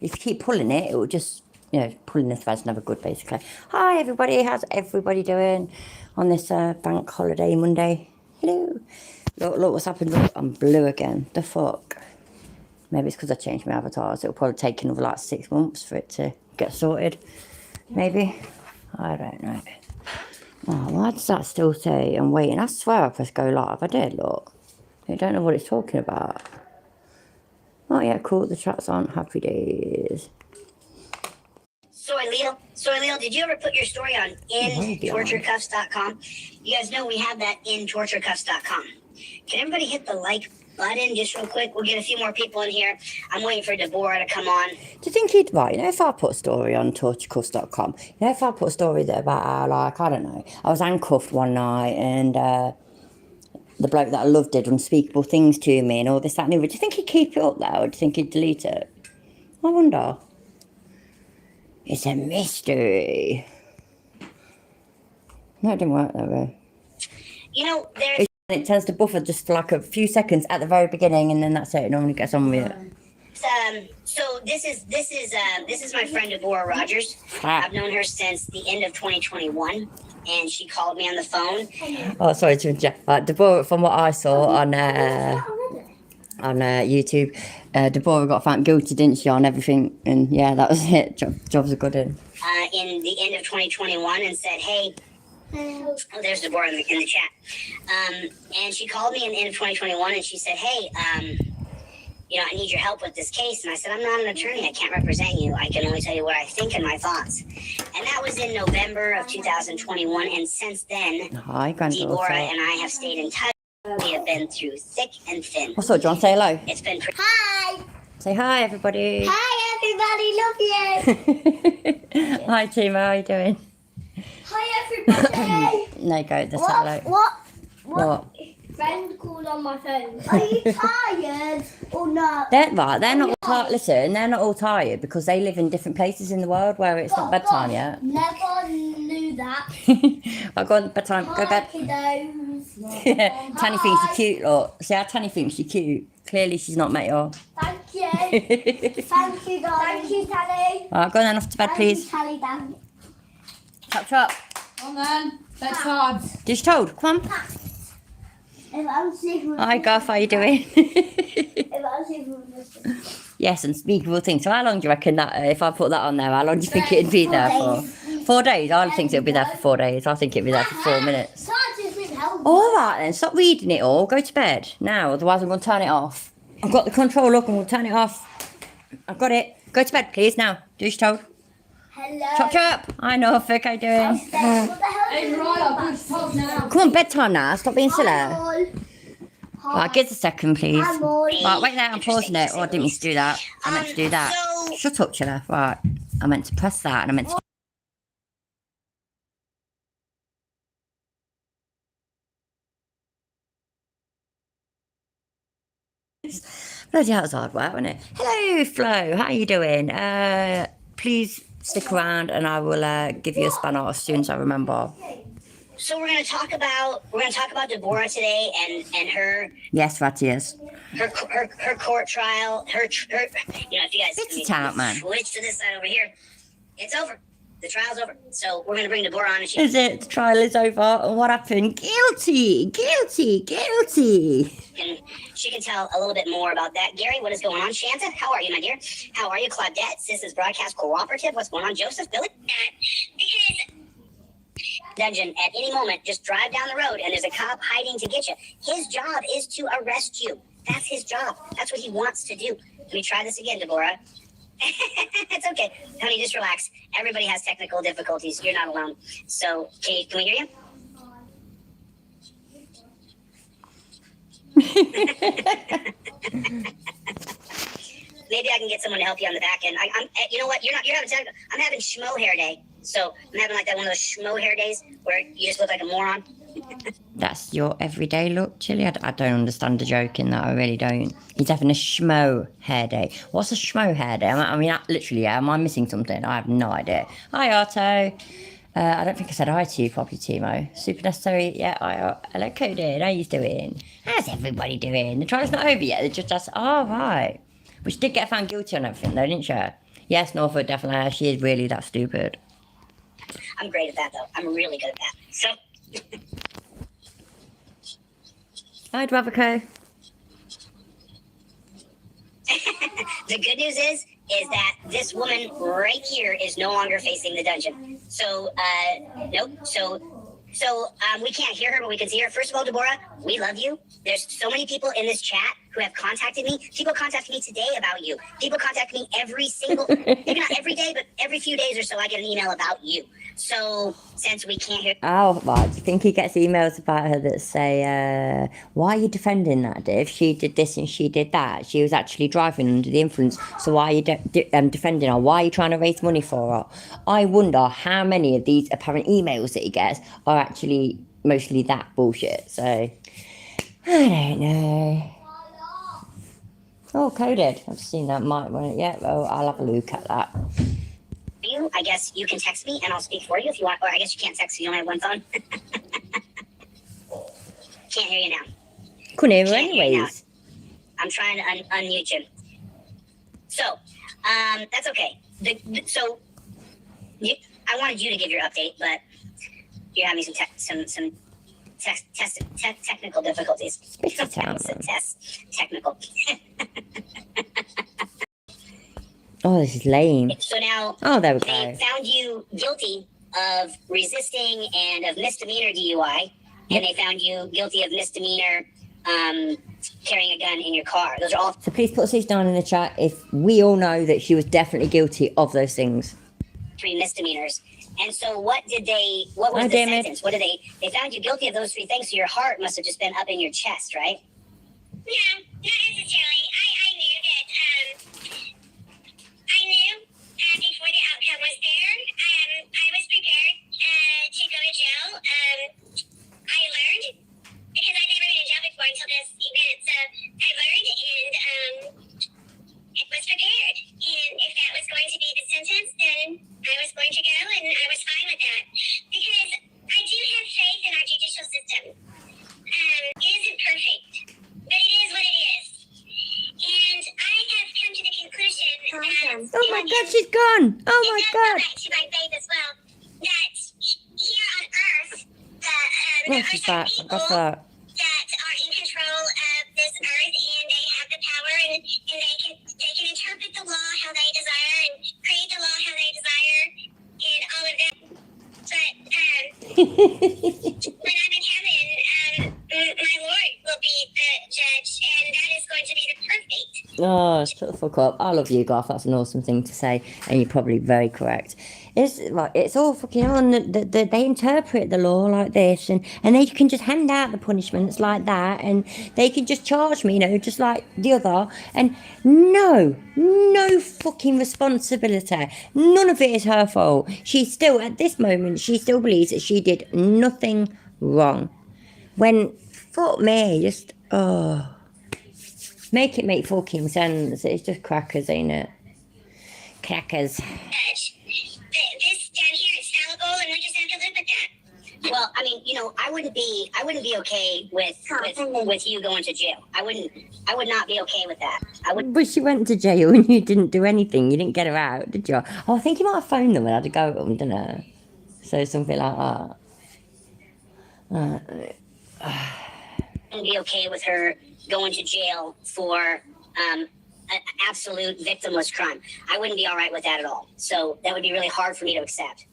If you keep pulling it, it will just, pulling the thread's never good, basically. Hi, everybody. How's everybody doing on this bank holiday Monday? Hello. Look what's happened. Look, I'm blue again. The fuck? Maybe it's because I changed my avatars. It'll probably take another, like, 6 months for it to get sorted. Maybe. I don't know. Oh, why does that still say I'm waiting? I swear I pressed go live. I did, look. I don't know what it's talking about. Oh, yeah, cool. The chat's on. Happy days. Soy Leo, did you ever put your story on intorturecuffs.com? You guys know we have that intorturecuffs.com. Can everybody hit the like button just real quick? We'll get a few more people in here. I'm waiting for Deborah to come on. Do you think he'd write, if I put a story on torturecuffs.com, if I put a story there about how, like, I don't know, I was handcuffed one night and the bloke that I loved did unspeakable things to me and all this, that and the other, do you think he'd keep it up there or do you think he'd delete it? I wonder. It's a mystery. No, it didn't work that way. There's... It tends to buffer just for like a few seconds at the very beginning, and then that's it. It normally gets on with it. So this is my friend Deborah Rogers. I've known her since the end of 2021, and she called me on the phone. Oh, sorry to interrupt. Deborah, from what I saw on YouTube, Deborah got found guilty, didn't she, on everything? And yeah, that was it. Jobs are good in the end of 2021, and said, "Hey." Oh, there's Deborah in the chat. And she called me in the end of 2021 and she said, "Hey, I need your help with this case." And I said, "I'm not an attorney. I can't represent you. I can only tell you what I think and my thoughts." And that was in November of 2021. And since then, hi, Deborah and I have stayed in touch. We have been through thick and thin. What's up, John? Say hello. It's been Hi. Say hi, everybody. Hi, everybody. Love you. Hi, Timo. How are you doing? Hi, everybody. No, go. Just say hello. What? Friend called on my phone. Are you tired or not? They're not all tired. Listen, they're not all tired because they live in different places in the world where it's not bedtime yet. Never knew that. I've gone bedtime. Go bed. Yeah, Tanny thinks you're cute, look. See how Tanny thinks you're cute. Clearly, she's not met you. Thank you. Thank you, guys. Thank you, Tanny. All right, go on then, off to bed, please. Tanny, Dan. Chop. Come on then. Bedtime. Just told. Come on. Hi, Garth. How you doing? Yes, unspeakable things. So how long do you reckon that, if I put that on there, how long do you think it'd be there for? 4 days? I don't think it'll be there for 4 days. I think it'll be there for 4 minutes. All right then, stop reading it all. Go to bed now, otherwise I'm going to turn it off. I've got the control up, I'm going to turn it off. I've got it. Go to bed, please, now. Do as told. Hello. Chop. I know, Vic, how you doing? Hey, right, I'm going to talk now. Come on, bedtime now. Stop being silly. Right, give us a second, please. Right, wait there, I'm pausing it. Oh, I didn't mean to do that. I meant to do that. Shut up, Chilla. Right, I meant to press that and I meant to... Bloody hell, it's hard work, wasn't it? Hello, Flo. How are you doing? Please stick around and I will give you a spanner as soon as I remember. So we're going to talk about Deborah today and her. Yes, Ratty, yes. Her court trial. If you guys It's out, man. switch to this side over here, it's over. The trial's over. So we're going to bring Deborah on. And Is it? The trial is over. And what happened? Guilty. She can tell a little bit more about that. Gary, what is going on? Shanta, how are you, my dear? How are you? Claudette, Sis's Broadcast Cooperative. What's going on? Joseph, Billy? Dungeon, at any moment, just drive down the road and there's a cop hiding to get you. His job is to arrest you. That's his job. That's what he wants to do. Let me try this again, Deborah. It's okay. Honey, just relax. Everybody has technical difficulties. You're not alone. So, can we hear you? Maybe I can get someone to help you on the back end. You know what? You're having technical. I'm having schmo hair day. So I'm having like that one of those schmo hair days where you just look like a moron. That's your everyday look, Chili? I don't understand the joke in that. I really don't. He's having a schmo hair day. What's a schmo hair day? Literally, am I missing something? I have no idea. Hi, Arto. I don't think I said hi to you properly, Timo. Super necessary. Yeah, hello, Codin. How you doing? How's everybody doing? The trial's not over yet. They just asked, right. But she did get found guilty on everything, though, didn't she? Yes, Norfolk, definitely. She is really that stupid. I'm great at that, though. I'm really good at that. So, I'd rather go. the good news is that this woman right here is no longer facing the dungeon. So, nope. So we can't hear her, but we can see her. First of all, Deborah, we love you. There's so many people in this chat who have contacted me. People contacted me today about you. People contact me every single, maybe not every day, but every few days or so, I get an email about you. So since we can't hear. Oh, right. Do you think he gets emails about her that say, why are you defending that, Div? She did this and she did that. She was actually driving under the influence. So why are you defending her? Why are you trying to raise money for her? I wonder how many of these apparent emails that he gets are actually mostly that bullshit. So, I don't know. Oh, coded. I've seen that. Might want it yet. Well, I'll have a look at that. You, I guess you can text me and I'll speak for you if you want. Or I guess you can't text. You only have one phone. Can't hear you now. Couldn't hear her Can't hear you now. anyways. I'm trying to unmute you. So, that's okay. I wanted you to give your update, but you're having some technical difficulties. Technical. Oh, this is lame. So now, Oh, there we they go. found you guilty of resisting and of misdemeanor DUI, and they found you guilty of misdemeanor carrying a gun in your car. Those are all So please put these down in the chat if we all know that she was definitely guilty of those things. 3 misdemeanors. And so what was the sentence? What did they found you guilty of those 3 things, so your heart must have just been up in your chest, right? No, not necessarily. I knew that, before the outcome was there, I was prepared to go to jail. I learned, because I'd never been in jail before until this event, so I learned and was prepared. And if that was going to be the sentence, then I was going to go, and I was fine with that. Because I do have faith in our judicial system. It isn't perfect, but it is what it is. And I have come to the conclusion that... Oh my God, she's gone. Oh my God. Back to my faith as well, that here on Earth, Oh, there are she's some back. people Got that. that are in control of this Earth, and they have the power, and they can interpret the law how they desire, and create the law how they desire, and all of that. But when I'm in heaven, my Lord will be the judge, and that is going to be the perfect. Oh, shut the fuck up. I love you, Garth. That's an awesome thing to say. And you're probably very correct. It's all fucking on. They interpret the law like this, and they can just hand out the punishments like that, and they can just charge me, just like the other. And no fucking responsibility. None of it is her fault. She's still, at this moment, she still believes that she did nothing wrong. When, fuck me, just, make it make fucking sense. It's just crackers, ain't it? Crackers. Judge. This down here is fallible, and we just have to live with that. Well, I mean, I wouldn't be okay with you going to jail. I would not be okay with that. But she went to jail and you didn't do anything. You didn't get her out, did you? Oh, I think you might have phoned them and had a go at them, didn't you? So something like that. Wouldn't be okay with her going to jail for an absolute victimless crime. I wouldn't be all right with that at all. So that would be really hard for me to accept.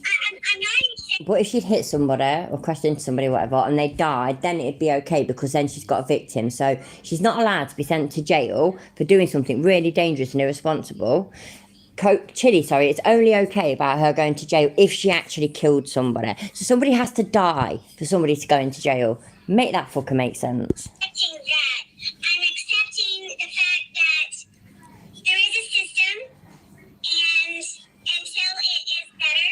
I'm not even... But if she'd hit somebody or crashed into somebody or whatever and they died, then it'd be okay because then she's got a victim. So she's not allowed to be sent to jail for doing something really dangerous and irresponsible. It's only okay about her going to jail if she actually killed somebody. So somebody has to die for somebody to go into jail. Make that fucker make sense. accepting that. I'm accepting the fact that there is a system, and until it is better,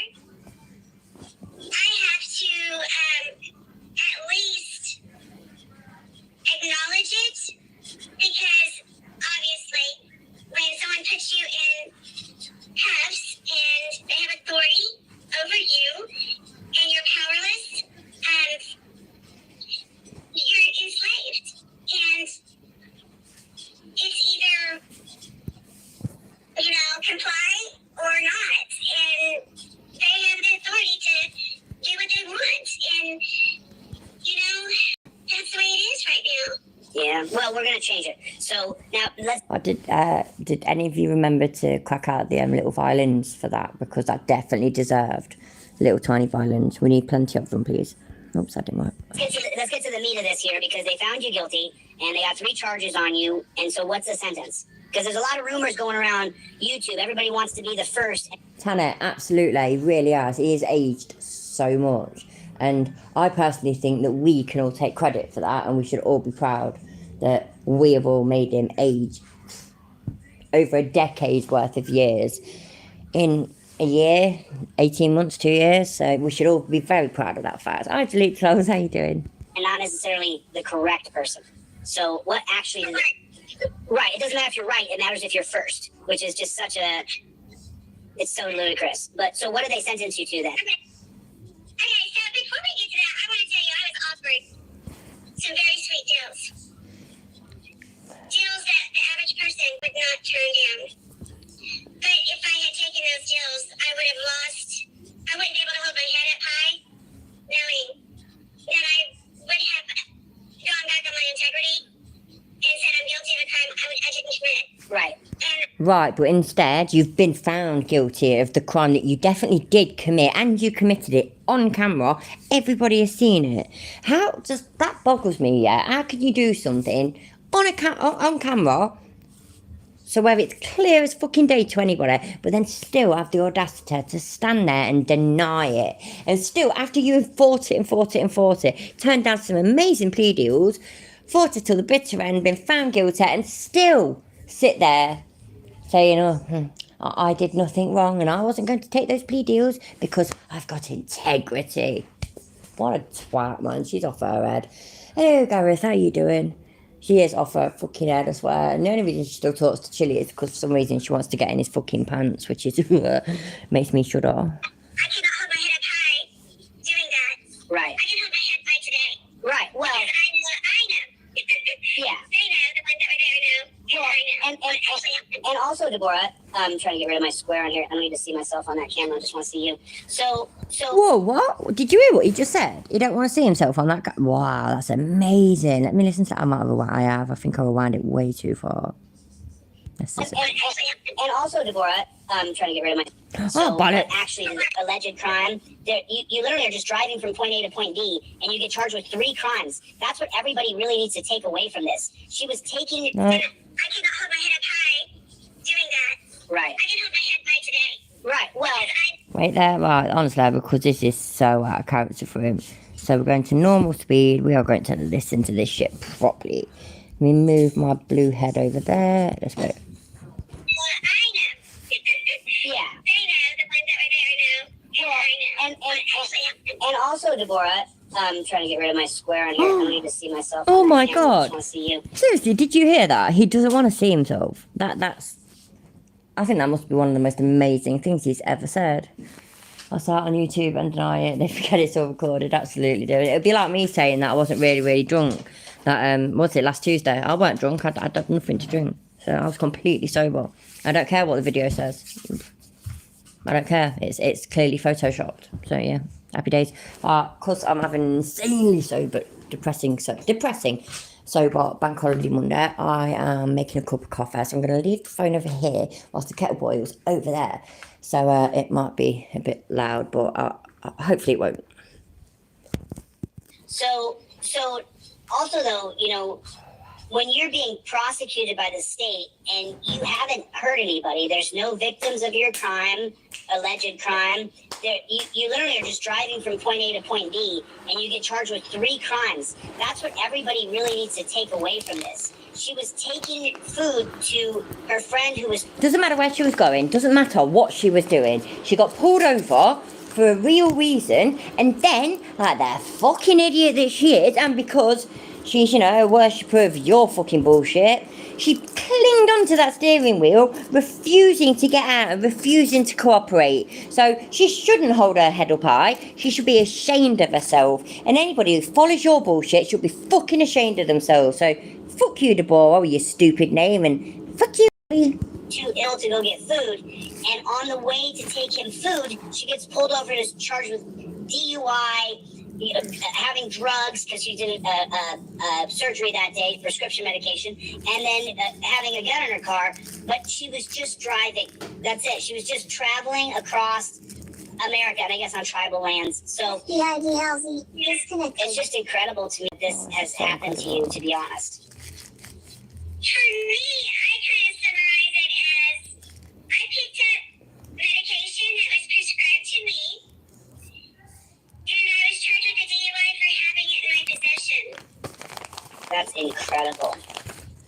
I have to at least acknowledge it, because obviously when someone puts you in cuffs and they have authority over you and you're powerless, you're enslaved. And Well, we're gonna change it. So now let's. Did any of you remember to crack out the little violins for that? Because that definitely deserved little tiny violins. We need plenty of them, please. Oops, that didn't work. Let's get to the meat of this here, because they found you guilty and they got 3 charges on you. And so, what's the sentence? Because there's a lot of rumors going around YouTube. Everybody wants to be the first. Tanner, absolutely, he really has. He has aged so much. And I personally think that we can all take credit for that, and we should all be proud that we have all made him age over a decade's worth of years in a year, 18 months, 2 years. So we should all be very proud of that fact. Hi, Delete Clothes, how you doing? And not necessarily the correct person. So what actually is it? Right, it doesn't matter if you're right, it matters if you're first, which is just such a, it's so ludicrous. But so what did they sentence you to then? Okay, so before we get to that, I want to tell you I was offered some very sweet deals. Deals that the average person would not turn down. But if I had taken those deals, I would have lost, I wouldn't be able to hold my head up high, knowing that I would have gone back on my integrity and said I'm guilty of a crime I didn't commit. Right. Right, but instead you've been found guilty of the crime that you definitely did commit, and you committed it on camera. Everybody has seen it. How does that boggles me? Yeah, how can you do something on camera, so where it's clear as fucking day to anybody, but then still have the audacity to stand there and deny it, and still after you have fought it, turned down some amazing plea deals, fought it till the bitter end, been found guilty, and still sit there saying, oh, I did nothing wrong and I wasn't going to take those plea deals because I've got integrity. What a twat, man. She's off her head. Hello, Gareth, how you doing? She is off her fucking head, I swear. And the only reason she still talks to Chili is because for some reason she wants to get in his fucking pants, which is makes me shudder. I cannot hold my head up high doing that. Right. I can hold my head high today. Right. Well. Because I know. Yeah. They know, the ones that were there know. Well, and also, Deborah, I'm trying to get rid of my square on here. I don't need to see myself on that camera. I just want to see you. So. Whoa, what? Did you hear what he just said? He don't want to see himself on that guy. Wow, that's amazing. Let me listen to that. I have. I think I rewound it way too far. And also, Deborah, I'm trying to get rid of my. So, actually, the alleged crime. You literally are just driving from point A to point B, and you get charged with 3 crimes. That's what everybody really needs to take away from this. She was taking. I cannot hold my head up high doing that. Right. I can hold my head high today. Right. Well. Wait there, right, honestly, because this is so out of character for him. So we're going to normal speed. We are going to listen to this shit properly. Let me move my blue head over there. Let's go. Well, I know. Yeah. They know. The ones that were there know. Well, I know. and also, Deborah, I'm trying to get rid of my square on here. I don't need to see myself. Oh on my that camera. I God. just want to see you. Seriously, did you hear that? He doesn't want to see himself. That's. I think that must be one of the most amazing things he's ever said. I saw it on YouTube and deny it. They forget it's all recorded. Absolutely do it. It'd be like me saying that I wasn't really drunk. That what's it? Last Tuesday, I weren't drunk. I'd had nothing to drink, so I was completely sober. I don't care what the video says. I don't care. It's clearly photoshopped. So yeah, happy days. Cause I'm having an insanely depressing sober bank holiday Monday. I am making a cup of coffee, so I'm going to leave the phone over here whilst the kettle boils over there. So it might be a bit loud, but hopefully it won't. So also though, you know, when you're being prosecuted by the state and you haven't hurt anybody, there's no victims of your crime, alleged crime. You literally are just driving from point A to point B, and you get charged with 3 crimes. That's what everybody really needs to take away from this. She was taking food to her friend who was... Doesn't matter where she was going. Doesn't matter what she was doing. She got pulled over for a real reason, and then, like that fucking idiot that she is, and because she's, you know, a worshipper of your fucking bullshit, she clinged onto that steering wheel, refusing to get out and refusing to cooperate. So she shouldn't hold her head up high. She should be ashamed of herself. And anybody who follows your bullshit should be fucking ashamed of themselves. So fuck you, Deborah, with your stupid name, and fuck you. Too ill to go get food, and on the way to take him food, she gets pulled over and is charged with DUI, having drugs because she did a surgery that day, prescription medication, and then having a gun in her car. But she was just driving. That's it. She was just traveling across America, and I guess on tribal lands. So Yeah, healthy. Disconnected. it's just incredible to me that this has happened to you, to be honest. For me, I kind of summarize it as I picked up medication that was prescribed to me, and I was charged with a DUI for having it in my possession. That's incredible.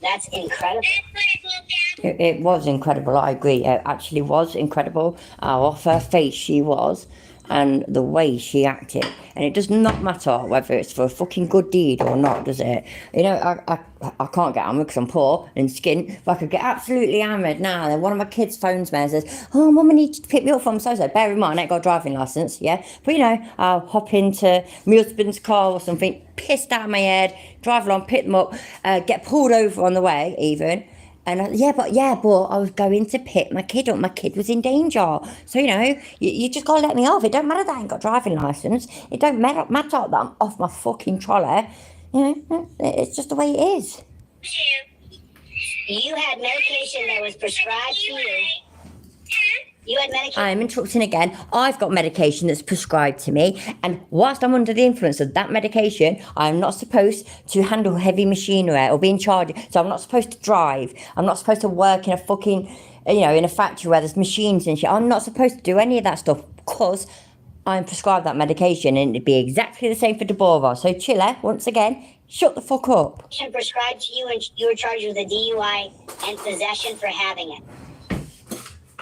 That's incredible. That's what it boiled down to. It was incredible. I agree. It actually was incredible. Off her face she was, and the way she acted. And it does not matter whether it's for a fucking good deed or not, does it? You know, I can't get hammered because I'm poor and skint, but I could get absolutely hammered now. Then one of my kids phones me and says, "Oh, Mum, I need you to pick me up from so-so." Bear in mind, I ain't got a driving licence, yeah? But, you know, I'll hop into my husband's car or something, pissed out of my head, drive along, pick them up, get pulled over on the way even. And but I was going to pick my kid up. My kid was in danger. So, you know, you just got to let me off. It don't matter that I ain't got a driving licence. It don't matter that I'm off my fucking trolley. You know, it's just the way it is. You had medication that was prescribed to you. You had medication. I'm interrupting again. I've got medication that's prescribed to me, and whilst I'm under the influence of that medication, I'm not supposed to handle heavy machinery or be in charge. So I'm not supposed to drive. I'm not supposed to work in a fucking, you know, in a factory where there's machines and shit. I'm not supposed to do any of that stuff because I'm prescribed that medication, and it'd be exactly the same for Deborah. So Chiller, once again, shut the fuck up. Prescribed to you, and you were charged with a DUI and possession for having it.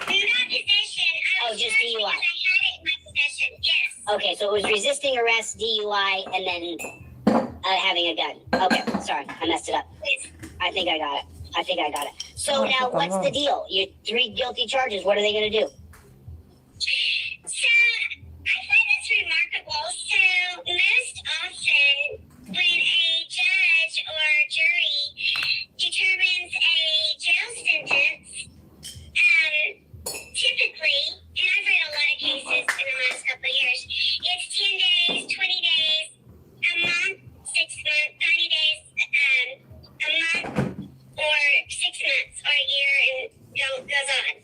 Not possession. I was just charged DUI. because I had it in my possession. Yes. Okay, so it was resisting arrest, DUI, and then having a gun. Okay, sorry, I messed it up. I think I got it. So now, what's the deal? Your 3 guilty charges. What are they going to do? So I find this remarkable. So most often, when a judge or jury determines a jail sentence, typically, and I've read a lot of cases in the last couple of years, it's 10 days, 20 days, a month, 6 months, 90 days, a month, or 6 months, or a year, and goes on.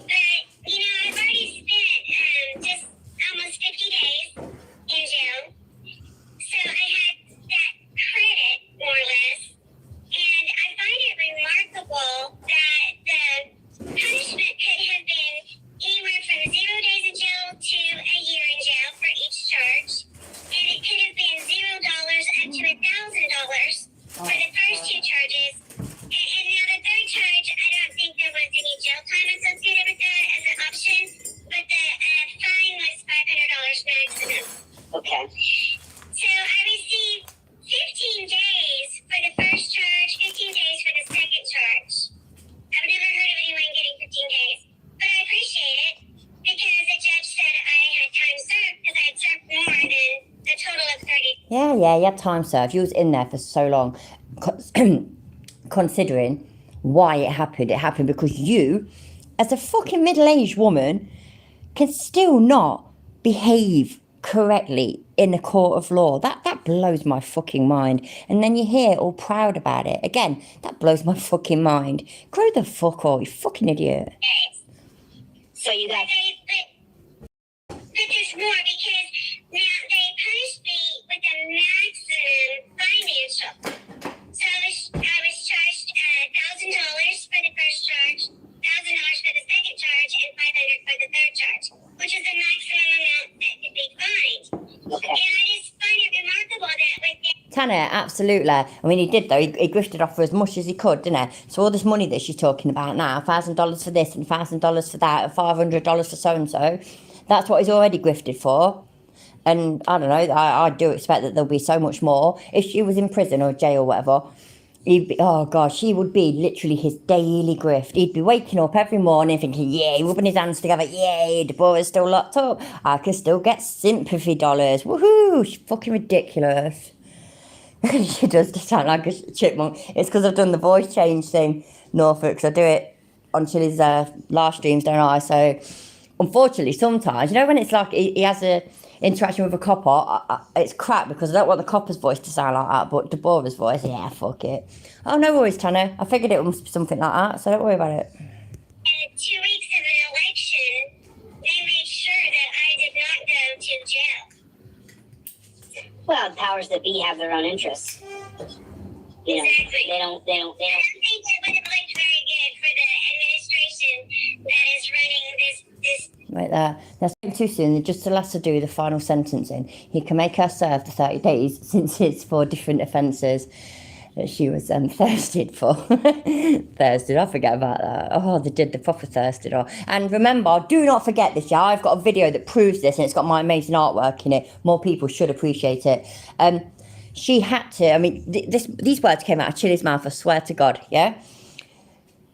But, you know, I've already spent just almost 50 days in jail, so I had that credit, more or less, and I find it remarkable that the punishment could have been anywhere from 0 days in jail to a year in jail for each charge, and it could have been $0 up to $1,000 for the first 2 charges. And now the third charge, I don't think there was any jail time associated with that as an option, but the fine was $500 maximum. Okay. So I received 15 days for the first charge, 15 days for the second charge. I've never heard of anyone getting 15 days, but I appreciate it because the judge said I had time served because I had served more than the total of 30. Yeah, you had time served. You was in there for so long. Considering why it happened because you, as a fucking middle-aged woman, can still not behave correctly in a court of law. That blows my fucking mind. And then you're here all proud about it. Again, that blows my fucking mind. Grow the fuck up, you fucking idiot. So you got. But there's more because now they punished me with a maximum financial. So I was charged $1,000 for the first charge, $1,000 for the second charge, and $500 for the third charge, which is the maximum amount that could be fined. Okay. And I just find it remarkable that with the Tanner, absolutely. I mean, he did, though. He grifted off for as much as he could, didn't he? So all this money that she's talking about now, $1,000 for this and $1,000 for that and $500 for so-and-so, that's what he's already grifted for. And I don't know, I do expect that there'll be so much more. If she was in prison or jail or whatever, he'd be, oh God, she would be literally his daily grift. He'd be waking up every morning thinking, yay, rubbing his hands together, yay, Deborah's still locked up. I can still get sympathy dollars. Woohoo, she's fucking ridiculous. She does sound like a chipmunk. It's because I've done the voice change thing, Norfolk, because I do it on Chili's live streams, don't I? So, unfortunately, sometimes, you know, when it's like he has a interaction with a copper, it's crap because I don't want the copper's voice to sound like that, but Deborah's voice, yeah, fuck it. Oh, no worries, Tanner. I figured it must be something like that, so don't worry about it. And 2 weeks of an election, they made sure that I did not go to jail. Well, powers that be have their own interests. You know, Exactly. they don't. I don't think it would have looked very good for the administration that is running this. Right there. That's too soon. Just to let her do the final sentencing. He can make her serve the 30 days since it's for different offences that she was thirsted for. Thirsted, I forget about that. Oh, they did the proper thirsted. And remember, do not forget this, yeah? I've got a video that proves this and it's got my amazing artwork in it. More people should appreciate it. She had to, I mean, these words came out of Chili's mouth, I swear to God, yeah?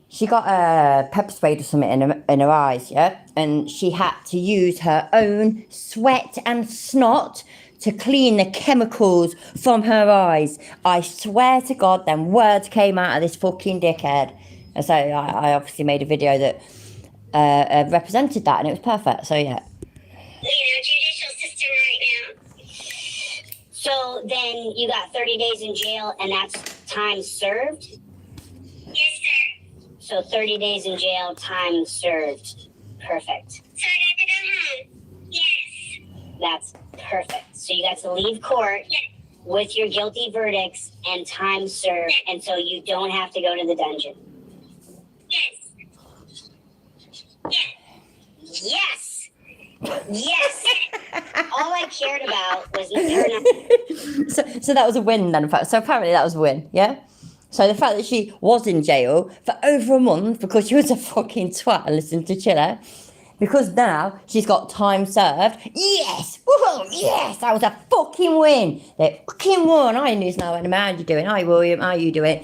She got a pepper sprayed or something in her eyes, yeah? And she had to use her own sweat and snot to clean the chemicals from her eyes. I swear to God, them words came out of this fucking dickhead. And so I obviously made a video that represented that and it was perfect, so yeah. Judicial system right now. So then you got 30 days in jail, and that's time served. Yes, sir. So 30 days in jail, time served. Perfect. So I got to go home. Yes. That's perfect. So you got to leave court Yes. with your guilty verdicts and time served, and so you don't have to go to the dungeon. Yes. Yes. Yes. Yes. All I cared about was her. So that was a win then. So apparently that was a win, yeah? So the fact that she was in jail for over a month because she was a fucking twat and listened to Chiller, because now she's got time served. Yes! Woohoo! Yes! That was a fucking win. They fucking won. Hi, News Now. How are you doing? Hi, William. How are you doing?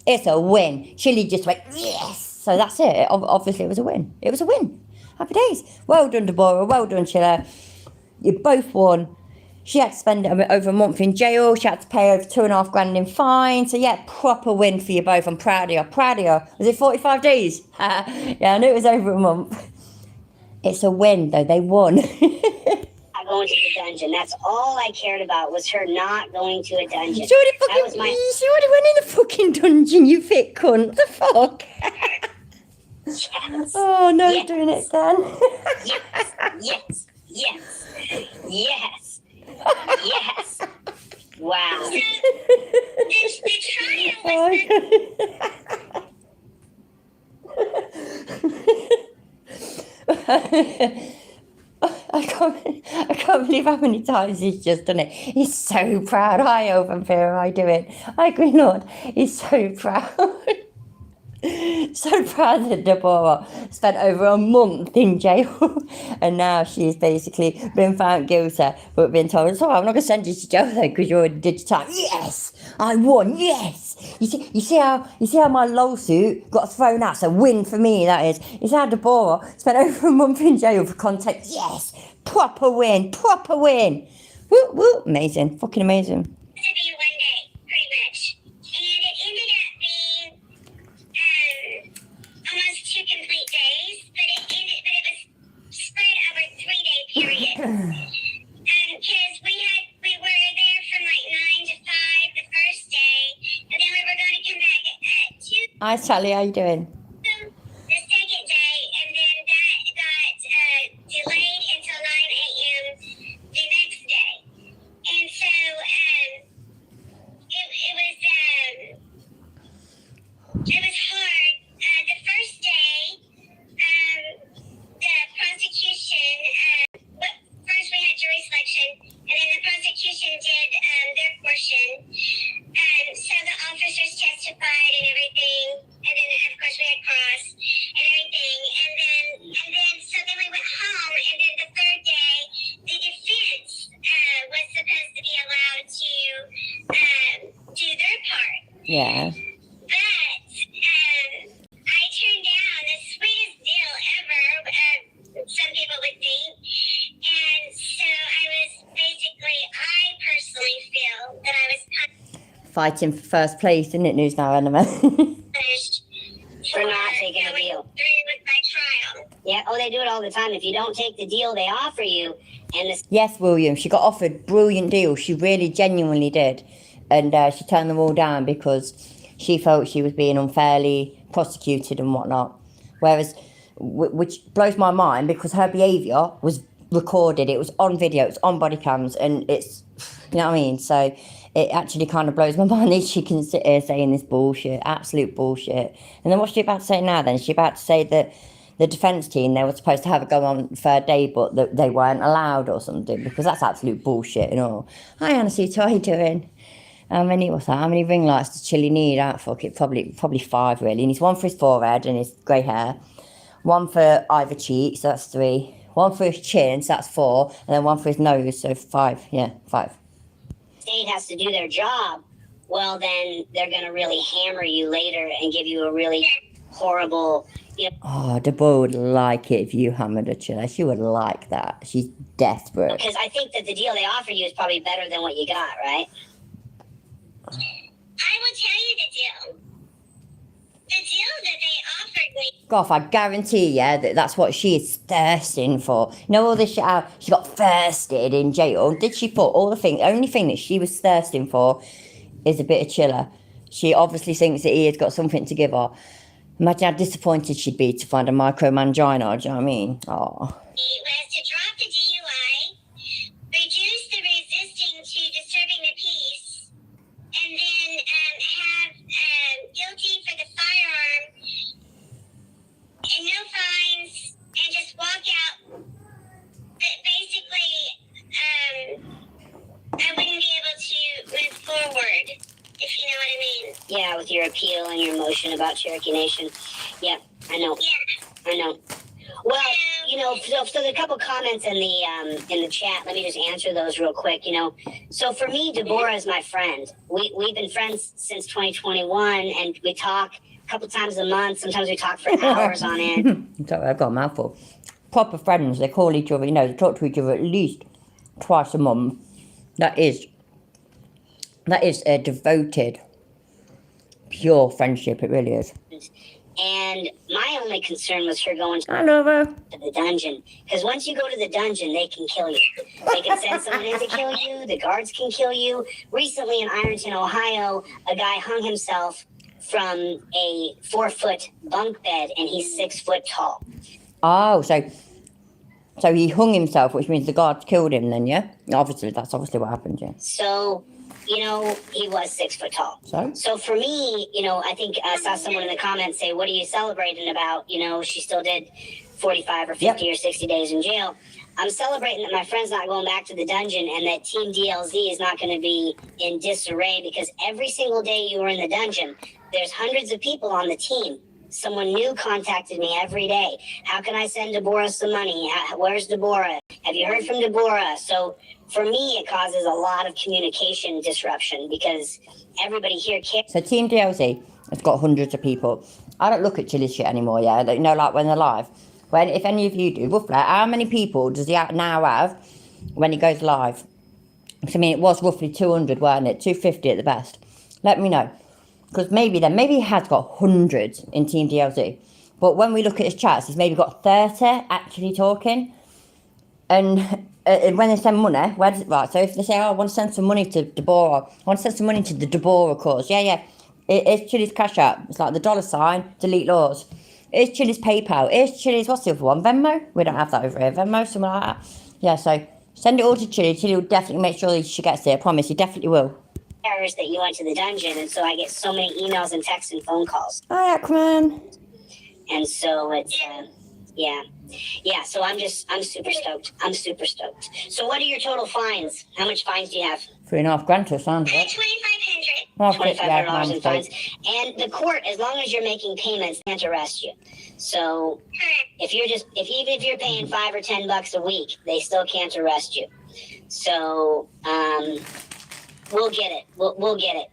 It's a win. Chili just went, yes! So that's it. Obviously, it was a win. It was a win. Happy days. Well done, Deborah. Well done, Chiller. You both won. She had to spend over a month in jail. She had to pay over $2,500 in fine. So yeah, proper win for you both. I'm proud of you. Proud of you. Was it 45 days? Yeah, I knew it was over a month. It's a win, though. They won. Not going to the dungeon. That's all I cared about was her not going to a dungeon. She already went in the fucking dungeon, you fit cunt. What the fuck? Yes. Oh, no, Yes. doing it again. Yes. Yes. Yes. Yes. Wow. The trial was I can't believe how many times he's just done it. He's so proud. Hi, Open Fear. How you doing? Hi, Greenwood. He's so proud. So proud that Deborah spent over a month in jail and now she's basically been found guilty but been told, sorry, I'm not going to send you to jail then because you already did your time. Yes, I won. Yes. You see how my lawsuit got thrown out? It's a win for me, that is. You see how Deborah spent over a month in jail for content? Yes, proper win. Woo, woo. Amazing, fucking amazing. to be 1 day, pretty much. And it ended up being almost 2 complete days, but it was spread over a 3-day period. Because we were there from like 9 to 5 the first day, and then we were going to come back at 2 Hi, Sally, how you doing? the second day, and then that got delayed until 9 a.m. the next day. And so it was hard. The first day, the prosecution, first we had jury selection, and then the prosecution did their portion. So the officers testified and everything, and then of course we had cross and everything, and then so then we went home, and then the third day, the defense was supposed to be allowed to do their part. Yeah. But I turned down the sweetest deal ever, some people would think. And so I personally feel that I was Fighting for first place, isn't it, News Now, Anima? punished For not taking a going deal. through with my trial. Yeah. Yeah. Oh, they do it all the time. If you don't take the deal they offer you, and the Yes, William, she got offered brilliant deals. She really genuinely did. And she turned them all down because she felt she was being unfairly prosecuted and whatnot. Whereas, which blows my mind because her behaviour was recorded. It was on video. It was on body cams. And it's, you know what I mean? So it actually kind of blows my mind that she can sit here saying this bullshit, absolute bullshit. And then what's she about to say now then? She's about to say that the defence team, they were supposed to have it go on third day, but they weren't allowed or something, because that's absolute bullshit and all. Hi, Anasita, how you doing? How many ring lights does Chili need? Ah, fuck it, probably 5 really. He needs 1 for his forehead and his grey hair, 1 for either cheek, so that's 3, 1 for his chin, so that's 4, and then 1 for his nose, so 5, yeah, 5. state has to do their job, well, then they're going to really hammer you later and give you a really horrible, you know. Oh, Deborah would like it if you hammered her, Chili. She would like that. She's desperate. Because I think that the deal they offer you is probably better than what you got, right? I will tell you the deal. The deal that they offered me. Goff, I guarantee you that's what she is thirsting for. You know all this shit, how she got thirsted in jail? Did she put all the thing? The only thing that she was thirsting for is a bit of chiller. She obviously thinks that he has got something to give her. Imagine how disappointed she'd be to find a micromangina, do you know what I mean? Oh. Was to drop the DUI, reduce the resisting to disturbing the peace, and then have guilty for the firearm, and no fines, and just walk out. But basically, I wouldn't be able to move forward, if you know what I mean. Yeah, with your appeal and your motion about Cherokee Nation. Yeah, I know. Yeah. I know. Well, you know, so there's a couple comments in the chat. Let me just answer those real quick. You know, so for me, Deborah is my friend. We've been friends since 2021, and we talk a couple times a month. Sometimes we talk for hours on end. Sorry, I've got a mouthful. Proper friends. They call each other. You know, they talk to each other at least twice a month. That is a devoted, pure friendship. It really is. And my only concern was her going I love her. to the dungeon. Because once you go to the dungeon, they can kill you. They can send someone in to kill you. The guards can kill you. Recently in Ironton, Ohio, a guy hung himself from a 4-foot bunk bed, and he's 6 foot tall. Oh, so he hung himself, which means the guards killed him then, yeah? Obviously, that's obviously what happened, yeah. So, you know, he was 6 foot tall. So for me, you know, I think I saw someone in the comments say, what are you celebrating about? You know, she still did 45 or 50 or 60 days in jail. I'm celebrating that my friend's not going back to the dungeon, and that Team DLZ is not going to be in disarray, because every single day you were in the dungeon, there's hundreds of people on the team. Someone new contacted me every day. How can I send Deborah some money? Where's Deborah? Have you heard from Deborah? So for me, it causes a lot of communication disruption, because everybody here cares. So Team DLC has got hundreds of people. I don't look at Chili's shit anymore, yeah? Like, you know, like when they're live. When, if any of you do, roughly, how many people does he now have when he goes live? I mean, it was roughly 200, weren't it? 250 at the best. Let me know. Because maybe he has got hundreds in Team DLC. But when we look at his chats, he's maybe got 30 actually talking. And when they send money, where does it, right, so if they say, oh, I want to send some money to Deborah, I want to send some money to the Deborah cause. Yeah. It's Chili's Cash App. It's like the $, delete laws. It's Chili's PayPal. It's Chili's, what's the other one? Venmo? We don't have that over here. Venmo, something like that. Yeah, so send it all to Chili. Chili will definitely make sure she gets it. I promise, he definitely will. That you went to the dungeon, and so I get so many emails and texts and phone calls. Hi, Aquaman. And so it's, yeah. So I'm super stoked. I'm super stoked. So what are your total fines? How much fines do you have? $3.5 grand to sound it. $2,500 in fines. And the court, as long as you're making payments, can't arrest you. So even if you're paying $5 or $10 a week, they still can't arrest you. So we'll get it. We'll get it.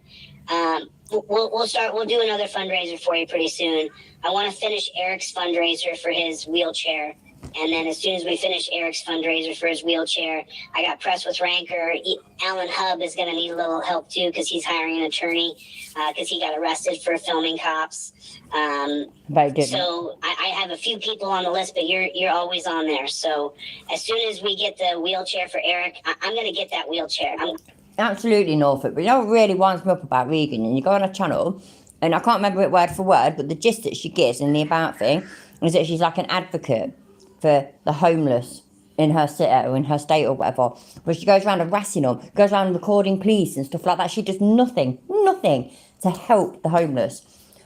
We'll do another fundraiser for you pretty soon. I want to finish Eric's fundraiser for his wheelchair And then as soon as we finish Eric's fundraiser for his wheelchair, I got pressed with rancor. Alan Hub is going to need a little help too because he's hiring an attorney because he got arrested for filming cops. But it didn't. So I have a few people on the list, but you're always on there. So as soon as we get the wheelchair for Eric, I'm going to get that wheelchair. Absolutely, Norfolk. But you know what really winds me up about Regan? And you go on her channel, and I can't remember it word for word, but the gist that she gives in the about thing is that she's like an advocate for the homeless in her city or in her state or whatever. But she goes around harassing them, goes around recording police and stuff like that. She does nothing to help the homeless.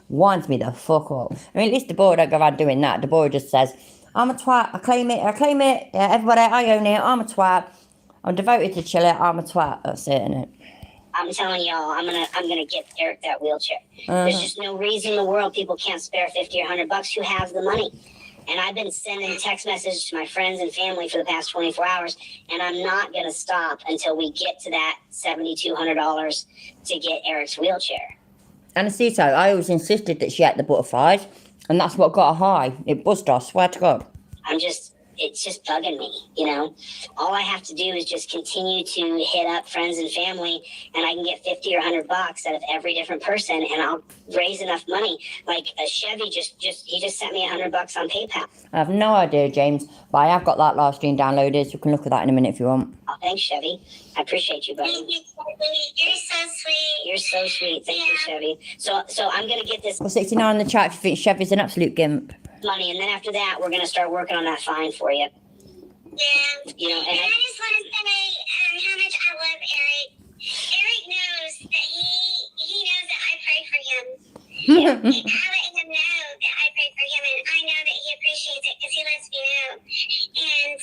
Winds me the fuck up. I mean, at least the boy don't go around doing that. The boy just says, I'm a twat, I claim it, yeah, everybody, I own it, I'm a twat. I'm devoted to chill it, I'm a twat. That's it, innit? I'm telling y'all, I'm gonna get Eric that wheelchair. There's just no reason in the world people can't spare $50 or $100 who have the money. And I've been sending text messages to my friends and family for the past 24 hours, and I'm not gonna stop until we get to that $7,200 to get Eric's wheelchair. Anacito, I always insisted that she ate the butterflies, and that's what got her high. It buzzed her, I swear to God. It's just bugging me, you know. All I have to do is just continue to hit up friends and family, and I can get $50 or $100 out of every different person, and I'll raise enough money. Like Chevy he just sent me $100 on PayPal. I have no idea, James, but I have got that live stream downloaded, so you can look at that in a minute if you want. Oh, thanks, Chevy. I appreciate you, buddy. Thank you, Chevy. You're so sweet. You're so sweet. Thank you, Chevy. So I'm gonna get this Got 69 in the chat if you think Chevy's an absolute gimp. money, and then after that, we're gonna start working on that fine for you. Yeah. You know, And I just want to say how much I love Eric. Eric knows that he knows that I pray for him. I let him know that I pray for him, and I know that he appreciates it because he lets me know. And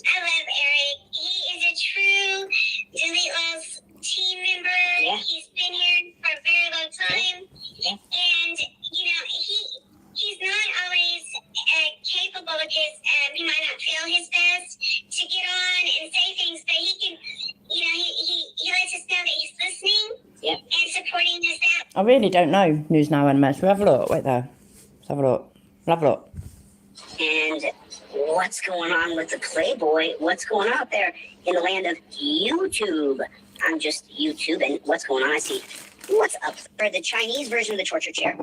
I love Eric. He is a true Delete Loss team member. Yeah. He's been here for a very long time. Yeah. And, you know, he's not always capable because he might not feel his best to get on and say things, but he can, you know, he lets us know that he's listening. Yep. And supporting us out. I really don't know News Now NMS. We'll have a look. Wait there. Let's have a look. We'll have a look. And what's going on with the Playboy? What's going on out there in the land of YouTube? I'm just YouTubing. What's going on? I see. What's up for the Chinese version of the torture chair?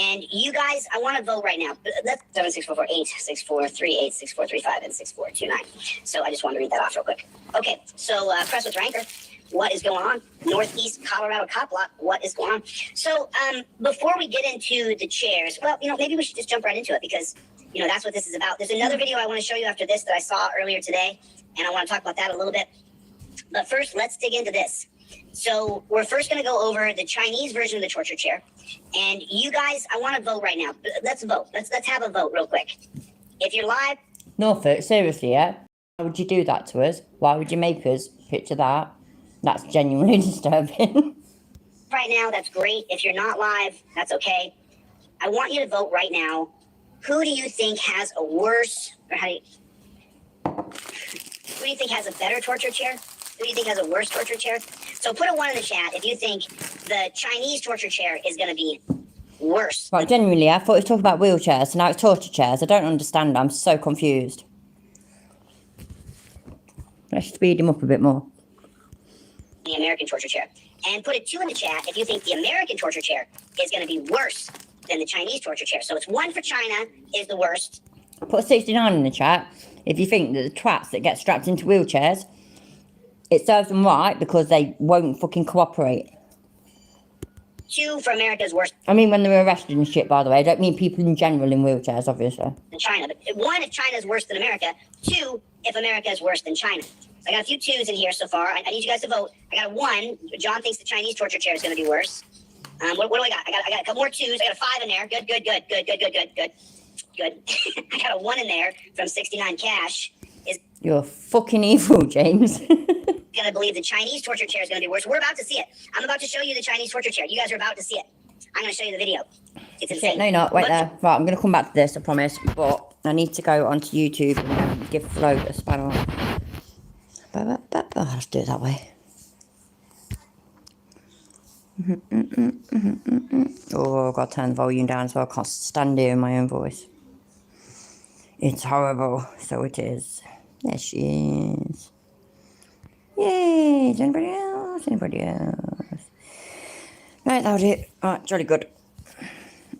And you guys, I want to vote right now. That's 7644864386435 and 6429. So I just want to read that off real quick. Okay, so press with Ranker. What is going on? Northeast Colorado cop lot. What is going on? So before we get into the chairs, well, you know, maybe we should just jump right into it because, you know, that's what this is about. There's another video I want to show you after this that I saw earlier today, and I want to talk about that a little bit. But first, let's dig into this. So we're first going to go over the Chinese version of the torture chair. And you guys, I want to vote right now. Let's vote. Let's have a vote real quick. If you're live. Norfolk, seriously, yeah? Why would you do that to us? Why would you make us picture that? That's genuinely disturbing. Right now, that's great. If you're not live, that's okay. I want you to vote right now. Who do you think has a worse, or who do you think has a better torture chair? Who do you think has a worse torture chair? So put a 1 in the chat if you think the Chinese torture chair is going to be worse. Right, genuinely, I thought he was talking about wheelchairs, so now it's torture chairs. I don't understand. I'm so confused. Let's speed him up a bit more. The American torture chair. And put a 2 in the chat if you think the American torture chair is going to be worse than the Chinese torture chair. So it's 1 for China is the worst. Put a 69 in the chat if you think that the twats that get strapped into wheelchairs, it serves them right because they won't fucking cooperate. 2 for America's worse I mean when they're arrested and shit, by the way. I don't mean people in general in wheelchairs, obviously. than China. But 1 if China's worse than America. 2 if America is worse than China. So I got a few 2s in here so far. I need you guys to vote. I got a 1. John thinks the Chinese torture chair is going to be worse. What do I got? I got a couple more 2s. I got a 5 in there. Good. I got a 1 in there from 69 Cash. You're fucking evil, James. Going to believe the Chinese torture chair is going to be worse. We're about to see it. I'm about to show you the Chinese torture chair. You guys are about to see it. I'm going to show you the video. It's insane. Shit, no, you're not. Wait there. Right, I'm going to come back to this, I promise. But I need to go onto YouTube and give Flo a spanner. I'll have to do it that way. Oh, I've got to turn the volume down so I can't stand hearing my own voice. It's horrible. So it is. There she is. Yay! Is anybody else? Anybody else? Right, that'll do it. Alright, jolly good.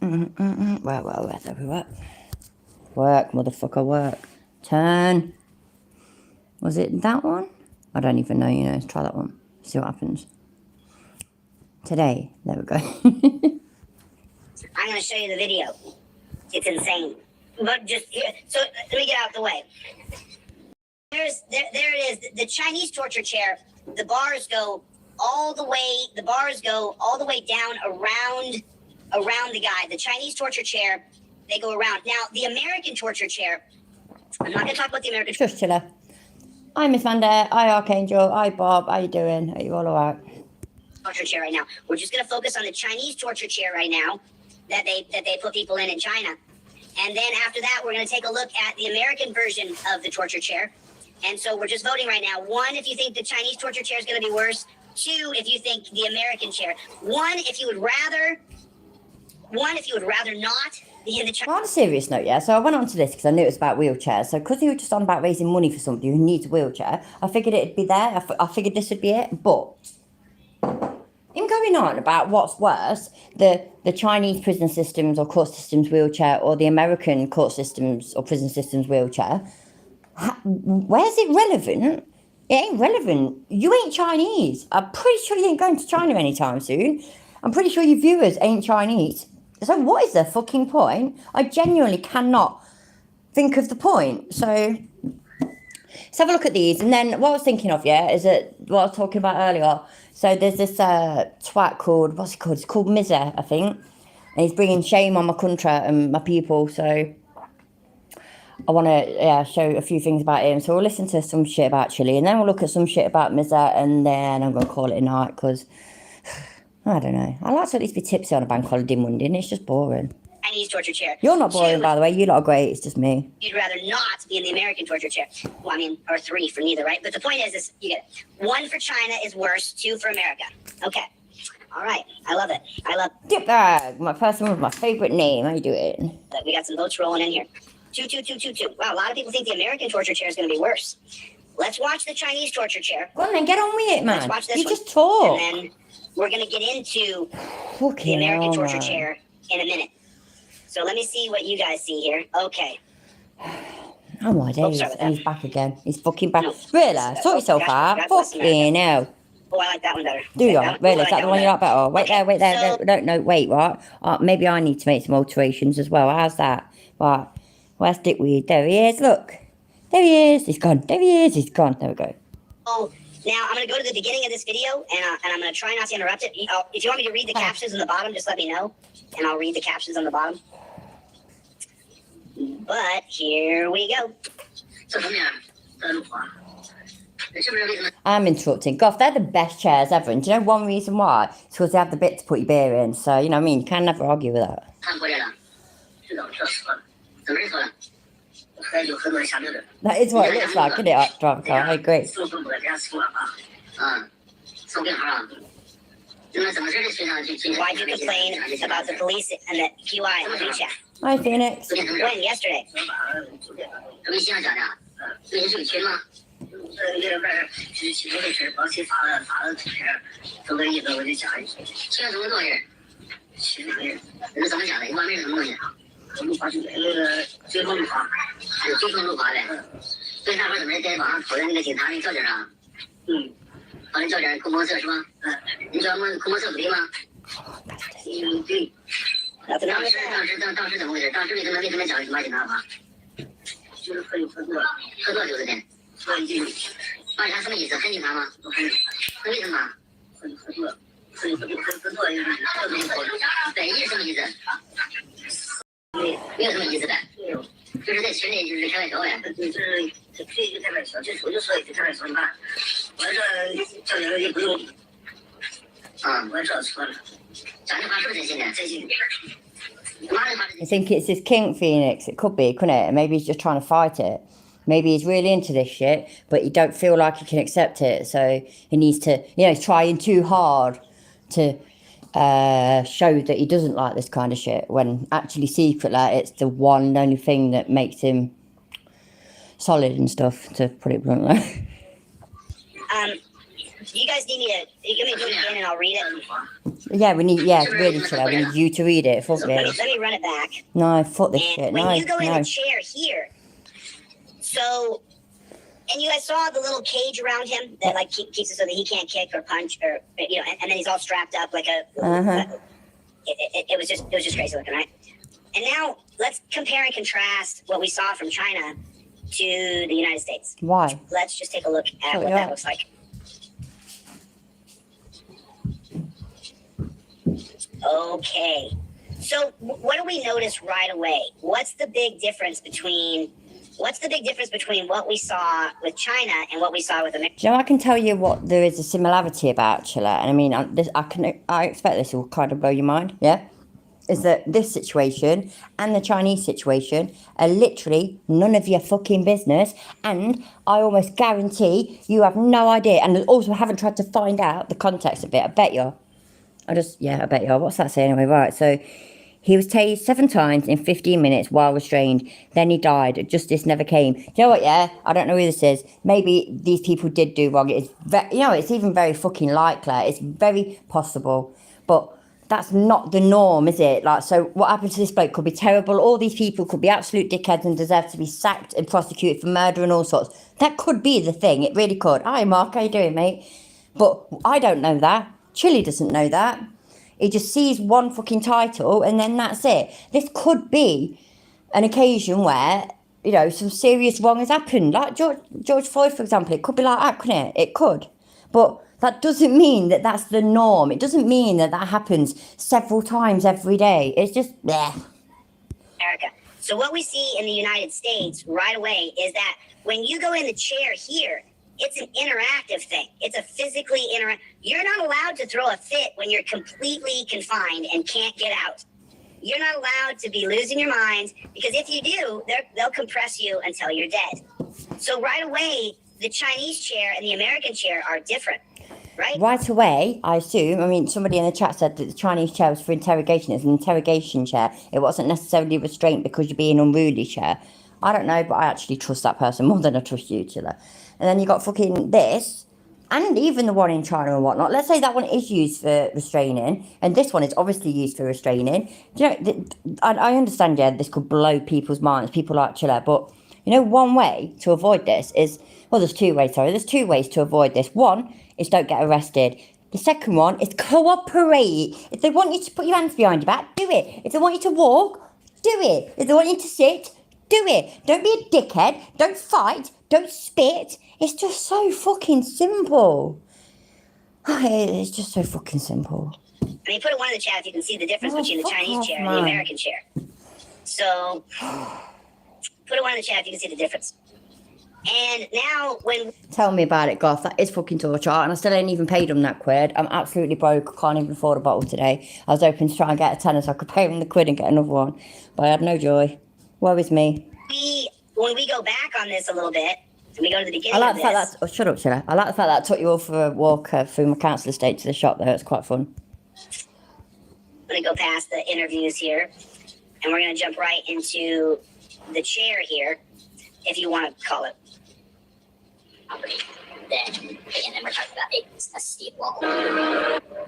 Well, there we work. Work, motherfucker, work. Turn. Was it that one? I don't even know, you know. Let's try that one. See what happens. Today. There we go. I'm going to show you the video. It's insane. But just here, so let me get out of the way. There it is. The Chinese torture chair. The bars go all the way. The bars go all the way down around the guy. The Chinese torture chair. They go around. Now the American torture chair. I'm not going to talk about the American. Shush, chiller. Hi, Miss Manda. Hi, Archangel. Hi, Bob. How you doing? Are you all alright? Torture chair right now. We're just going to focus on the Chinese torture chair right now that they put people in China. And then after that, we're going to take a look at the American version of the torture chair. And so we're just voting right now. 1, if you think the Chinese torture chair is going to be worse. 2, if you think the American chair. 1, if you would rather not be in the Chinese. On a serious note, yeah, so I went on to this because I knew it was about wheelchairs. So because you were just on about raising money for somebody who needs a wheelchair, I figured it'd be there. I figured this would be it. But in going on about what's worse, the Chinese prison systems or court systems wheelchair or the American court systems or prison systems wheelchair, where's it relevant? It ain't relevant. You ain't Chinese. I'm pretty sure you ain't going to China anytime soon. I'm pretty sure your viewers ain't Chinese. So what is the fucking point? I genuinely cannot think of the point. So let's have a look at these. And then what I was thinking of, yeah, is that what I was talking about earlier. So there's this twat called, what's it called? It's called Miser, I think. And he's bringing shame on my country and my people. So I want to show a few things about him. So we'll listen to some shit about Chile. And then we'll look at some shit about Miser. And then I'm going to call it a night because I don't know. I like to at least be tipsy on a bank holiday Monday and it's just boring. Chinese torture chair. You're not boring, 2, by the way. You lot are great. It's just me. You'd rather not be in the American torture chair. Well, I mean, or 3 for neither, right? But the point is you get it. 1 for China is worse. 2 for America. Okay. All right. I love it. Dip bag. My person with my favorite name. How you doing? That we got some votes rolling in here. 2, 2, 2, 2, 2. Wow, a lot of people think the American torture chair is going to be worse. Let's watch the Chinese torture chair. Go on then, get on with it, man. Let's watch this you one. just talk. And then we're going to get into Fucking the American hell, torture man. chair in a minute. So let me see what you guys see here. Okay. Oh my days. sorry about that. He's back again. He's fucking back. No. Really? Sort yourself God out. bless Fucking hell. Oh, I like that one better. Do you? That one- Really? I Is that the one you like better? Wait Okay, there. so- No, wait, right? Maybe I need to make some alterations as well. How's that? Right. Where's Dickweed? There he is. Look. There he is. He's gone. There he is. He's gone. There we go. Oh, now I'm going to go to the beginning of this video, and I'm going to try not to interrupt it. If you want me to read the captions on the bottom, just let me know, and I'll read the captions on the bottom. But here we go. I'm interrupting. Gosh, they're the best chairs ever. And do you know one reason why? It's because they have the bit to put your beer in. So, you know what I mean? You can never argue with that. That is what it looks like, isn't it? Drive a car. I agree. Why'd you complain about the police and the QI in the WeChat? Hi, Phoenix. When? Yesterday. Nothing wrong with that. I think it's his kink, Phoenix. It could be, couldn't it? Maybe he's just trying to fight it. Maybe he's really into this shit, but he don't feel like he can accept it. So he needs to, you know, he's trying too hard to show that he doesn't like this kind of shit, when actually secretly it's the one and only thing that makes him solid and stuff, to put it bluntly. Do you guys need me to? You give me do it again, and I'll read it. Yeah, really, Chilla. We need you to read it. Fuck Let this. me run it back. No, fuck this And shit. when No, you go in no. the chair here, so, and you guys saw the little cage around him that like keeps it so that he can't kick or punch or and then he's all strapped up like a. It was just crazy looking, right? And now let's compare and contrast what we saw from China to the United States. Why? Let's just take a look at what that looks like. Okay. So what do we notice right away? What's the big difference between what we saw with China and what we saw with America? Do you know, I can tell you what there is a similarity about, Chilla, and I mean, I expect this will kind of blow your mind, yeah? Is that this situation and the Chinese situation are literally none of your fucking business, and I almost guarantee you have no idea, and also haven't tried to find out the context of it. I bet you. I bet you. What's that say anyway? Right, so he was tased 7 times in 15 minutes while restrained. Then he died. Justice never came. You know what, yeah? I don't know who this is. Maybe these people did do wrong. It's it's even very fucking likely. It's very possible. But that's not the norm, is it? Like, so what happened to this bloke could be terrible. All these people could be absolute dickheads and deserve to be sacked and prosecuted for murder and all sorts. That could be the thing. It really could. Hi, Mark. How you doing, mate? But I don't know that. Chili doesn't know that. He just sees one fucking title and then that's it. This could be an occasion where, some serious wrong has happened. Like George Floyd, for example. It could be like that, couldn't it? It could. But that doesn't mean that that's the norm. It doesn't mean that happens several times every day. It's just, bleh. America. So what we see in the United States right away is that when you go in the chair here, it's an interactive thing. It's a physically You're not allowed to throw a fit when you're completely confined and can't get out. You're not allowed to be losing your mind, because if you do, they'll compress you until you're dead. So right away, the Chinese chair and the American chair are different, right? Right away, I assume. I mean, somebody in the chat said that the Chinese chair was for interrogation. It's an interrogation chair. It wasn't necessarily restraint because you're being unruly chair. I don't know, but I actually trust that person more than I trust you, Chilla. And then you got fucking this, and even the one in China and whatnot. Let's say that one is used for restraining, and this one is obviously used for restraining. I understand, yeah, this could blow people's minds, people like Chilla, but, one way to avoid this is, there's 2 ways, sorry. There's 2 ways to avoid this. One is don't get arrested. The second one is cooperate. If they want you to put your hands behind your back, do it. If they want you to walk, do it. If they want you to sit, do it. Don't be a dickhead. Don't fight. Don't spit. It's just so fucking simple. It's just so fucking simple. I mean, put it one in the chat if you can see the difference between the Chinese chair and the American chair. So, put it one in the chat if you can see the difference. And now, Tell me about it, Goth. That is fucking torture, and I still ain't even paid him that quid. I'm absolutely broke. Can't even afford a bottle today. I was hoping to try and get a tenner so I could pay him the quid and get another one, but I had no joy. Woe is me. When we go back on this a little bit, and we go to the beginning of this. Shut up, Chilla. I like the fact that I took you all for a walk through my council estate to the shop there. It's quite fun. I'm going to go past the interviews here, and we're going to jump right into the chair here, if you want to call it. Then we're talking about a steel wall.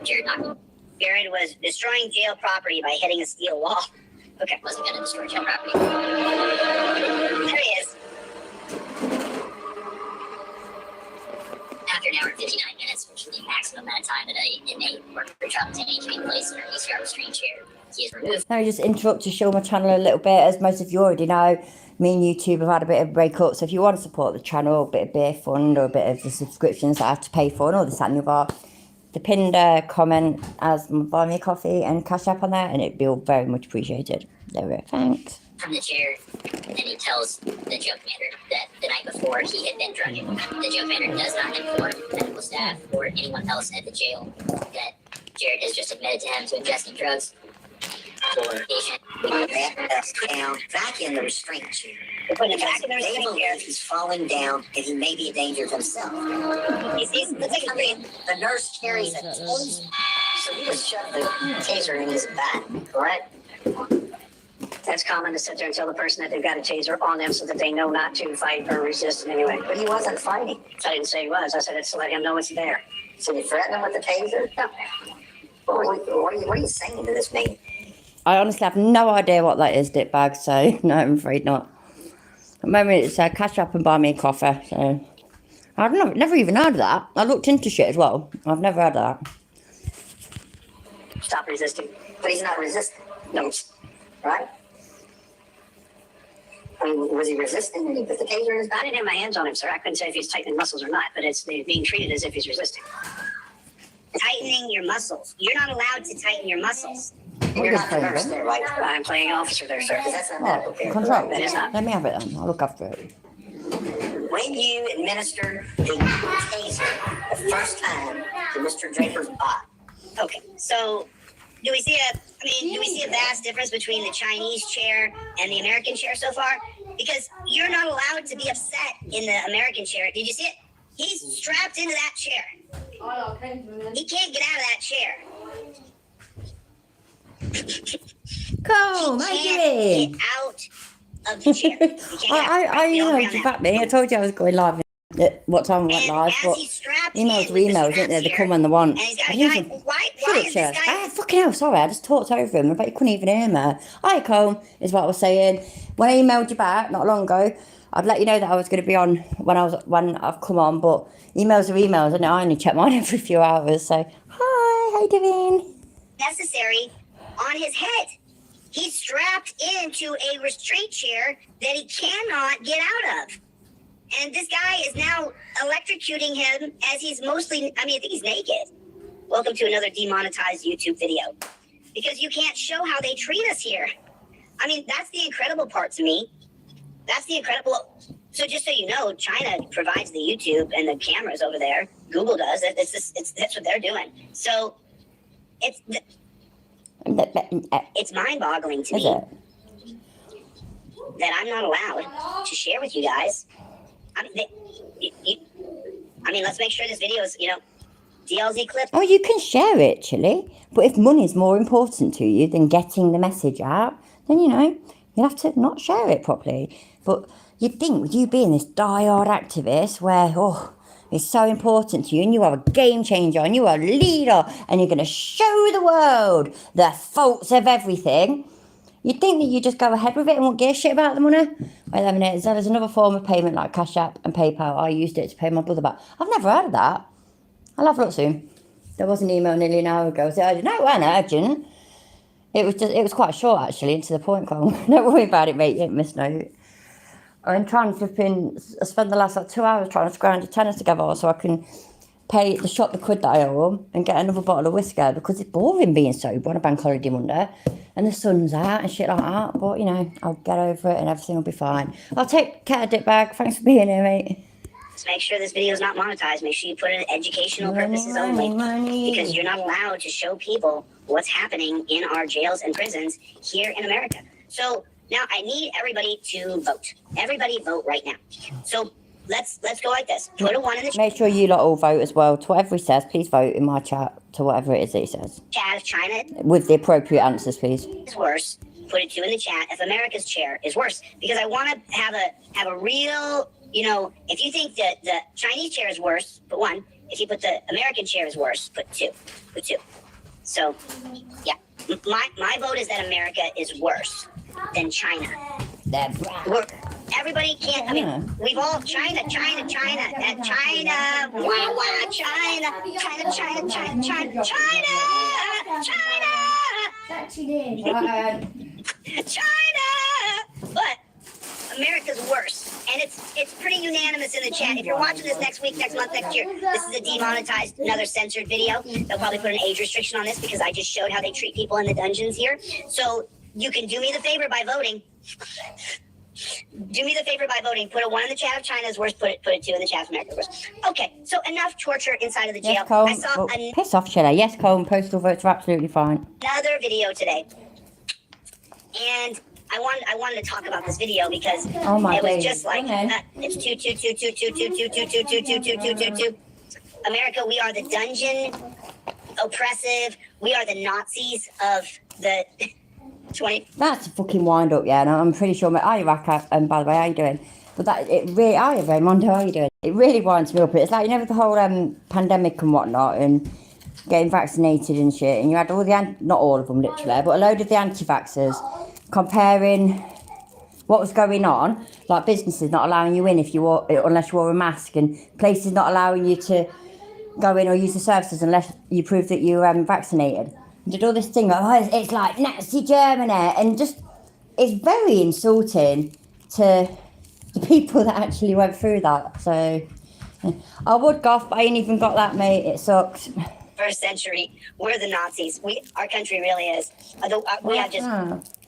Jared was destroying jail property by hitting a steel wall. Okay. Wasn't going to destroy jail property. There he is. After an hour and 59 minutes, which is the maximum amount of time that an inmate or child detainee can be placed in an ECR restraint chair, he is removed. Let me just interrupt to show my channel a little bit. As most of you already know, me and YouTube have had a bit of breakup. So if you want to support the channel, a bit of beer fund or a bit of the subscriptions that I have to pay for and all this and the other, the pinned comment as buy me a coffee and cash app on there, and it'd be all very much appreciated. There we go. Thanks. From the chair, and he tells the jail commander that the night before he had been drugging. The jail commander does not inform medical staff or anyone else at the jail that Jared has just admitted to him to ingesting drugs for patient. Down back in the restraint chair. They're putting him back in the restraint chair. He's falling down and he may be a danger to himself. The nurse carries a taser, so he just shoved the taser in his back, correct? That's common to sit there and tell the person that they've got a taser on them so that they know not to fight or resist in any way. But he wasn't fighting. I didn't say he was. I said it's to let him know it's there. So you threaten him with the taser? No. What are you saying to this man? I honestly have no idea what that is, Dickbag, so no, I'm afraid not. At the moment, it's cash up and buy me a coffee, so... I've never even heard of that. I looked into shit as well. I've never heard of that. Stop resisting. But he's not resisting. No. Right? I mean, was he resisting when he put the taser in his body? I didn't have my hands on him, sir. I couldn't say if he's tightening muscles or not, but it's being treated as if he's resisting. Tightening your muscles. You're not allowed to tighten your muscles. You're not the nurse there, right? I'm playing officer there, sir. That's not medical care. Control. That is not. Let me have it then. I'll look after it. When you administered the taser the first time to Mr. Draper's body. Okay, so do we see a vast difference between the Chinese chair and the American chair so far? Because you're not allowed to be upset in the American chair. Did you see it? He's strapped into that chair. He can't get out of that chair. Cool, He can't get out of the chair. You back me. I told you I was going live at what time we went live, but emails are emails, isn't they? They come when they want. Fucking hell, sorry, I just talked over him. I bet you couldn't even hear me. Hi, Colm, is what I was saying. When I emailed you back not long ago, I'd let you know that I was going to be on when I've come on, but emails are emails, and I only check mine every few hours. So, hi, how you doing? Necessary on his head. He's strapped into a restraint chair that he cannot get out of. And this guy is now electrocuting him as he's I think he's naked. Welcome to another demonetized YouTube video. Because you can't show how they treat us here. I mean, that's the incredible part to me. That's the incredible... So just so you know, China provides the YouTube and the cameras over there. Google does. That's what they're doing. So it's mind-boggling to me that I'm not allowed to share with you guys. Let's make sure this video is, DLZ clip. Oh, you can share it, Chili. But if money's more important to you than getting the message out, then, you'll have to not share it properly. But you'd think with you being this die-hard activist where, it's so important to you and you are a game changer and you are a leader and you're going to show the world the faults of everything, you'd think that you just go ahead with it and won't give a shit about the money. Wait a minute, there's another form of payment like Cash App and PayPal. I used it to pay my brother back. I've never heard of that. I'll have a look soon. There was an email nearly an hour ago. So no, it wasn't urgent. It was quite short actually and to the point, Cole. Don't worry about it, mate. You ain't missed no. I'm trying to spend the last 2 hours trying to scrounge a tenner together so I can pay the shop the quid that I owe them and get another bottle of whiskey because it's boring being sober on a bank holiday Monday and the sun's out and shit like that. But, I'll get over it and everything will be fine. I'll take care of Dickbag. Thanks for being here, mate. Let's make sure this video is not monetized. Make sure you put it in educational purposes only. Because you're not allowed to show people what's happening in our jails and prisons here in America. So... now, I need everybody to vote. Everybody vote right now. So, let's go like this. Put a 1 in the chat. Make sure you lot all vote as well. To whatever he says, please vote in my chat to whatever it is that he says. Chat if China with the appropriate answers, please. Is worse. Put a 2 in the chat if America's chair is worse. Because I want to have a real, if you think that the Chinese chair is worse, put 1. If you put the American chair is worse, put 2. Put 2. So, yeah. My vote is that America is worse than China. That's right. Everybody can't, we've all, China, and China, but America's worse. And it's pretty unanimous in the chat. If you're watching this next week, next month, next year, this is a demonetized, another censored video. They'll probably put an age restriction on this because I just showed how they treat people in the dungeons here. So you can do me the favor by voting. Do me the favor by voting. Put a 1 in the chat if China is worse. Put a 2 in the chat if America is worse. Okay, so enough torture inside of the jail. Yes, Colm. I saw piss off, Sheila. Yes, Colm. Postal votes are absolutely fine. Another video today. And I wanted to talk about this video because it was just like it's 2. America, we are the dungeon oppressive. We are the Nazis of the 20. That's a fucking wind up, yeah. And I'm pretty sure. Hi, Raka. And by the way, how you doing? But that it really. Hi, Raymond. How are you doing? It really winds me up. It's like, you know, the whole pandemic and whatnot, and getting vaccinated and shit. And you had all the not all of them literally, but a load of the anti-vaxxers comparing what was going on, like businesses not allowing you in if you wore, unless you wore a mask, and places not allowing you to go in or use the services unless you prove that you were vaccinated. And did all this thing, it's like Nazi Germany, and just, it's very insulting to the people that actually went through that. So I would golf, but I ain't even got that, mate. It sucks. First century, we're the Nazis. Our country really is. We have just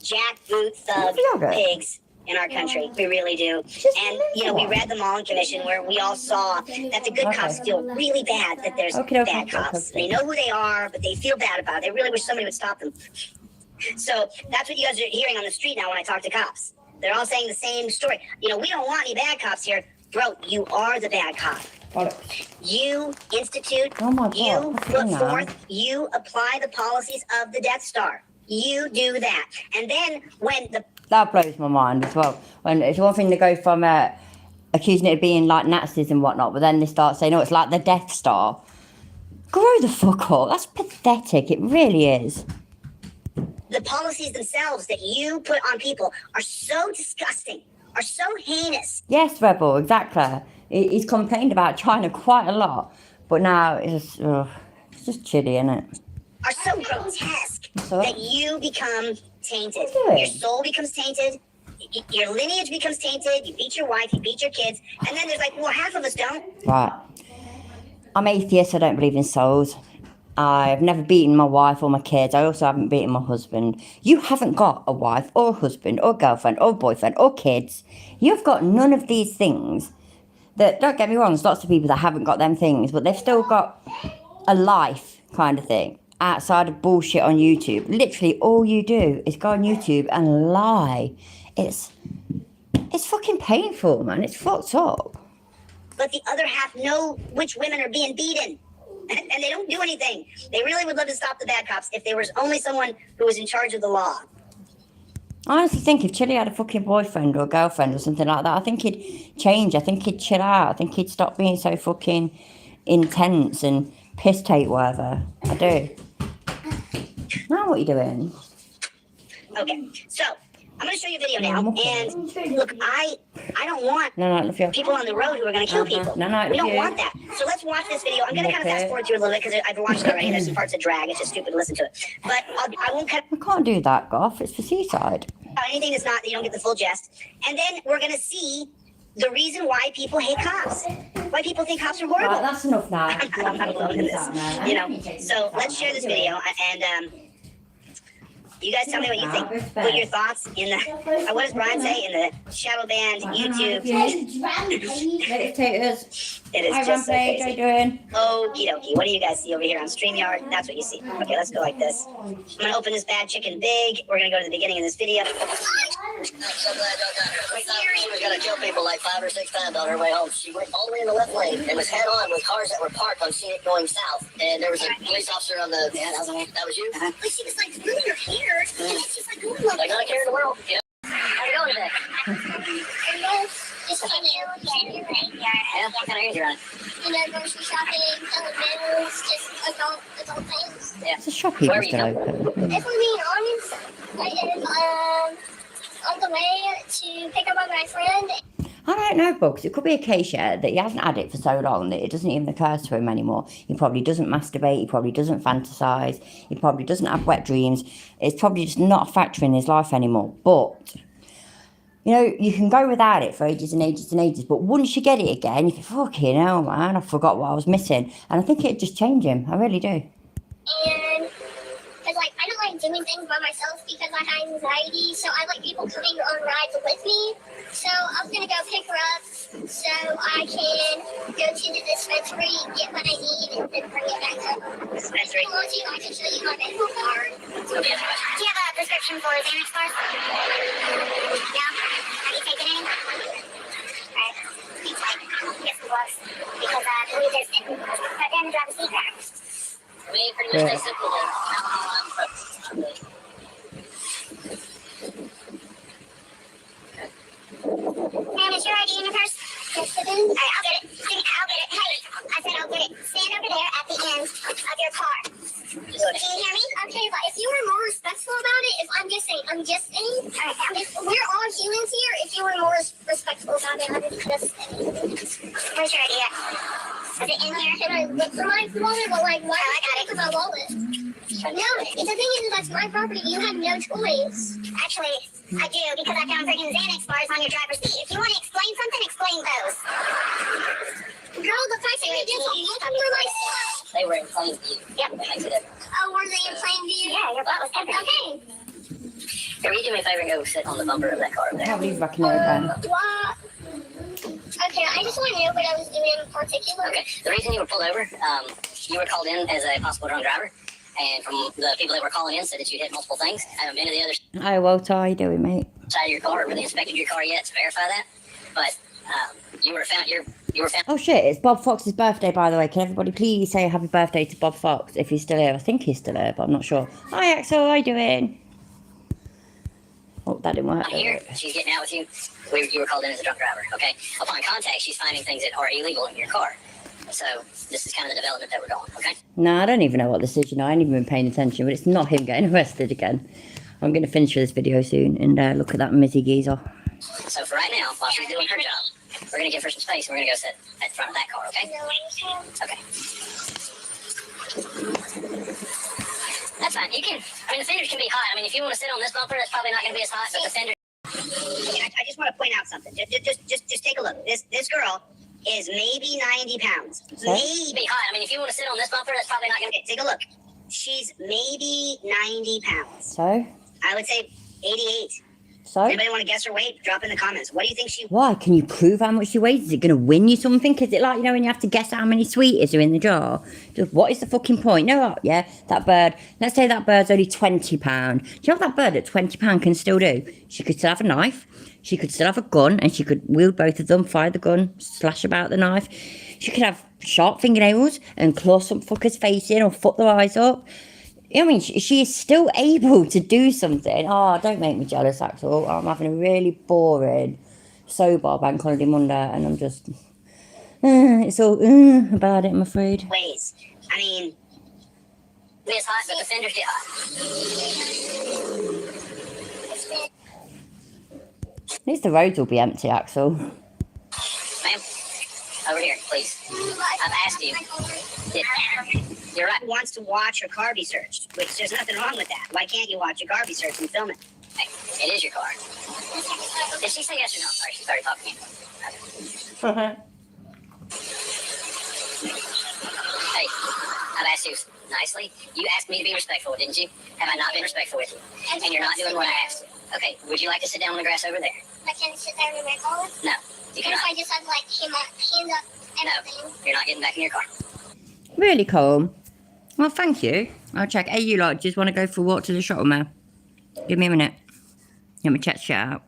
jackboot thug pigs in our country. We really do. And, you know, we read the Mullen Commission where we all saw that the good cops feel really bad that there's bad cops. They know who they are, but they feel bad about it. They really wish somebody would stop them. So that's what you guys are hearing on the street now when I talk to cops. They're all saying the same story. You know, we don't want any bad cops here. Bro, you are the bad cop. You institute, you put forth, you apply the policies of the Death Star. You do that. And then when the... That blows my mind as well. When it's one thing to go from accusing it of being like Nazis and whatnot, but then they start saying, oh, it's like the Death Star. Grow the fuck up. That's pathetic. It really is. The policies themselves that you put on people are so disgusting, are so heinous. Yes, Rebel, exactly. He's complained about China quite a lot, but now it's just chilly, isn't it? Are so grotesque that you become tainted. Okay. Your soul becomes tainted. Your lineage becomes tainted. You beat your wife, you beat your kids. And then there's like, well, half of us don't. Right. I'm atheist, I don't believe in souls. I've never beaten my wife or my kids. I also haven't beaten my husband. You haven't got a wife or a husband or girlfriend or boyfriend or kids. You've got none of these things. That, don't get me wrong, there's lots of people that haven't got them things, but they've still got a life kind of thing outside of bullshit on YouTube. Literally, all you do is go on YouTube and lie. It's fucking painful, man. It's fucked up. But the other half know which women are being beaten. And they don't do anything. They really would love to stop the bad cops if there was only someone who was in charge of the law. I honestly think if Chili had a fucking boyfriend or a girlfriend or something like that, I think he'd change. I think he'd chill out. I think he'd stop being so fucking intense and piss take whatever. I do. Now what are you doing? Okay, so I'm going to show you a video now. And look, I don't want people on the road who are going to kill people. We don't want that. So let's watch this video. I'm going to kind of fast forward through a little bit because I've watched it already. There's some parts that drag. It's just stupid to listen to it. But I won't cut. I can't do that, Goff. It's for Seaside. Anything that's not, you don't get the full jest. And then we're going to see the reason why people hate cops. Why people think cops are horrible. Right, that's enough now. I'm not alone in this. You know. So let's share this video and you guys tell me what you think. Put your thoughts in the, what does Brian say, in the shadow band YouTube? Meditators. It is Hi, just so Rampage. How you crazy. doing? Okie dokie. What do you guys see over here on StreamYard? That's what you see. Okay, let's go like this. I'm going to open this bad chicken big. We're going to go to the beginning of this video. I'm so glad y'all got her. We thought she was going to kill people like 5 or 6 times on her way home. She went all the way in the left lane and was head on with cars that were parked on Scenic going south. And there was a police officer on the... Yeah, that was me. That was you? But she was like, through your hair. She's like, oh, Like, not a care in the world. Yeah. How's it going today? Just came here looking at your Yeah, what kind of errands you running? you know, grocery shopping, selling bills, just adult things. Yeah. It's a shop you Where are can you open. If we're being honest, I am on the way to pick up my friend. I don't know, Bugs. It could be a case, yeah, that he hasn't had it for so long that it doesn't even occur to him anymore. He probably doesn't masturbate. He probably doesn't fantasize. He probably doesn't have wet dreams. It's probably just not a factor in his life anymore. But, you know, you can go without it for ages and ages and ages. But once you get it again, you think, fucking hell, man, I forgot what I was missing. And I think it'd just change him. I really do. And because, like, I don't like doing things by myself because I have anxiety. So I like people coming on rides with me. So I'm going to go pick her up so I can go to the dispensary, get what I need, and then bring it back up. Dispensary. If you want to, I can show you my medical card. Okay. Do you have a prescription for Xanax bars? No? Have you taken any? Alright. It's like, get some gloves. Because we just put in and drop a secret. We pretty much stay simple then. Alright, I'll get it. I'll get it. Hey, I said I'll get it. Stand over there at the end of your car. Can you hear me? Okay, but if you were more respectful about it, if I'm just saying, alright, if we're all humans here, if you were more respectful about it, I would just say. Where's your idea? Is it in here? Can I look for my wallet? But like, why I gotta look for my wallet? No, the thing is, that's my property. You have no choice. Actually, I do, because I found freaking Xanax bars on your driver's seat. If you want to explain something, explain those. Girl, the fact that you just look for my stuff. They were in plain view. Yep. That makes a difference. Oh, were they in plain view? Yeah, your butt was everywhere. Okay. Here, will you do me a favor and go sit on the bumper of that car over I there? can't believe I can know that. What? Okay, I just want to know what I was doing in particular. Okay. The reason you were pulled over, you were called in as a possible drunk driver. And from the people that were calling in said that you hit multiple things. I haven't been to the other Oh, well, Ty, how you doing, mate? side of your car or really inspected your car yet to verify that. But you were found. You were found. Oh shit, it's Bob Fox's birthday, by the way. Can everybody please say happy birthday to Bob Fox if he's still here? I think he's still here, but I'm not sure. Hi Axel, how you doing? Oh, that didn't work. Here, she's getting out with you. You were called in as a drunk driver. Okay. Upon contact, she's finding things that are illegal in your car. So this is kind of the development that we're going. Okay. No, I don't even know what this is, you know. I ain't even been paying attention, but it's not him getting arrested again. I'm going to finish this video soon and look at that Mizzy geezer. So for right now, while she's doing her job, we're going to give her some space and we're going to go sit at the front of that car. Okay. Okay. That's fine. You can. I mean, the fenders can be hot. I mean, if you want to sit on this bumper, that's probably not going to be as hot. But the fender. I just want to point out something. Just take a look. This girl is maybe 90 pounds. Maybe hot. I mean, if you want to sit on this bumper, that's probably not going to. Take a look. She's maybe 90 pounds. So? I would say 88. So? Anybody want to guess her weight? Drop in the comments. What do you think she? Why? Can you prove how much she weighs? Is it going to win you something? Is it like, you know, when you have to guess how many sweeties are in the jar? Just what is the fucking point? No, what? Yeah, that bird. Let's say that bird's only £20. Do you know what that bird at £20 can still do? She could still have a knife. She could still have a gun, and she could wield both of them, fire the gun, slash about the knife. She could have sharp fingernails and claw some fucker's face in or fuck their eyes up. I mean, she is still able to do something. Oh, don't make me jealous, Axel. I'm having a really boring, sober bank holiday Monday, and I'm just... it's all about it, I'm afraid. Weighs. I mean, It's hot, but the fenders get hot. At least the roads will be empty, Axel. Ma'am, over here, please. I've asked you. You're right. wants to watch her car be searched, which there's nothing wrong with that. Why can't you watch your car be searched and film it? Hey, it is your car. Did she say yes or no? Sorry, she started talking to me. Okay. Hey, I've asked you nicely. You asked me to be respectful, didn't you? Have I not been respectful with you? And you're not doing what I asked. Okay, would you like to sit down on the grass over there? I can sit there in my car. No, you What if cannot. I just have like hands up and everything? No, you're not getting back in your car. Really calm. Well, thank you. I'll check. Hey, you lot, just want to go for a walk to the shuttle, man? Give me a minute. Let me check shit out.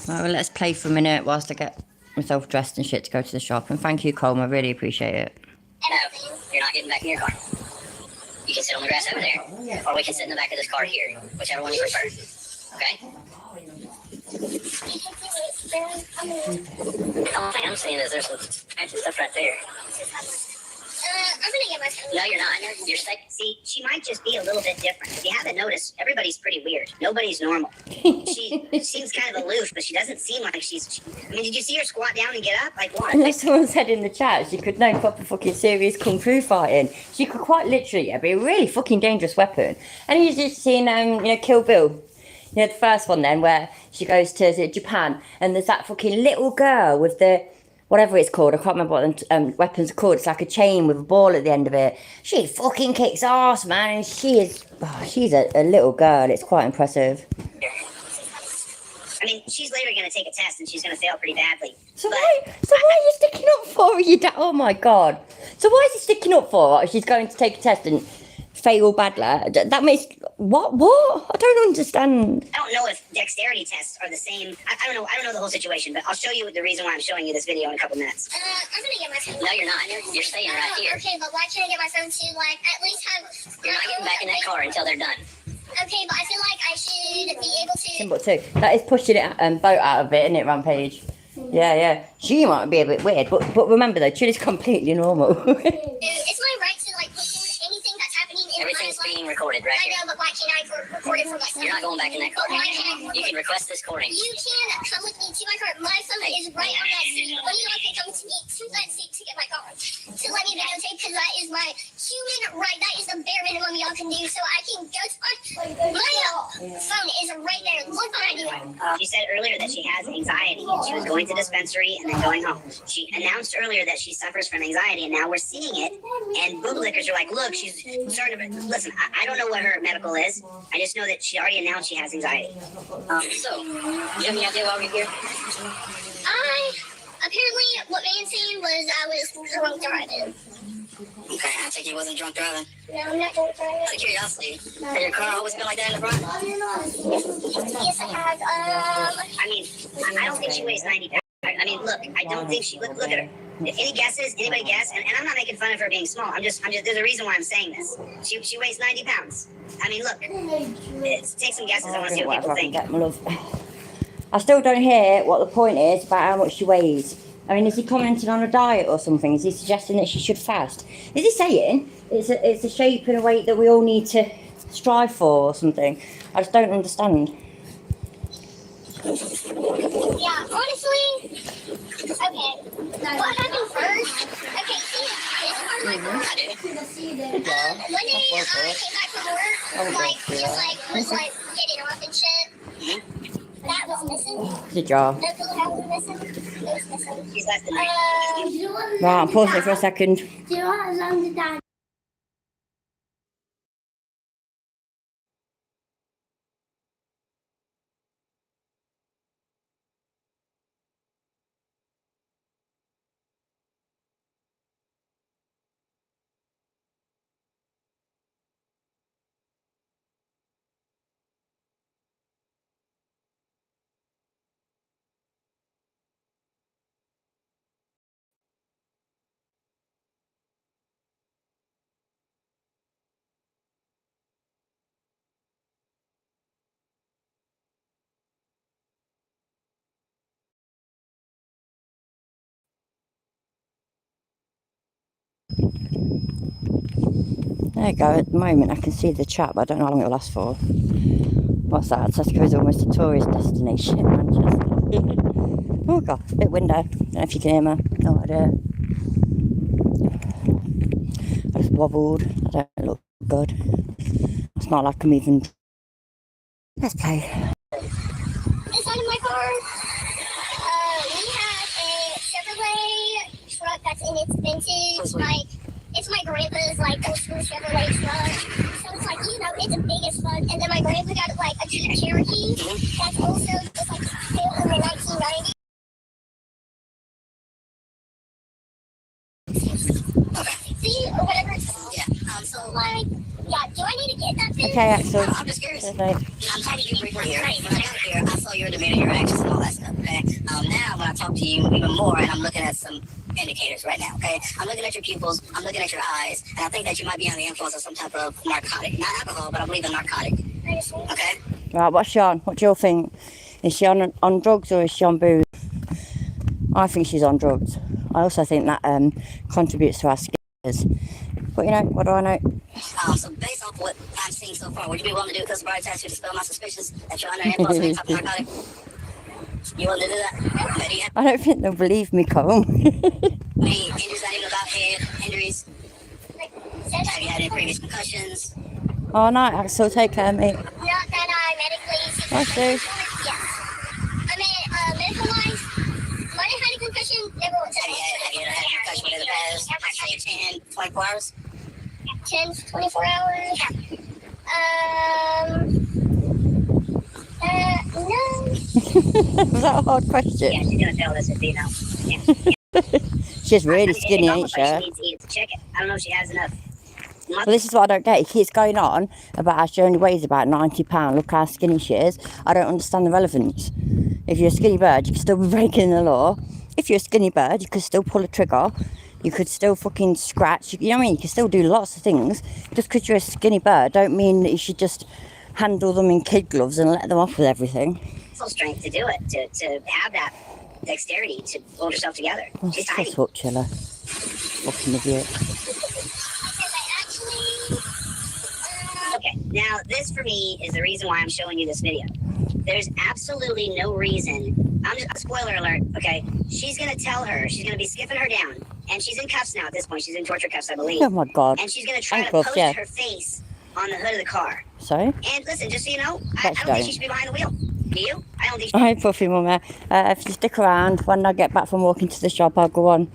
Well, let's play for a minute whilst I get myself dressed and shit to go to the shop. And thank you, Colm. I really appreciate it. No, you're not getting back in your car. You can sit on the grass over there, or we can sit in the back of this car here, whichever one you prefer. Okay? All I'm saying is there's some extra stuff right there. I'm gonna get my phone. No, you're not. You're safe. See, she might just be a little bit different. If you haven't noticed, everybody's pretty weird. Nobody's normal. She seems kind of aloof, but she doesn't seem like I mean, did you see her squat down and get up? Like what? And as someone said in the chat, she could know proper fucking serious kung fu fighting. She could quite literally be a really fucking dangerous weapon. And you just seen, Kill Bill. Yeah, the first one then, where she goes to Japan, and there's that fucking little girl with the whatever it's called. I can't remember what the weapons are called. It's like a chain with a ball at the end of it. She fucking kicks ass, man. And she's a little girl. It's quite impressive. I mean, she's later going to take a test and she's going to fail pretty badly. So why are you sticking up for her? You oh my god. So why is he sticking up for her? She's going to take a test and fail badly. That makes what? I don't understand. I don't know if dexterity tests are the same. I don't know. I don't know the whole situation, but I'll show you the reason why I'm showing you this video in a couple minutes. I'm gonna get my phone. No, you're not. You're staying right here. Okay, but why can't I get my phone to like at least have? You're not getting back in that car until they're done. Okay, but I feel like I should be able to. Timbuktu. That is pushing it boat out of it, isn't it, Rampage? Yeah. She might be a bit weird, but remember though, Chili's completely normal. Dude, it's my right to like record anything that's happening in Everything's my life. being recorded right I here. know, but why can't I record it for myself? You're not going back in that car. Why can't I? You can request this recording. You can come with me to my car. My phone is right on that seat. When you can come to me to that seat to get my car. To let me videotape because that is my human right. That is the bare minimum y'all can do. So I can go to my phone is right there. Look behind you. She said earlier that she has anxiety and she was going to dispensary and then going home. She announced earlier that she suffers from anxiety and now we're seeing it. And boob lickers are like, look, she's starting to. Listen, I don't know what her medical is. I just know that she already announced she has anxiety. So, you have any idea why we're here? Apparently what man saying was I was drunk driving. Okay, I take you wasn't drunk driving. No, I'm not drunk driving. Out of curiosity, has your car always been like that in the front? Yes, I have. I mean, I don't think she weighs 90 pounds. I mean, look, I don't think she. Look at her. Any guesses? Anybody guess? And I'm not making fun of her being small. I'm just. There's a reason why I'm saying this. She weighs 90 pounds. I mean, look. Take some guesses. I want to see what people think. Get my love. I still don't hear what the point is about how much she weighs. I mean, is he commenting on a diet or something? Is he suggesting that she should fast? Is he saying it's a shape and a weight that we all need to strive for or something? I just don't understand. Yeah, honestly, okay. What happened first? Okay, see, this part of my car. One day I came back from work, was getting off and shit. That was missing. Good job. The pillow that was missing. It was missing. She's less than 90. Right, I'll pause it for a second. Do you know what landed down? There you go. At the moment, I can see the chat, but I don't know how long it'll last for. What's that? Tesco is almost a tourist destination in Manchester. Oh god, bit window. I don't know if you can hear me. No idea. I just wobbled. I don't look good. It's not like I'm even. Let's play. Inside of my car, we have a Chevrolet truck that's in its vintage, it's my grandpa's old school Chevrolet truck. So it's it's a big as fuck. And then my grandpa got a Jeep Cherokee that's also just built in the 1990s. See, or whatever it's called. Yeah. Do I need to get that thing? Okay, Axel. I'm just curious. Okay. I'm talking to you briefly here. When I got here, I saw your demeanor, your actions, and all that stuff, okay? Now, when I talk to you even more, and I'm looking at some indicators right now, okay? I'm looking at your pupils, I'm looking at your eyes, and I think that you might be under the influence of some type of narcotic. Not alcohol, but I believe a narcotic. Okay? Right, what's she on? What do you all think? Is she on drugs or is she on booze? I think she's on drugs. I also think that contributes to our skills. But what do I know? So based off what I'm seeing so far, would you be willing to do a sobriety test to dispel my suspicions that you're under the influence of any type of narcotic? You willing to do that? Betty, I don't think they'll believe me, Cole. any injuries that even about head injuries? Have you had any previous concussions? Oh no, Axel, take care of me. Not that I medically Hi, Sue. Yes. I mean, medical-wise, minor head concussion never went to Have you had a concussion in the past, say 10, 24 hours? 10 to 24 hours. No. Was that a hard question? Yeah, she's gonna tell us if you know. She's really It's skinny, ain't almost like she? she needs to eat the chicken. I don't know if she has enough. Well, this is what I don't get. He keeps going on about how she only weighs about 90 pounds. Look how skinny she is. I don't understand the relevance. If you're a skinny bird, you can still be breaking the law. If you're a skinny bird, you could still pull a trigger. You could still fucking scratch. You know what I mean? You can still do lots of things. Just because you're a skinny bird don't mean that you should just handle them in kid gloves and let them off with everything. Full strength to do it, to have that dexterity to hold herself together. Oh, She's tiny. shut up, Chilla. Fucking idiot. Okay, now this for me is the reason why I'm showing you this video. There's absolutely no reason. I'm just spoiler alert. Okay, she's gonna tell her she's gonna be skipping her down, and she's in cuffs now. At this point, she's in torture cuffs, I believe. Oh my God. And she's gonna try to Handcuffs, post yeah. her face on the hood of the car. So? And listen, just so you know, I don't think she should be behind the wheel. Do you? I don't think she Hi, Puffy Mummy. If you stick around, when I get back from walking to the shop, I'll go on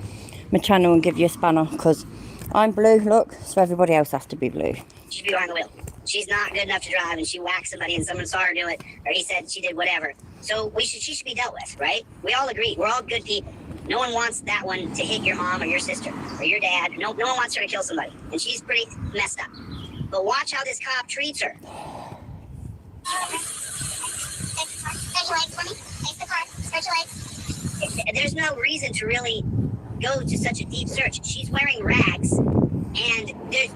my channel and give you a spanner, because I'm blue, look, so everybody else has to be blue. should be behind the wheel. She's not good enough to drive, and she whacked somebody, and someone saw her do it, or he said she did whatever. So she should be dealt with, right? We all agree. We're all good people. No one wants that one to hit your mom or your sister or your dad. No one wants her to kill somebody, and she's pretty messed up. But watch how this cop treats her. There's no reason to really go to such a deep search. She's wearing rags, and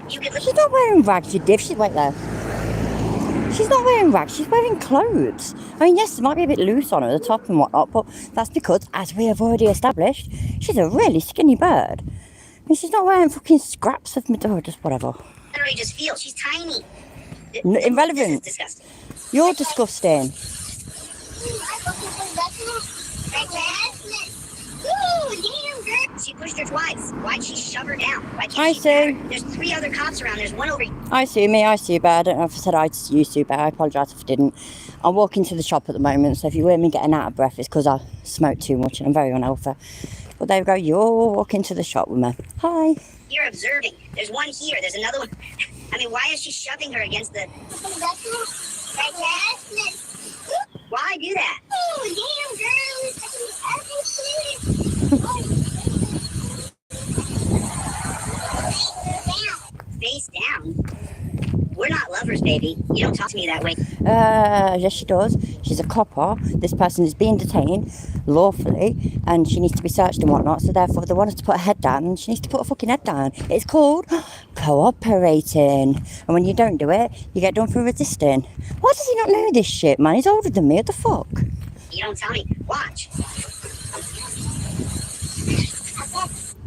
you could look. She's not wearing rags, you div. She's right there. She's not wearing rags, she's wearing clothes. I mean, yes, it might be a bit loose on her, the top and whatnot, but that's because, as we have already established, she's a really skinny bird. I mean, she's not wearing fucking scraps of meat, or just whatever. Literally just feel she's tiny. Irrelevant. This is disgusting. You're disgusting. She pushed her twice. Why'd she shove her down? Why can't I she see. pat her? There's 3 other cops around. There's one over here. I see me, I see you, but I don't know if I said I to you, Sue, but I apologise if I didn't. I'm walking to the shop at the moment, so if you hear me getting out of breath, it's because I smoke too much and I'm very unhealthy. But there we go, you're walking to the shop with me. Hi. You're observing. There's one here. There's another one. I mean, why is she shoving her against the... Why do that? Face down? We're not lovers, baby. You don't talk to me that way. Yes, she does. She's a copper. This person is being detained lawfully and she needs to be searched and whatnot. So therefore, they want us to put her head down and she needs to put her fucking head down. It's called cooperating. And when you don't do it, you get done for resisting. Why does he not know this shit, man? He's older than me. What the fuck? You don't tell me. Watch.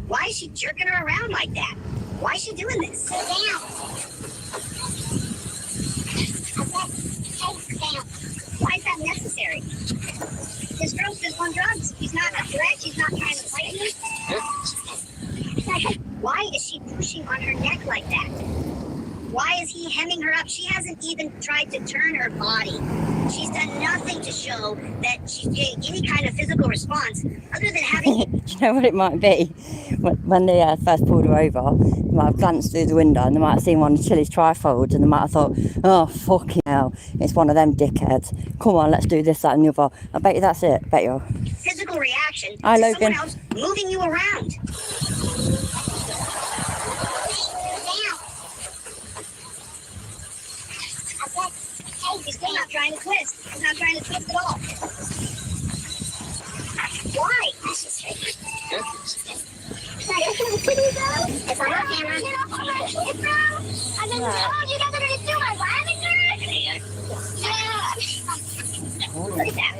Why is she jerking her around like that? Why is she doing this? Why is that necessary? This girl's just on drugs. She's not a threat. She's not trying to fight you. Why is she pushing on her neck like that? Why is he hemming her up? She hasn't even tried to turn her body. She's done nothing to show that she's getting any kind of physical response other than having... Do you know what it might be? When they first pulled her over, they might have glanced through the window and they might have seen one of Chili's trifolds and they might have thought, oh, fucking hell, it's one of them dickheads. Come on, let's do this, that and the other. I bet you that's it. I bet you. Physical reaction Hi, to Logan. someone else moving you around. He's still not trying to twist. He's not trying to twist at all. Why? It's on our camera. I've been told you guys are going to do my lavender. Look at that.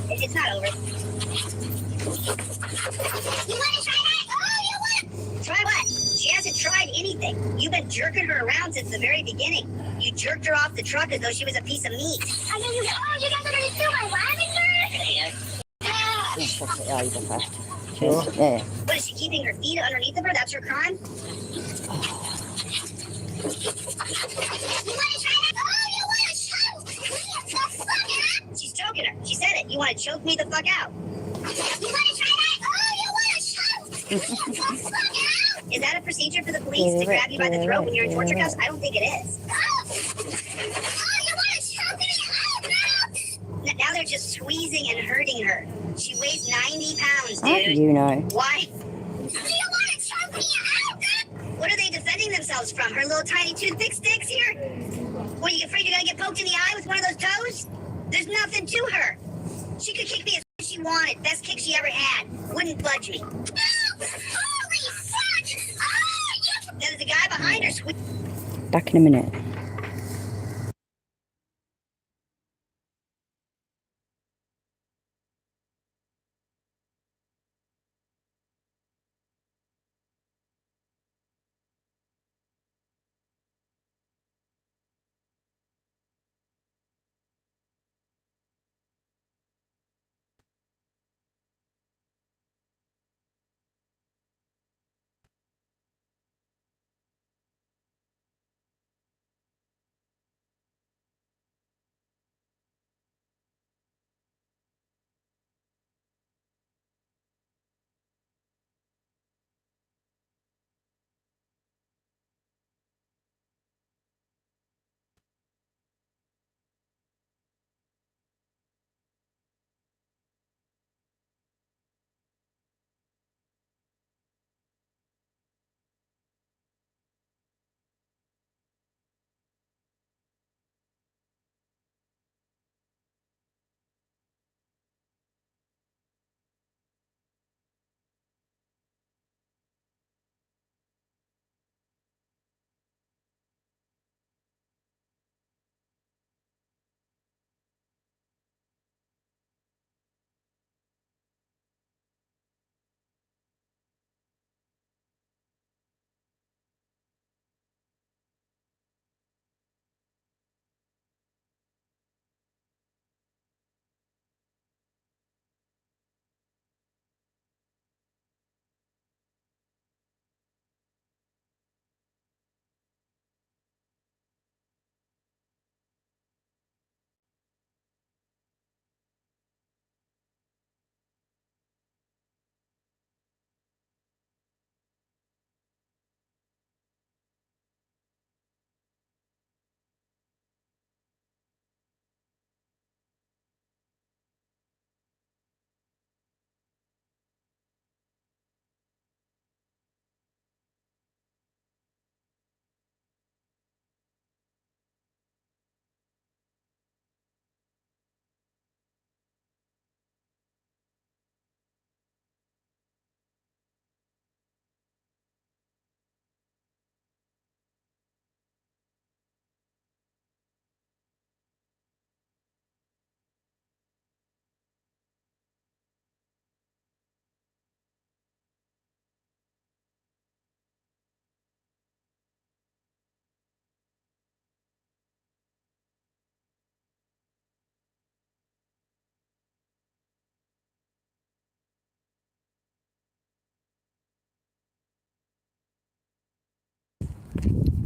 It's not over. You want to try that? Oh, you want to? Try what? She hasn't tried anything. You've been jerking her around since the very beginning. You jerked her off the truck as though she was a piece of meat. I mean, you guys are going to do my lavender. Yeah, you go first. Cheers. Yeah. What, is she keeping her feet underneath of her? That's her crime? You want to try that? Oh, you want to show? What the fuck choking her. She said it. You want to choke me the fuck out? You want to try that? Oh, you want to choke me the fuck out? Is that a procedure for the police to grab you by the throat when you're in torture cuffs? I don't think it is. Oh, you want to choke me out? Now they're just squeezing and hurting her. She weighs 90 pounds, How do dude. you know? Why? Do you want to choke me out? What are they defending themselves from? Her little tiny toothpick sticks here? What, are you afraid you're gonna get poked in the eye with one of those toes? There's nothing to her. She could kick me as she wanted. Best kick she ever had. Wouldn't budge me. Oh, holy fuck! Oh, There's a guy behind her Back in a minute.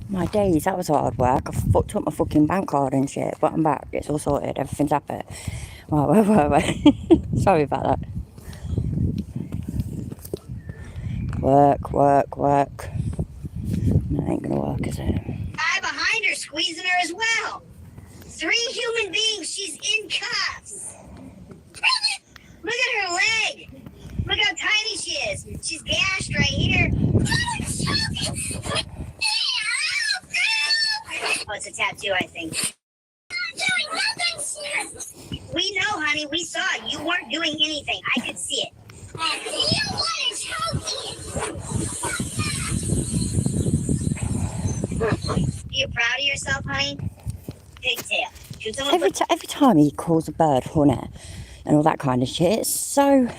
My days, that was hard work. I fucked up my fucking bank card and shit, but I'm back. It's all sorted. Everything's happy. Wait. Sorry about that. Work. That ain't gonna work, is it? guy behind her squeezing her as well. 3 human beings. She's in cuffs. Look at her leg. Look how tiny she is. She's gashed right here. Oh, it's a tattoo, I think. We know, honey. We saw it. You weren't doing anything. I could see it. You proud of yourself, honey? Pigtail. Should someone Every time he calls a bird honey and all that kind of shit, it's so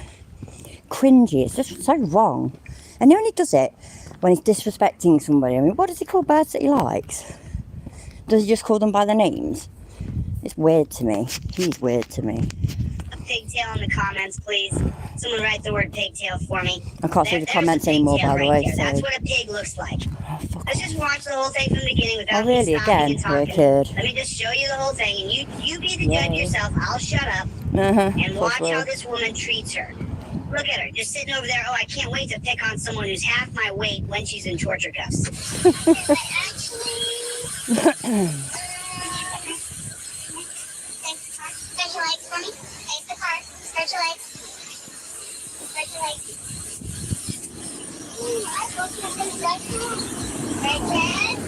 cringy. It's just so wrong. And he only does it when he's disrespecting somebody. I mean, what does he call birds that he likes? Does he just call them by their names? It's weird to me. He's weird to me. a pigtail in the comments, please? Someone write the word pigtail for me. I can't see the comments anymore, by the way. So. That's what a pig looks like. Oh, fuck. Let's just watch the whole thing from the beginning without really, me stopping again, and for a talking. kid. Let me just show you the whole thing, and you be the judge yourself. I'll shut up. And watch Possible. how this woman treats her. Look at her, just sitting over there. Oh, I can't wait to pick on someone who's half my weight when she's in torture cuffs. Stretch your legs for me. Face the car. Stretch your legs. Stretch your legs. Ooh, I hope you have some stretch. Stretch it.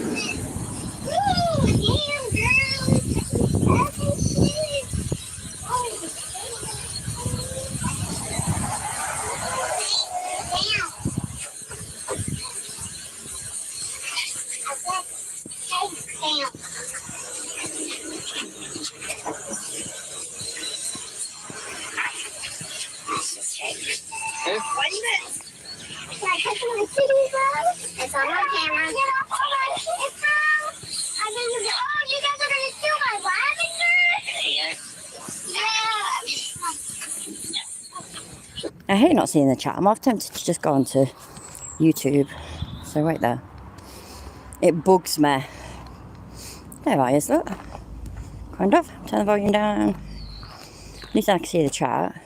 Ooh, damn, girl. Oh, damn. Damn. What is it? Can I catch one of the cities, bro? It's on my camera. Get off of my shit, bro. Oh, you guys are gonna steal my lavender? Yeah. I hate not seeing the chat. I'm half tempted to just go onto YouTube. So right there. It bugs me. There I is, look. Kind of. Turn the volume down. At least I can see the chat.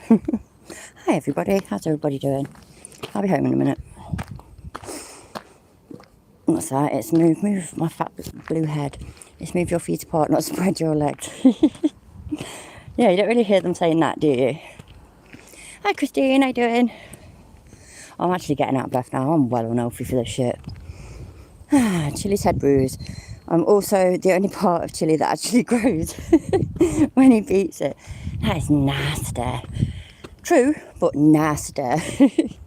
Hi everybody, how's everybody doing? I'll be home in a minute. What's that? It's move my fat blue head. It's move your feet apart, not spread your legs. Yeah, you don't really hear them saying that, do you? Hi Christine, how you doing? I'm actually getting out of breath now. I'm well unhealthy for this shit. Chili's head bruise. I'm also the only part of chili that actually grows when he beats it. That is nasty. True, but nasty.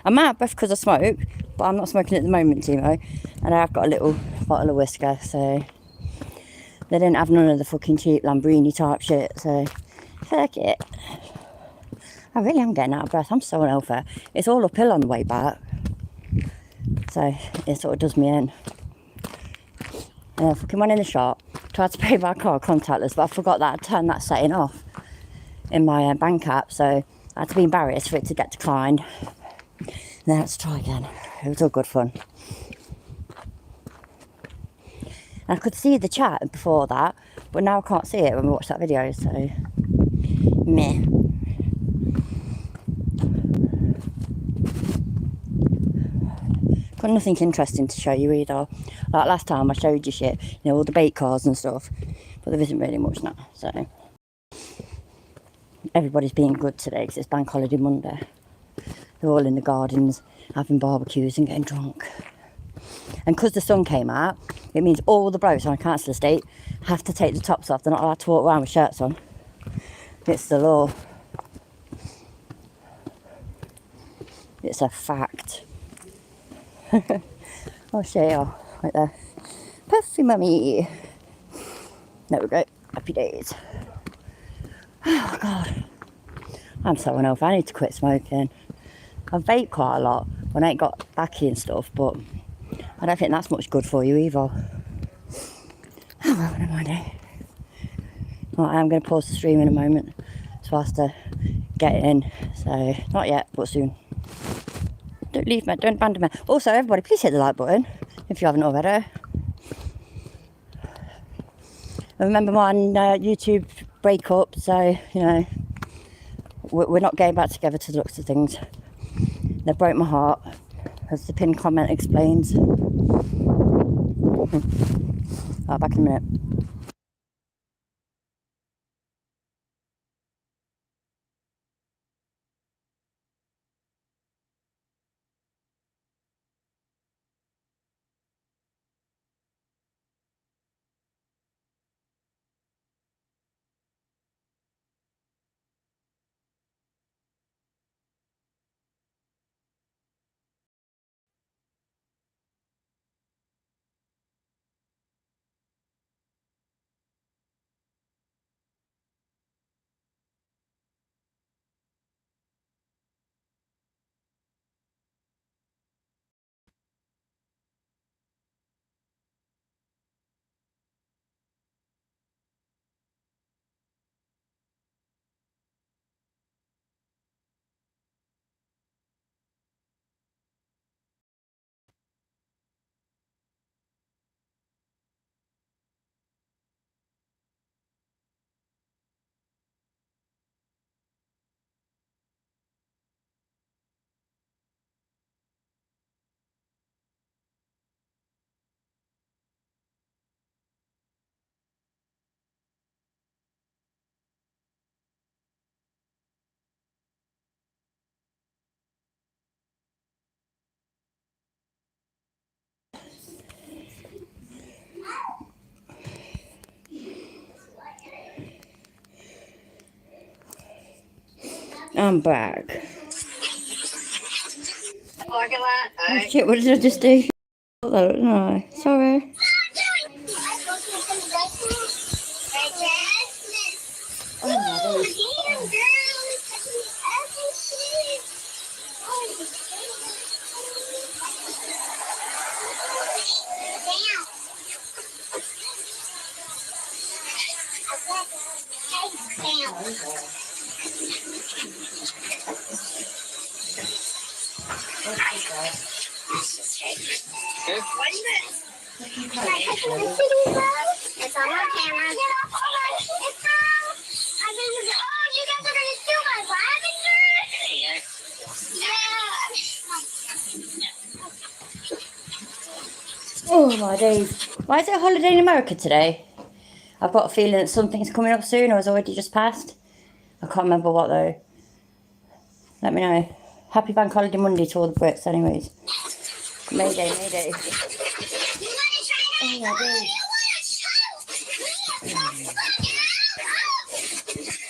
I'm out of breath because I smoke, but I'm not smoking at the moment, Timo. And I've got a little bottle of whisker, so they didn't have none of the fucking cheap Lamborghini type shit, so fuck it. I really am getting out of breath. I'm so unhealthy. It's all uphill on the way back, so it sort of does me in. And I fucking went in the shop, tried to pay by card contactless, but I forgot that I turned that setting off in my bank app, so I had to be embarrassed for it to get declined. And then I had to try again. It was all good fun. And I could see the chat before that, but now I can't see it when we watch that video, so meh. Got nothing interesting to show you either. Like last time I showed you shit, you know, all the bait cars and stuff, but there isn't really much now, so. Everybody's being good today because it's Bank Holiday Monday. They're all in the gardens having barbecues and getting drunk. And because the sun came out, it means all the blokes on a council estate have to take the tops off. They're not allowed to walk around with shirts on. It's the law. It's a fact. I'll show you right there. Puffy mummy. There we go. Happy days. Oh God. I'm so unhealthy. I need to quit smoking. I vape quite a lot when I ain't got backy and stuff, but I don't think that's much good for you either. Oh well, never mind. Right, I'm going to pause the stream in a moment so as to get it in. So, not yet, but soon. Don't leave me, don't abandon me. Also, everybody, please hit the like button if you haven't already. I remember my YouTube breakup, so, you know, we're not getting back together to the looks of things. They broke my heart, as the pinned comment explains. Right, back in a minute. I'm back. Parking lot. All Oh right. shit, what did I just do? No, sorry. Oh my days. It's on my camera. Oh, you guys are gonna steal my lavender? Yeah. Oh my days. Why is it a holiday in America today? I've got a feeling that something's coming up soon or has already just passed. I can't remember what though. Let me know. Happy Bank Holiday Monday to all the Brits anyways. Mayday, mayday. Oh my days.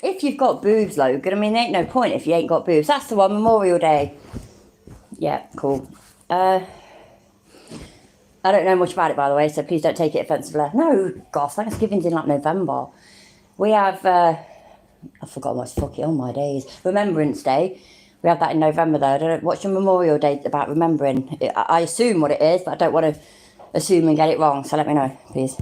If you've got boobs, Logan, I mean, there ain't no point if you ain't got boobs. That's the one, Memorial Day. Yeah, cool. I don't know much about it, by the way, so please don't take it offensively. No, gosh, Thanksgiving's in like November. We have, I forgot what's fucking, oh my days. Remembrance Day. We have that in November though. I don't know, what's your Memorial Day about remembering? I assume what it is, but I don't want to assume and get it wrong, so let me know, please.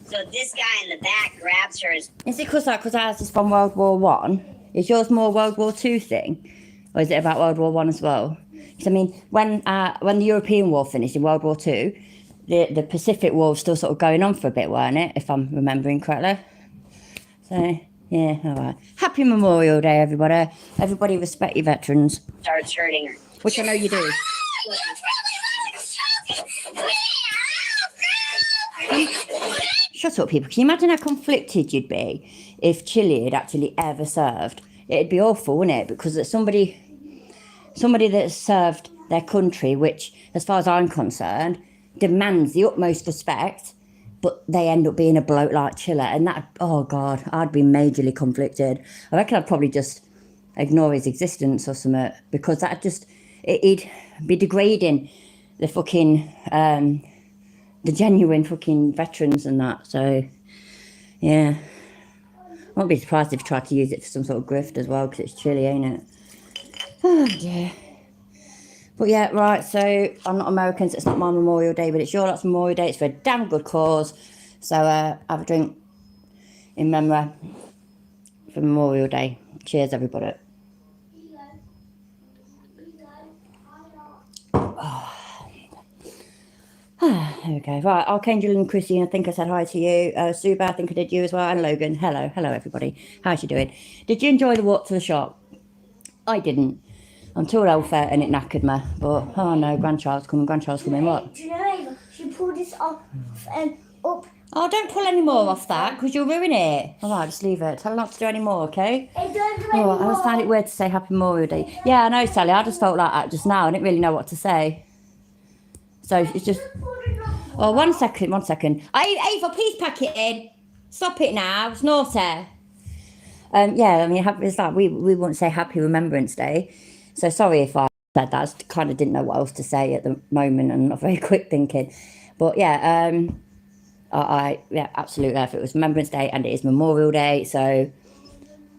So this guy in the back grabs her. Is it because ours is from World War One? Is yours more World War Two thing, or is it about World War One as well? Because I mean, when the European War finished in World War Two, the Pacific War was still sort of going on for a bit, weren't it? If I'm remembering correctly. So yeah, all right. Happy Memorial Day, everybody. Everybody respect your veterans, Starts hurting her. which I know you do. Shut up, people. Can you imagine how conflicted you'd be if Chile had actually ever served? It'd be awful, wouldn't it? Because it's somebody that served their country, which, as far as I'm concerned, demands the utmost respect, but they end up being a bloke like Chile. And that, oh God, I'd be majorly conflicted. I reckon I'd probably just ignore his existence or something, because that just, it'd be degrading the fucking, the genuine fucking veterans and that. So, yeah. I won't be surprised if he tried to use it for some sort of grift as well, because it's Chile, ain't it? Oh, dear. But yeah, right, so I'm not American, so it's not my Memorial Day, but it's your lot's Memorial Day. It's for a damn good cause. So have a drink in memory for Memorial Day. Cheers, everybody. There we go. Right, Archangel and Chrissy, I think I said hi to you. Suba, I think I did you as well. And Logan. Hello, everybody. How's you doing? Did you enjoy the walk to the shop? I didn't. I'm too old for it and it knackered me. But, oh no, grandchild's coming, what? Do you know, Ava, she pulled this off and up. Oh, don't pull any more off that, because you'll ruin it. All right, just leave it. Tell her not to do any more, okay? It don't do Oh, I anymore. just found it weird to say Happy Memorial Day. Yeah, I know, Sally. I just felt like that just now. I didn't really know what to say. So it's just... Oh, one second. Ava, please pack it in. Stop it now. It's naughty. Yeah, I mean, it's like we wouldn't say Happy Remembrance Day. So sorry if I said that. I just kind of didn't know what else to say at the moment and not very quick thinking. But yeah, yeah, absolutely. If it was Remembrance Day and it is Memorial Day, so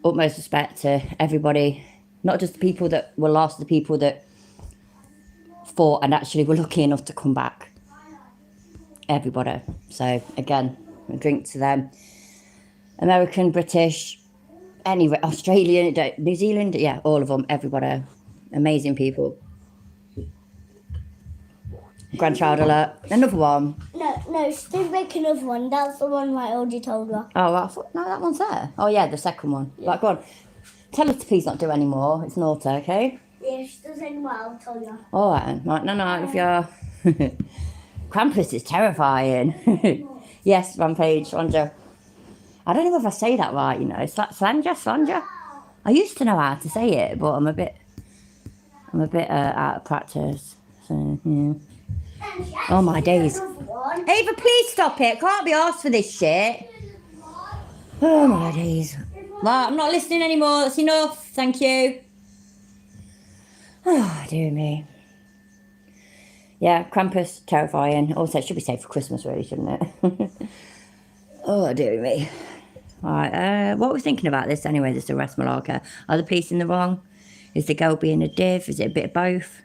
utmost respect to everybody, not just the people that were lost, the people that fought and actually were lucky enough to come back. Everybody. So again, a drink to them. American, British, anyway, Australian, New Zealand, yeah, all of them, everybody. Amazing people. Grandchild alert. Another one. No, still make another one. That's the one I already told her. Oh, I thought, no, that one's there. Oh, yeah, the second one. Yeah. Right, go on. Tell her to please not do any more. It's naughty, okay? Yeah, if she does any more, I'll tell you. All right, then. Right, no, if you're... Krampus is terrifying. Yes, Rampage, Slanger. I don't know if I say that right, you know. Slanger? I used to know how to say it, but I'm a bit out of practice. So, yeah. Oh, my days. one. Ava, please stop it. Can't be asked for this shit. Oh my days. Right, I'm not listening anymore. That's enough. Thank you. Oh, dear me. Yeah, Krampus, terrifying. Also, it should be safe for Christmas, really, shouldn't it? Oh, dear me. Right, what are we thinking about this anyway, this arrest malarkey? Are the police in the wrong? Is the girl being a div? Is it a bit of both?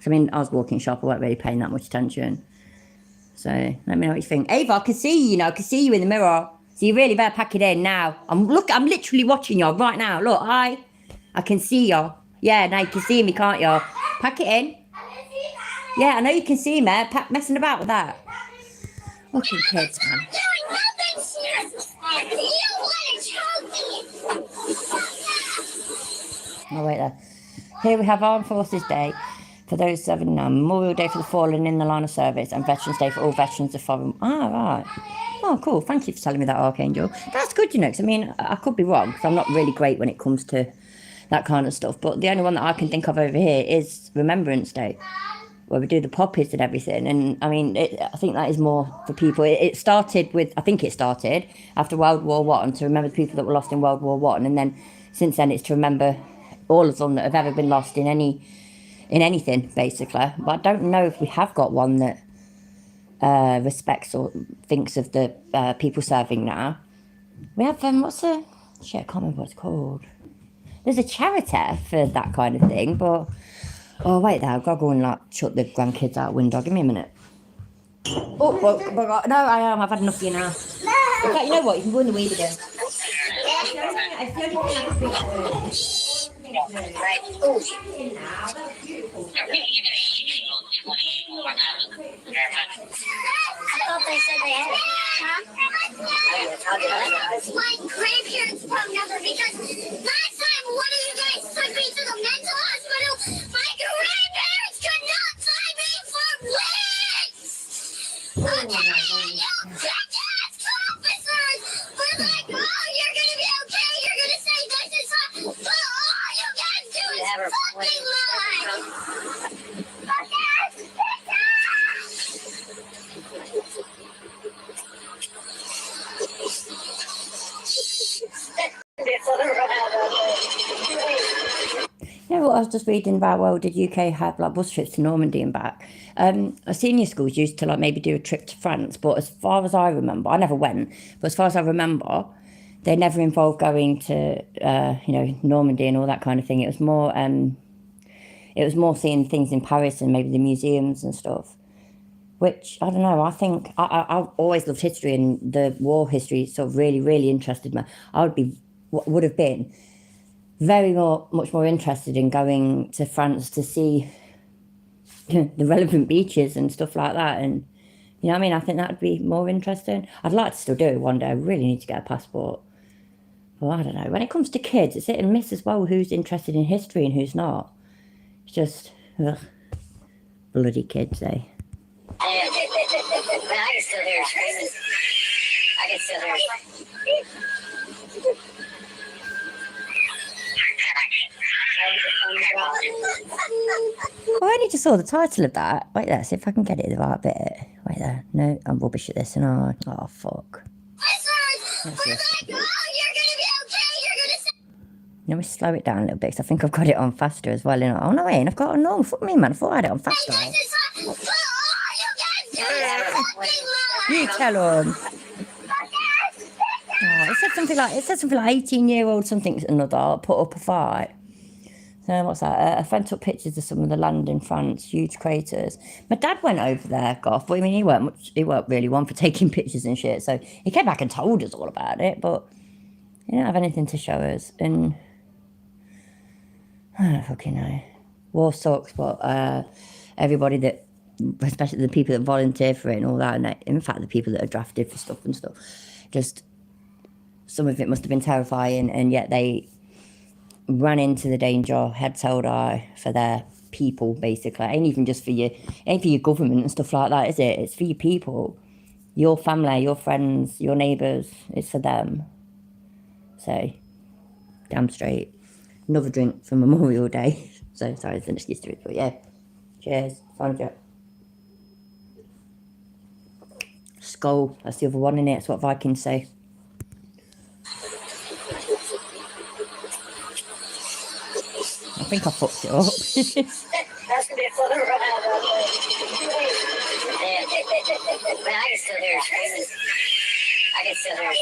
I mean, I was walking shop, I wasn't really paying that much attention. So, let me know what you think. Ava, I can see you, I can see you in the mirror. So you really better pack it in now. I'm literally watching you right now. Look, hi. I can see you. Yeah, now you can see me, can't you? Pack it in. Yeah, I know you can see me. Messing about with that. Fucking kids, man. Oh, wait there. Here we have Armed Forces Day for those serving now, Memorial Day for the fallen in the line of service, and Veterans Day for all veterans of foreign. Ah, right. Oh, cool. Thank you for telling me that, Archangel. That's good, because I mean, I could be wrong, because I'm not really great when it comes to that kind of stuff. But the only one that I can think of over here is Remembrance Day, where we do the poppies and everything. And I mean, I think that is more for people. It started with, I think it started after World War One to remember the people that were lost in World War One, and then since then it's to remember all of them that have ever been lost in anything, basically. But I don't know if we have got one that respects or thinks of the people serving now. We have what's the shit? I can't remember what it's called. There's a charity for that kind of thing, but oh wait, there, I've got to go and like shut the grandkids out window. Give me a minute. Oh, well, no, I am. I've had enough of you now. In fact, you know what? You can go in the weed again. I thought they said they had it. Huh? My grandparents' phone number because last time one of you guys took me to the mental hospital, my grandparents could not find me for weeks. Okay, you jackass officers were like, oh, you're gonna be okay, you're gonna say this is fine, but all you guys do is fucking lie. You know what I was just reading about? Well, did UK have like bus trips to Normandy and back? Senior schools used to like maybe do a trip to France, but as far as I remember, I never went, but as far as I remember, they never involved going to Normandy and all that kind of thing. It was more seeing things in Paris and maybe the museums and stuff. Which I don't know. I think I've always loved history, and the war history sort of really, really interested me. I would have been much more interested in going to France to see the relevant beaches and stuff like that. And you know what I mean? I think that'd be more interesting. I'd like to still do it one day. I really need to get a passport. Well, I don't know. When it comes to kids, it's hit and miss as well who's interested in history and who's not. It's just, ugh, bloody kids, eh? I can still hear her screaming. I can still hear her. I only just saw the title of that. Wait there, see if I can get it the right bit. Wait there. No, I'm rubbish at this, and oh fuck. Let me slow it down a little bit, because I think I've got it on faster as well. Oh no, I ain't. I've got it on. Fuck me, man. I thought I had it on faster. You tell them. Oh, it said something like 18-year-old something another put up a fight. So what's that? A friend took pictures of some of the land in France, huge craters. My dad went over there, Goff, but I mean he weren't really one for taking pictures and shit. So he came back and told us all about it, but he didn't have anything to show us. And I don't fucking know. War sucks, but everybody that, especially the people that volunteer for it and all that, and in fact the people that are drafted for stuff and stuff, just some of it must have been terrifying, and yet they ran into the danger, heads held high for their people, basically. It ain't even just for you, ain't for your government and stuff like that, is it? It's for your people, your family, your friends, your neighbours. It's for them. So, damn straight. Another drink for Memorial Day. So, sorry, it's an excuse to it, but yeah. Cheers. Final joke. skull. That's the other one in it. That's what Vikings say. I think I fucked it up. That's gonna be a fun ride. Man, I can still hear her screaming. I can still hear her.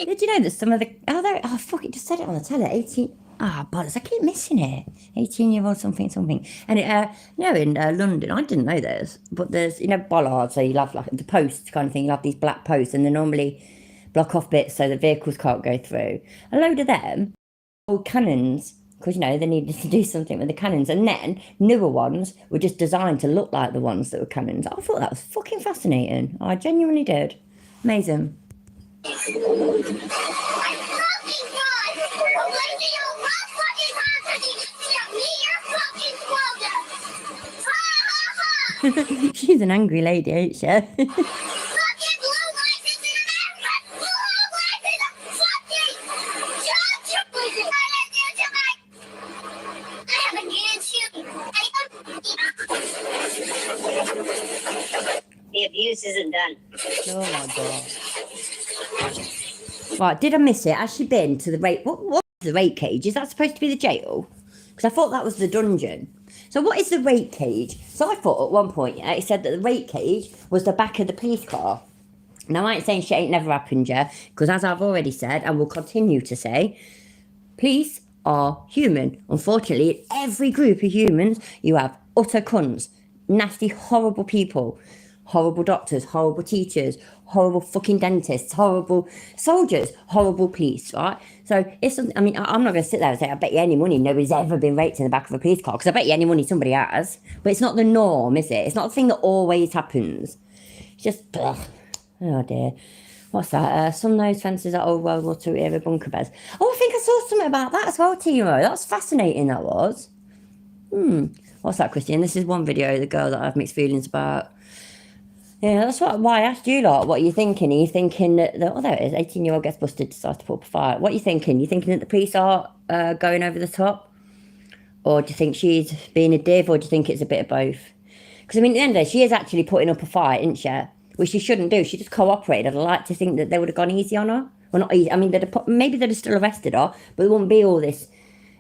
Did you know that some of the oh fuck, it just said it on the telly. 18. Bollocks, I keep missing it. 18-year-old something. And in London, I didn't know this, but there's, bollards, so you have like the posts kind of thing, you have these black posts, and they normally block off bits so that vehicles can't go through. A load of them, old cannons, because, they needed to do something with the cannons, and then newer ones were just designed to look like the ones that were cannons. I thought that was fucking fascinating. I genuinely did. Amazing. She's an angry lady, ain't she? The abuse isn't done. Oh my god. Right, did I miss it? Has she been to the rape? What is the rape cage? Is that supposed to be the jail? Because I thought that was the dungeon. So what is the rape cage? So I thought at one point, it said that the rape cage was the back of the police car. Now I ain't saying shit ain't never happened, yeah, because as I've already said and will continue to say, police are human. Unfortunately, in every group of humans, you have utter cunts, nasty, horrible people, horrible doctors, horrible teachers, horrible fucking dentists, horrible soldiers, horrible police, right? So it's, I'm not going to sit there and say, I bet you any money nobody's ever been raped in the back of a police car, because I bet you any money somebody has. But it's not the norm, is it? It's not the thing that always happens. It's just, ugh. Oh dear. What's that? Some nose fences at old World War II era bunker beds. Oh, I think I saw something about that as well, Timo. That's fascinating, that was. What's that, Christian? This is one video of the girl that I have mixed feelings about. Yeah, that's why I asked you lot. What are you thinking? Are you thinking that, oh, there it is, 18-year-old gets busted, decides to put up a fight. What are you thinking? You thinking that the police are going over the top? Or do you think she's being a div, or do you think it's a bit of both? Because, at the end of the day, she is actually putting up a fight, isn't she? Which she shouldn't do. She just cooperated. I'd like to think that they would have gone easy on her. Well, not easy. Maybe they'd have still arrested her, but there wouldn't be all this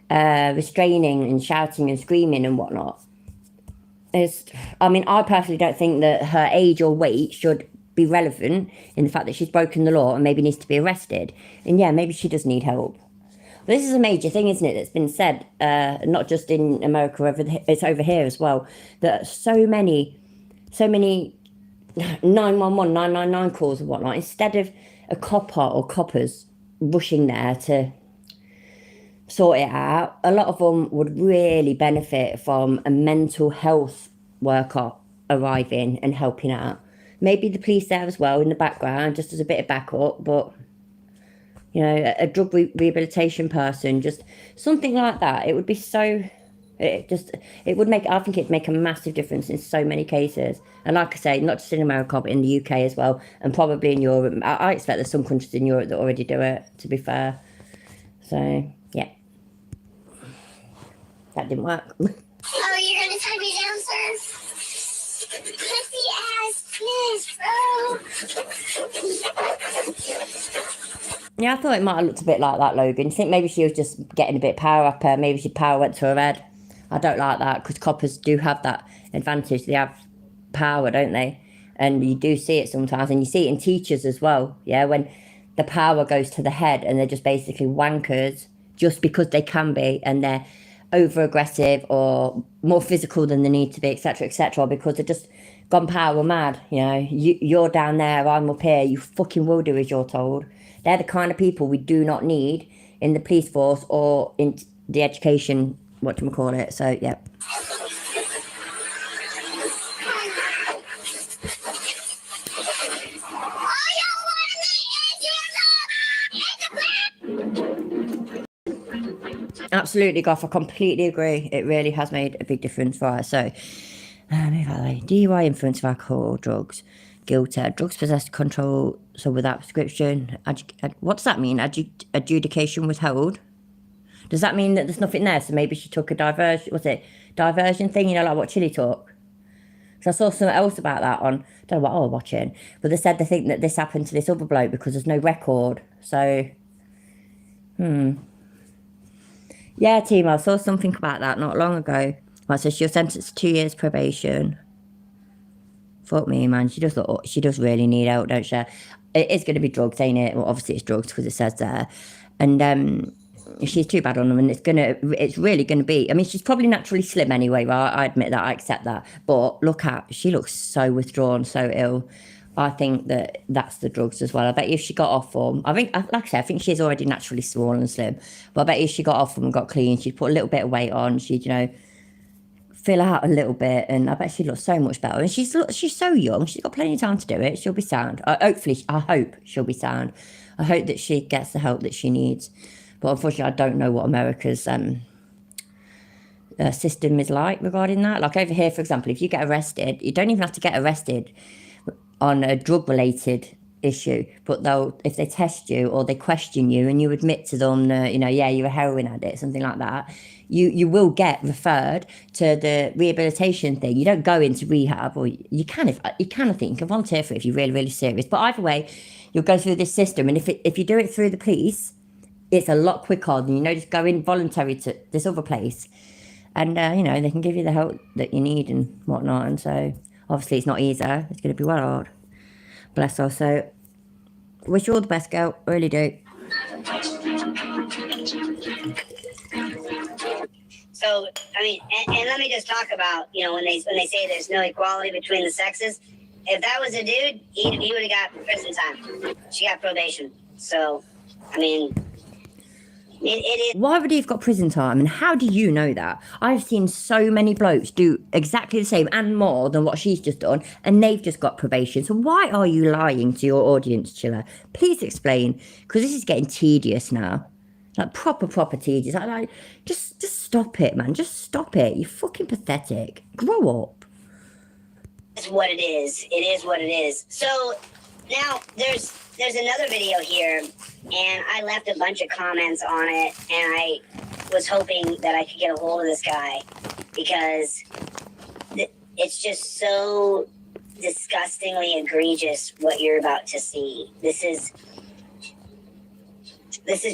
restraining and shouting and screaming and whatnot. I personally don't think that her age or weight should be relevant in the fact that she's broken the law and maybe needs to be arrested. And yeah, maybe she does need help. But this is a major thing, isn't it, that's been said, not just in America, it's over here as well, that so many 911, 999 calls and whatnot, instead of a copper or coppers rushing there to sort it out, a lot of them would really benefit from a mental health worker arriving and helping out. Maybe the police there as well in the background, just as a bit of backup, but a drug rehabilitation person, just something like that. It would be so, I think it'd make a massive difference in so many cases. And like I say, not just in America, but in the UK as well, and probably in Europe. I expect there's some countries in Europe that already do it, to be fair. So, yeah. That didn't work. Oh, you're gonna tie me down, sir? Pussy ass, yes, bro. Yeah, I thought it might have looked a bit like that, Logan. I think maybe she was just getting a bit power up her. Maybe power went to her head. I don't like that, because coppers do have that advantage. They have power, don't they? And you do see it sometimes, and you see it in teachers as well. Yeah, when the power goes to the head and they're just basically wankers just because they can be, and they're over aggressive or more physical than they need to be, etc., because they're just gone power mad. You're down there, I'm up here, you fucking will do as you're told. They're the kind of people we do not need in the police force or in the education, whatchamacallit. So yeah. Absolutely, Goff. I completely agree. It really has made a big difference for us. So, DUI, influence of alcohol or drugs, guilt, drugs possessed, control, so without prescription. What does that mean? Adjudication withheld. Does that mean that there's nothing there? So maybe she took a diversion thing, you know, like what Chili took? So I saw something else about that on, I don't know what I was watching, but they said they think that this happened to this other bloke because there's no record. So, yeah, Timo, I saw something about that not long ago. Right, so she was sentenced to 2 years probation. Fuck me, man. She does really need help, don't she? It is going to be drugs, ain't it? Well, obviously it's drugs because it says there. And she's too bad on them, and it's really going to be, I mean, she's probably naturally slim anyway, right? I admit that, I accept that. But she looks so withdrawn, so ill. I think that's the drugs as well. I bet you if she got off them, like I said, I think she's already naturally small and slim. But I bet you if she got off them and got clean, she'd put a little bit of weight on. She'd, fill out a little bit, and I bet she'd look so much better. And she's so young. She's got plenty of time to do it. She'll be sound. I hope she'll be sound. I hope that she gets the help that she needs. But unfortunately, I don't know what America's system is like regarding that. Like over here, for example, if you get arrested, you don't even have to get arrested on a drug-related issue, but if they test you or they question you and you admit to them that, yeah, you're a heroin addict, something like that, you will get referred to the rehabilitation thing. You don't go into rehab, or you can think you can volunteer for it if you're really, really serious. But either way, you'll go through this system, and if you do it through the police, it's a lot quicker than, just go in voluntary to this other place. And, they can give you the help that you need and whatnot. And so, obviously, it's not easy. It's going to be well hard. Bless her. So, wish you all the best, girl. Really do. So, I mean, and let me just talk about, when they say there's no equality between the sexes, if that was a dude, he would have got prison time. She got probation. So, I mean, it is. Why would he have got prison time, and how do you know that? I've seen so many blokes do exactly the same and more than what she's just done, and they've just got probation. So why are you lying to your audience, Chiller? Please explain, because this is getting tedious now. Like proper tedious. Like, just stop it, man. Just stop it. You're fucking pathetic. Grow up. It's what it is. It is what it is. So now there's another video here, and I left a bunch of comments on it, and I was hoping that I could get a hold of this guy, because it's just so disgustingly egregious what you're about to see. This is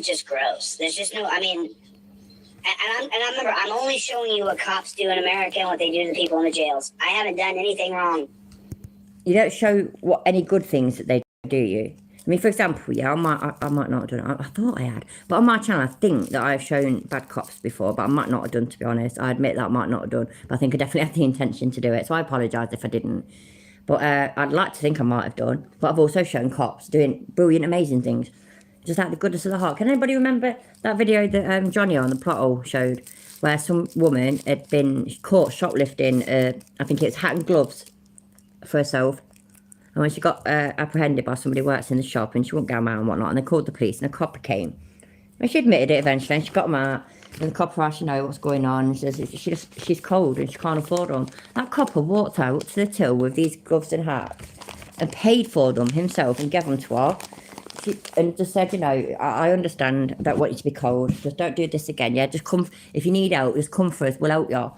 just gross. There's just no, I mean, and I remember, I'm only showing you what cops do in America and what they do to the people in the jails. I haven't done anything wrong. You don't show any good things that they do you. I mean, for example, yeah, I might not have done it. I thought I had. But on my channel, I think that I've shown bad cops before, but I might not have done, to be honest. I admit that I might not have done, but I think I definitely had the intention to do it. So I apologise if I didn't. But I'd like to think I might have done. But I've also shown cops doing brilliant, amazing things. Just out of the goodness of the heart. Can anybody remember that video that Johnny on the plot hole showed, where some woman had been caught shoplifting, I think it was hat and gloves for herself. And when she got apprehended by somebody who works in the shop, and she wouldn't go around and whatnot, and they called the police, and a copper came. And she admitted it eventually, and she got them out. And the copper asked, what's going on, and says she's cold and she can't afford them. That copper walked out to the till with these gloves and hat and paid for them himself and gave them to her. And just said, I understand, I don't want you to be cold. Just don't do this again. Yeah, just come. If you need help, just come for us. We'll help you.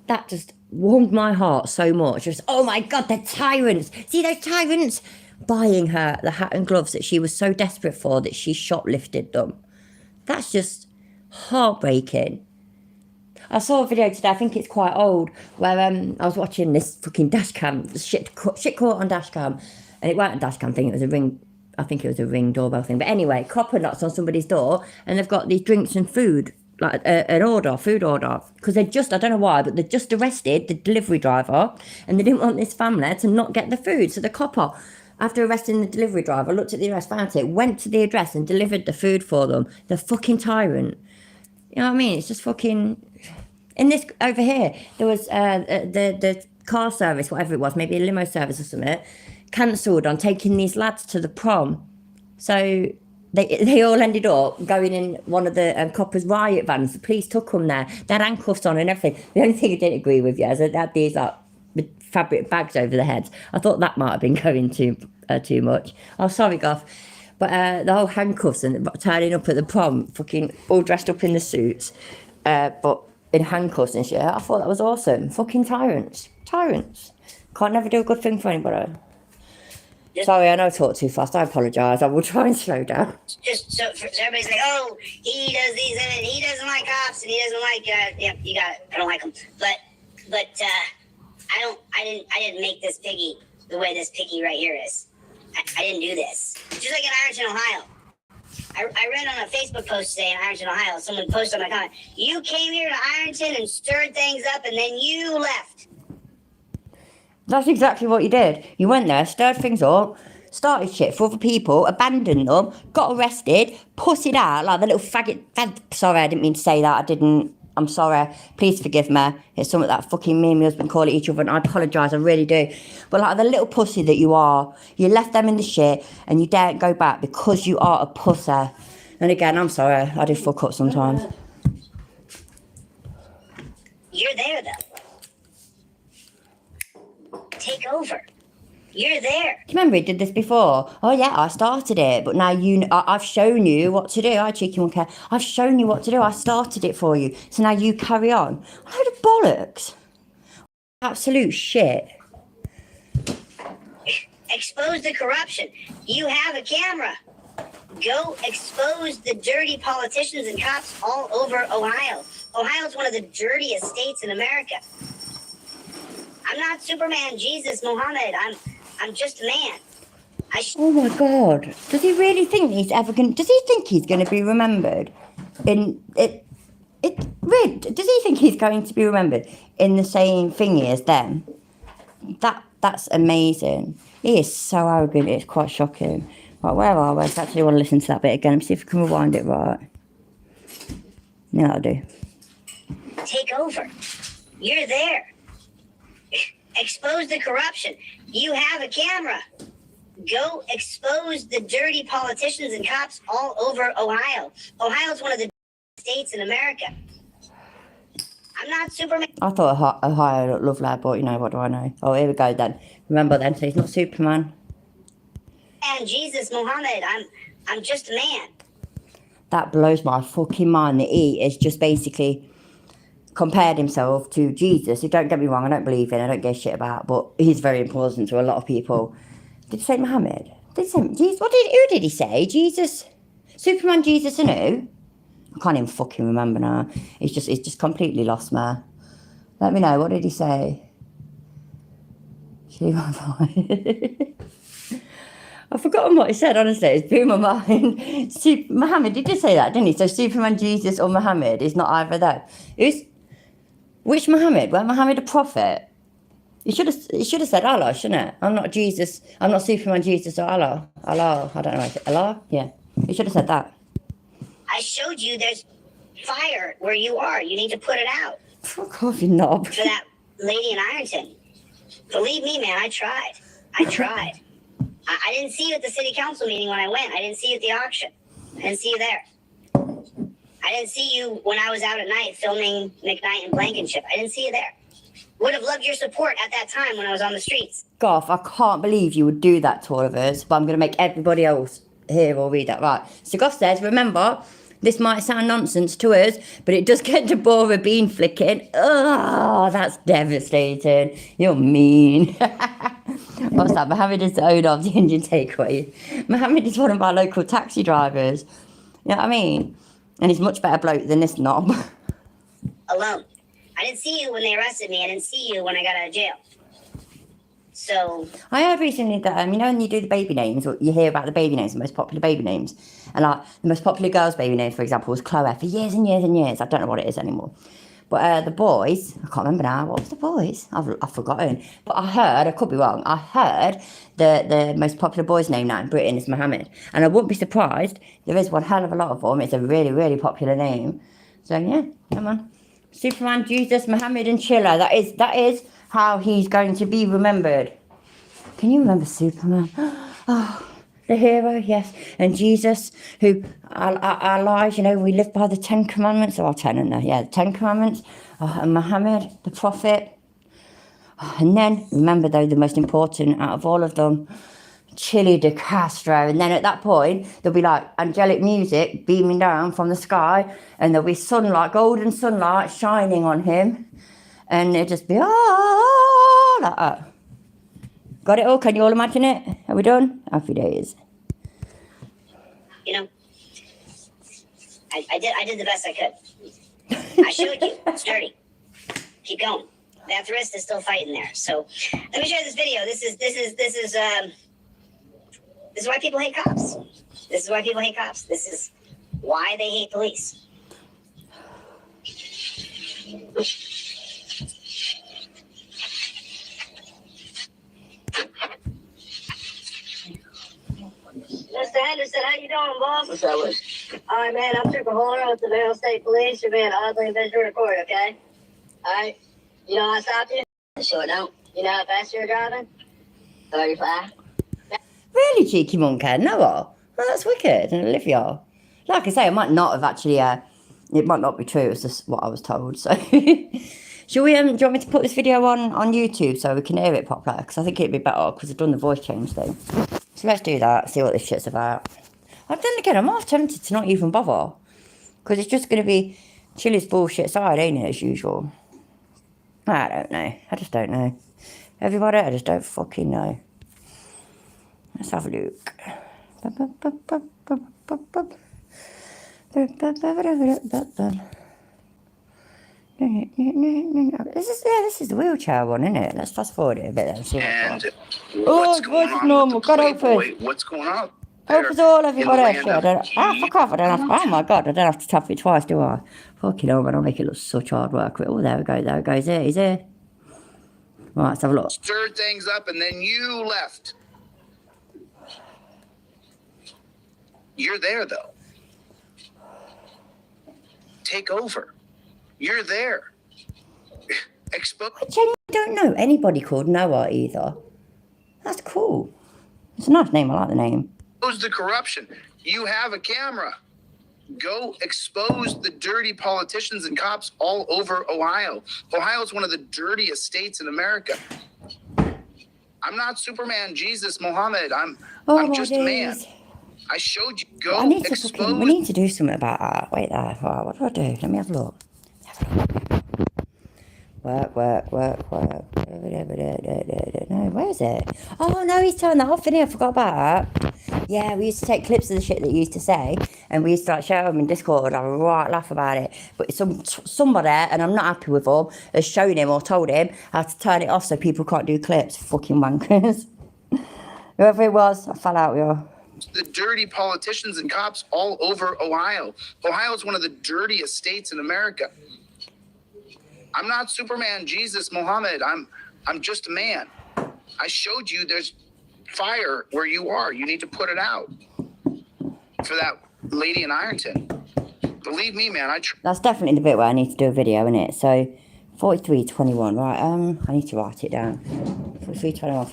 That just warmed my heart so much. Just, oh my God, they're tyrants. See those tyrants? Buying her the hat and gloves that she was so desperate for that she shoplifted them. That's just heartbreaking. I saw a video today, I think it's quite old, where I was watching this fucking dash cam, shit caught on dash cam. And it weren't a dash cam thing, it was a ring. I think it was a ring doorbell thing. But anyway, copper knocks on somebody's door, and they've got these drinks and food, like an food order. Because I don't know why, but they just arrested the delivery driver, and they didn't want this family to not get the food. So the copper, after arresting the delivery driver, looked at the address, found it, went to the address and delivered the food for them. The fucking tyrant. You know what I mean? It's just fucking... In this, over here, there was the car service, whatever it was, maybe a limo service or something, cancelled on taking these lads to the prom. So they all ended up going in one of the coppers' riot vans. The police took them there. They had handcuffs on and everything. The only thing I didn't agree with, is that they had these with fabric bags over their heads. I thought that might have been going too much. Oh, sorry, Goff. But the whole handcuffs and turning up at the prom, fucking all dressed up in the suits, but in handcuffs and shit, I thought that was awesome. Fucking tyrants. Can't never do a good thing for anybody. Sorry, I know I talk too fast. I apologise. I will try and slow down. Just so everybody's like, oh, he does these and he doesn't like cops and he doesn't like. Yep, you got it. I don't like them. But I didn't make this piggy the way this piggy right here is. I didn't do this. Just like in Ironton, Ohio. I read on a Facebook post today in Ironton, Ohio. Someone posted on my comment. You came here to Ironton and stirred things up, and then you left. That's exactly what you did. You went there, stirred things up, started shit for other people, abandoned them, got arrested, pussied out like the little faggot. Sorry, I didn't mean to say that. I didn't. I'm sorry. Please forgive me. It's something that fucking me and my husband call at each other, and I apologise. I really do. But like the little pussy that you are, you left them in the shit, and you daren't go back because you are a pussy. And again, I'm sorry. I do fuck up sometimes. You're there, though. Take over. You're there. Remember he did this before? Oh yeah, I started it, but now I've shown you what to do. I cheeky monkey. I've shown you what to do. I started it for you. So now you carry on. A load of bollocks. Absolute shit. Expose the corruption. You have a camera. Go expose the dirty politicians and cops all over Ohio. Ohio's one of the dirtiest states in America. I'm not Superman, Jesus, Muhammad. I'm just a man. Oh my God! Does he really think he's ever going? Does he think he's going to be remembered? Does he think he's going to be remembered in the same thingy as them? That's amazing. He is so arrogant. It's quite shocking. Right, where are we? I actually want to listen to that bit again. Let me see if I can rewind it right. Yeah, that'll do. Take over. You're there. Expose the corruption. You have a camera. Go expose the dirty politicians and cops all over Ohio. Ohio's one of the states in America. I'm not Superman. I thought Ohio looked lovely, but you know, what do I know? Oh, here we go then. Remember then, so he's not Superman. And Jesus, Muhammad, I'm just a man. That blows my fucking mind that he is just basically compared himself to Jesus, who, don't get me wrong, I don't believe in, I don't give a shit about, but he's very important to a lot of people. Did he say Muhammad? Did he say Jesus? Who did he say? Jesus? Superman, Jesus, and who? I can't even fucking remember now. He's just completely lost me. Let me know, what did he say? I've forgotten what he said, honestly. It's blew my mind. Muhammad, he did say that, didn't he? So Superman, Jesus, or Muhammad is not either of them. Which Muhammad? Well, Muhammad a prophet? He should have said Allah, shouldn't it? I'm not Jesus. I'm not Superman, Jesus, or Allah. Allah, I don't know. Allah? Yeah. He should have said that. I showed you there's fire where you are. You need to put it out. Fuck off, you knob. For that lady in Ironton. Believe me, man, I tried. I didn't see you at the city council meeting when I went. I didn't see you at the auction. I didn't see you there. I didn't see you when I was out at night filming McKnight and Blankenship. I didn't see you there. Would have loved your support at that time when I was on the streets. Goff, I can't believe you would do that to all of us, but I'm going to make everybody else hear or read that. Right. So Goff says, remember, this might sound nonsense to us, but it does get Deborah bean flicking. Oh, that's devastating. You're mean. What's that? Mohammed is the owner of the Indian Takeaway. Mohammed is one of our local taxi drivers. You know what I mean? And he's much better bloke than this knob. Alone. I didn't see you when they arrested me. I didn't see you when I got out of jail. So I heard recently that you know when you do the baby names, or you hear about the baby names, the most popular baby names, and like the most popular girl's baby name, for example, was Chloe for years and years and years. I don't know what it is anymore. But the boys, I can't remember now. What was the boys? I've forgotten. But I heard, I could be wrong. I heard the most popular boy's name now in Britain is Mohammed, and I wouldn't be surprised. There is one hell of a lot of them. It's a really, really popular name. So yeah, come on. Superman, Jesus, Mohammed, and Chilla. That is how he's going to be remembered. Can you remember Superman? Oh, the hero, yes. And Jesus, who our lives, you know, we live by the 10 Commandments. Or 10, isn't there? Yeah, the 10 Commandments. And Muhammad, the prophet. And then, remember though, the most important out of all of them, Chili de Castro. And then at that point, there'll be like angelic music beaming down from the sky, and there'll be sunlight, golden sunlight shining on him. And it'll just be, like that. Got it all? Can you all imagine it? Are we done? Happy days. You know, I did the best I could. I showed you. It's dirty. Keep going. That wrist is still fighting there. So let me show you this video. This is why people hate cops. This is why people hate cops. This is why they hate police. Mr. Henderson, how you doing, boss? What's that was? All right, man. I'm Trooper Holder with the Maryland State Police. You're being oddly and visually recorded, okay? All right. You know how I stopped you? I sure don't. You know how fast you were driving? 35. Really cheeky monkey, Noah. Oh, that's wicked. And Olivia. Like I say, it might not have actually, it might not be true. It's just what I was told. So, shall we, do you want me to put this video on YouTube so we can hear it properly? Because I think it'd be better because I've done the voice change thing. So let's do that, see what this shit's about. But then again, I'm half tempted to not even bother. Because it's just going to be Chili's bullshit side, ain't it, as usual? I don't know. I just don't know. Everybody, I just don't fucking know. Let's have a look. This is the wheelchair one, isn't it? Let's fast forward it a bit and see what's going on. What's going on with the Playboy? What's going on? Help us all, everybody. In the land of Fuck off. I don't have to, oh my God, I don't have to tap it twice, do I? Fucking hell, man, I'll make it look such hard work. Oh, there we go, there it goes. He's here. Right, let's have a look. Stirred things up and then you left. You're there, though. Take over. You're there. Expose. I genuinely don't know anybody called Noah either. That's cool. It's a nice name, I like the name. The corruption. You have a camera. Go expose the dirty politicians and cops all over Ohio. Ohio is one of the dirtiest states in America. I'm not Superman, Jesus, Muhammad. I'm just a man. I showed you. Go expose. We need to do something about that. Wait there. Right, what do I do? Let me have a look. Work. No, where is it? Oh, no, he's turned that off, innit? I forgot about that. Yeah, we used to take clips of the shit that you used to say, and we used to like show them in Discord. I would right laugh about it. But somebody, and I'm not happy with them, has shown him or told him how to turn it off so people can't do clips. Fucking wankers. Whoever it was, I fell out with you. The dirty politicians and cops all over Ohio. Ohio is one of the dirtiest states in America. I'm not Superman, Jesus, Muhammad. I'm just a man. I showed you there's fire where you are. You need to put it out. For that lady in Ironton. Believe me, man. That's definitely the bit where I need to do a video, innit? So 43:21, right? I need to write it down. 43:21. I'll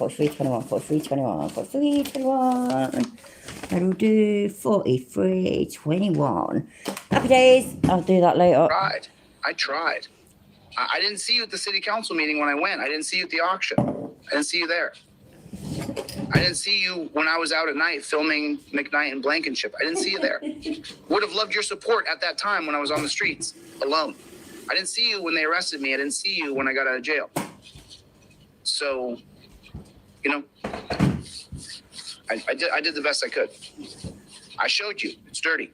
do 43:21. Happy days. I'll do that later. I tried. I didn't see you at the city council meeting when I went. I didn't see you at the auction. I didn't see you there. I didn't see you when I was out at night filming McKnight and Blankenship. I didn't see you there. Would have loved your support at that time when I was on the streets alone. I didn't see you when they arrested me. I didn't see you when I got out of jail. So, you know, I did the best I could. I showed you. It's dirty.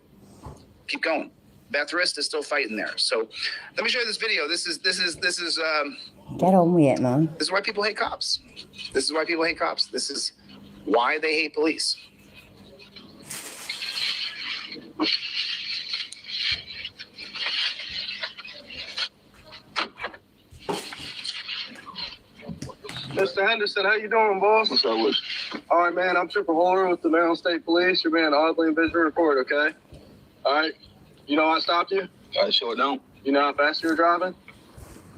Keep going. Beth wrist is still fighting there. So let me show you this video. This is get on with it, man. This is why people hate cops. This is why people hate cops. This is why they hate police. Mr. Henderson, how you doing, boss? What's up, Wish? All right, man. I'm Trooper Holder with the Maryland State Police. You're being oddly and visually recorded, okay? All right. You know how I stopped you? I sure don't. You know how fast you were driving?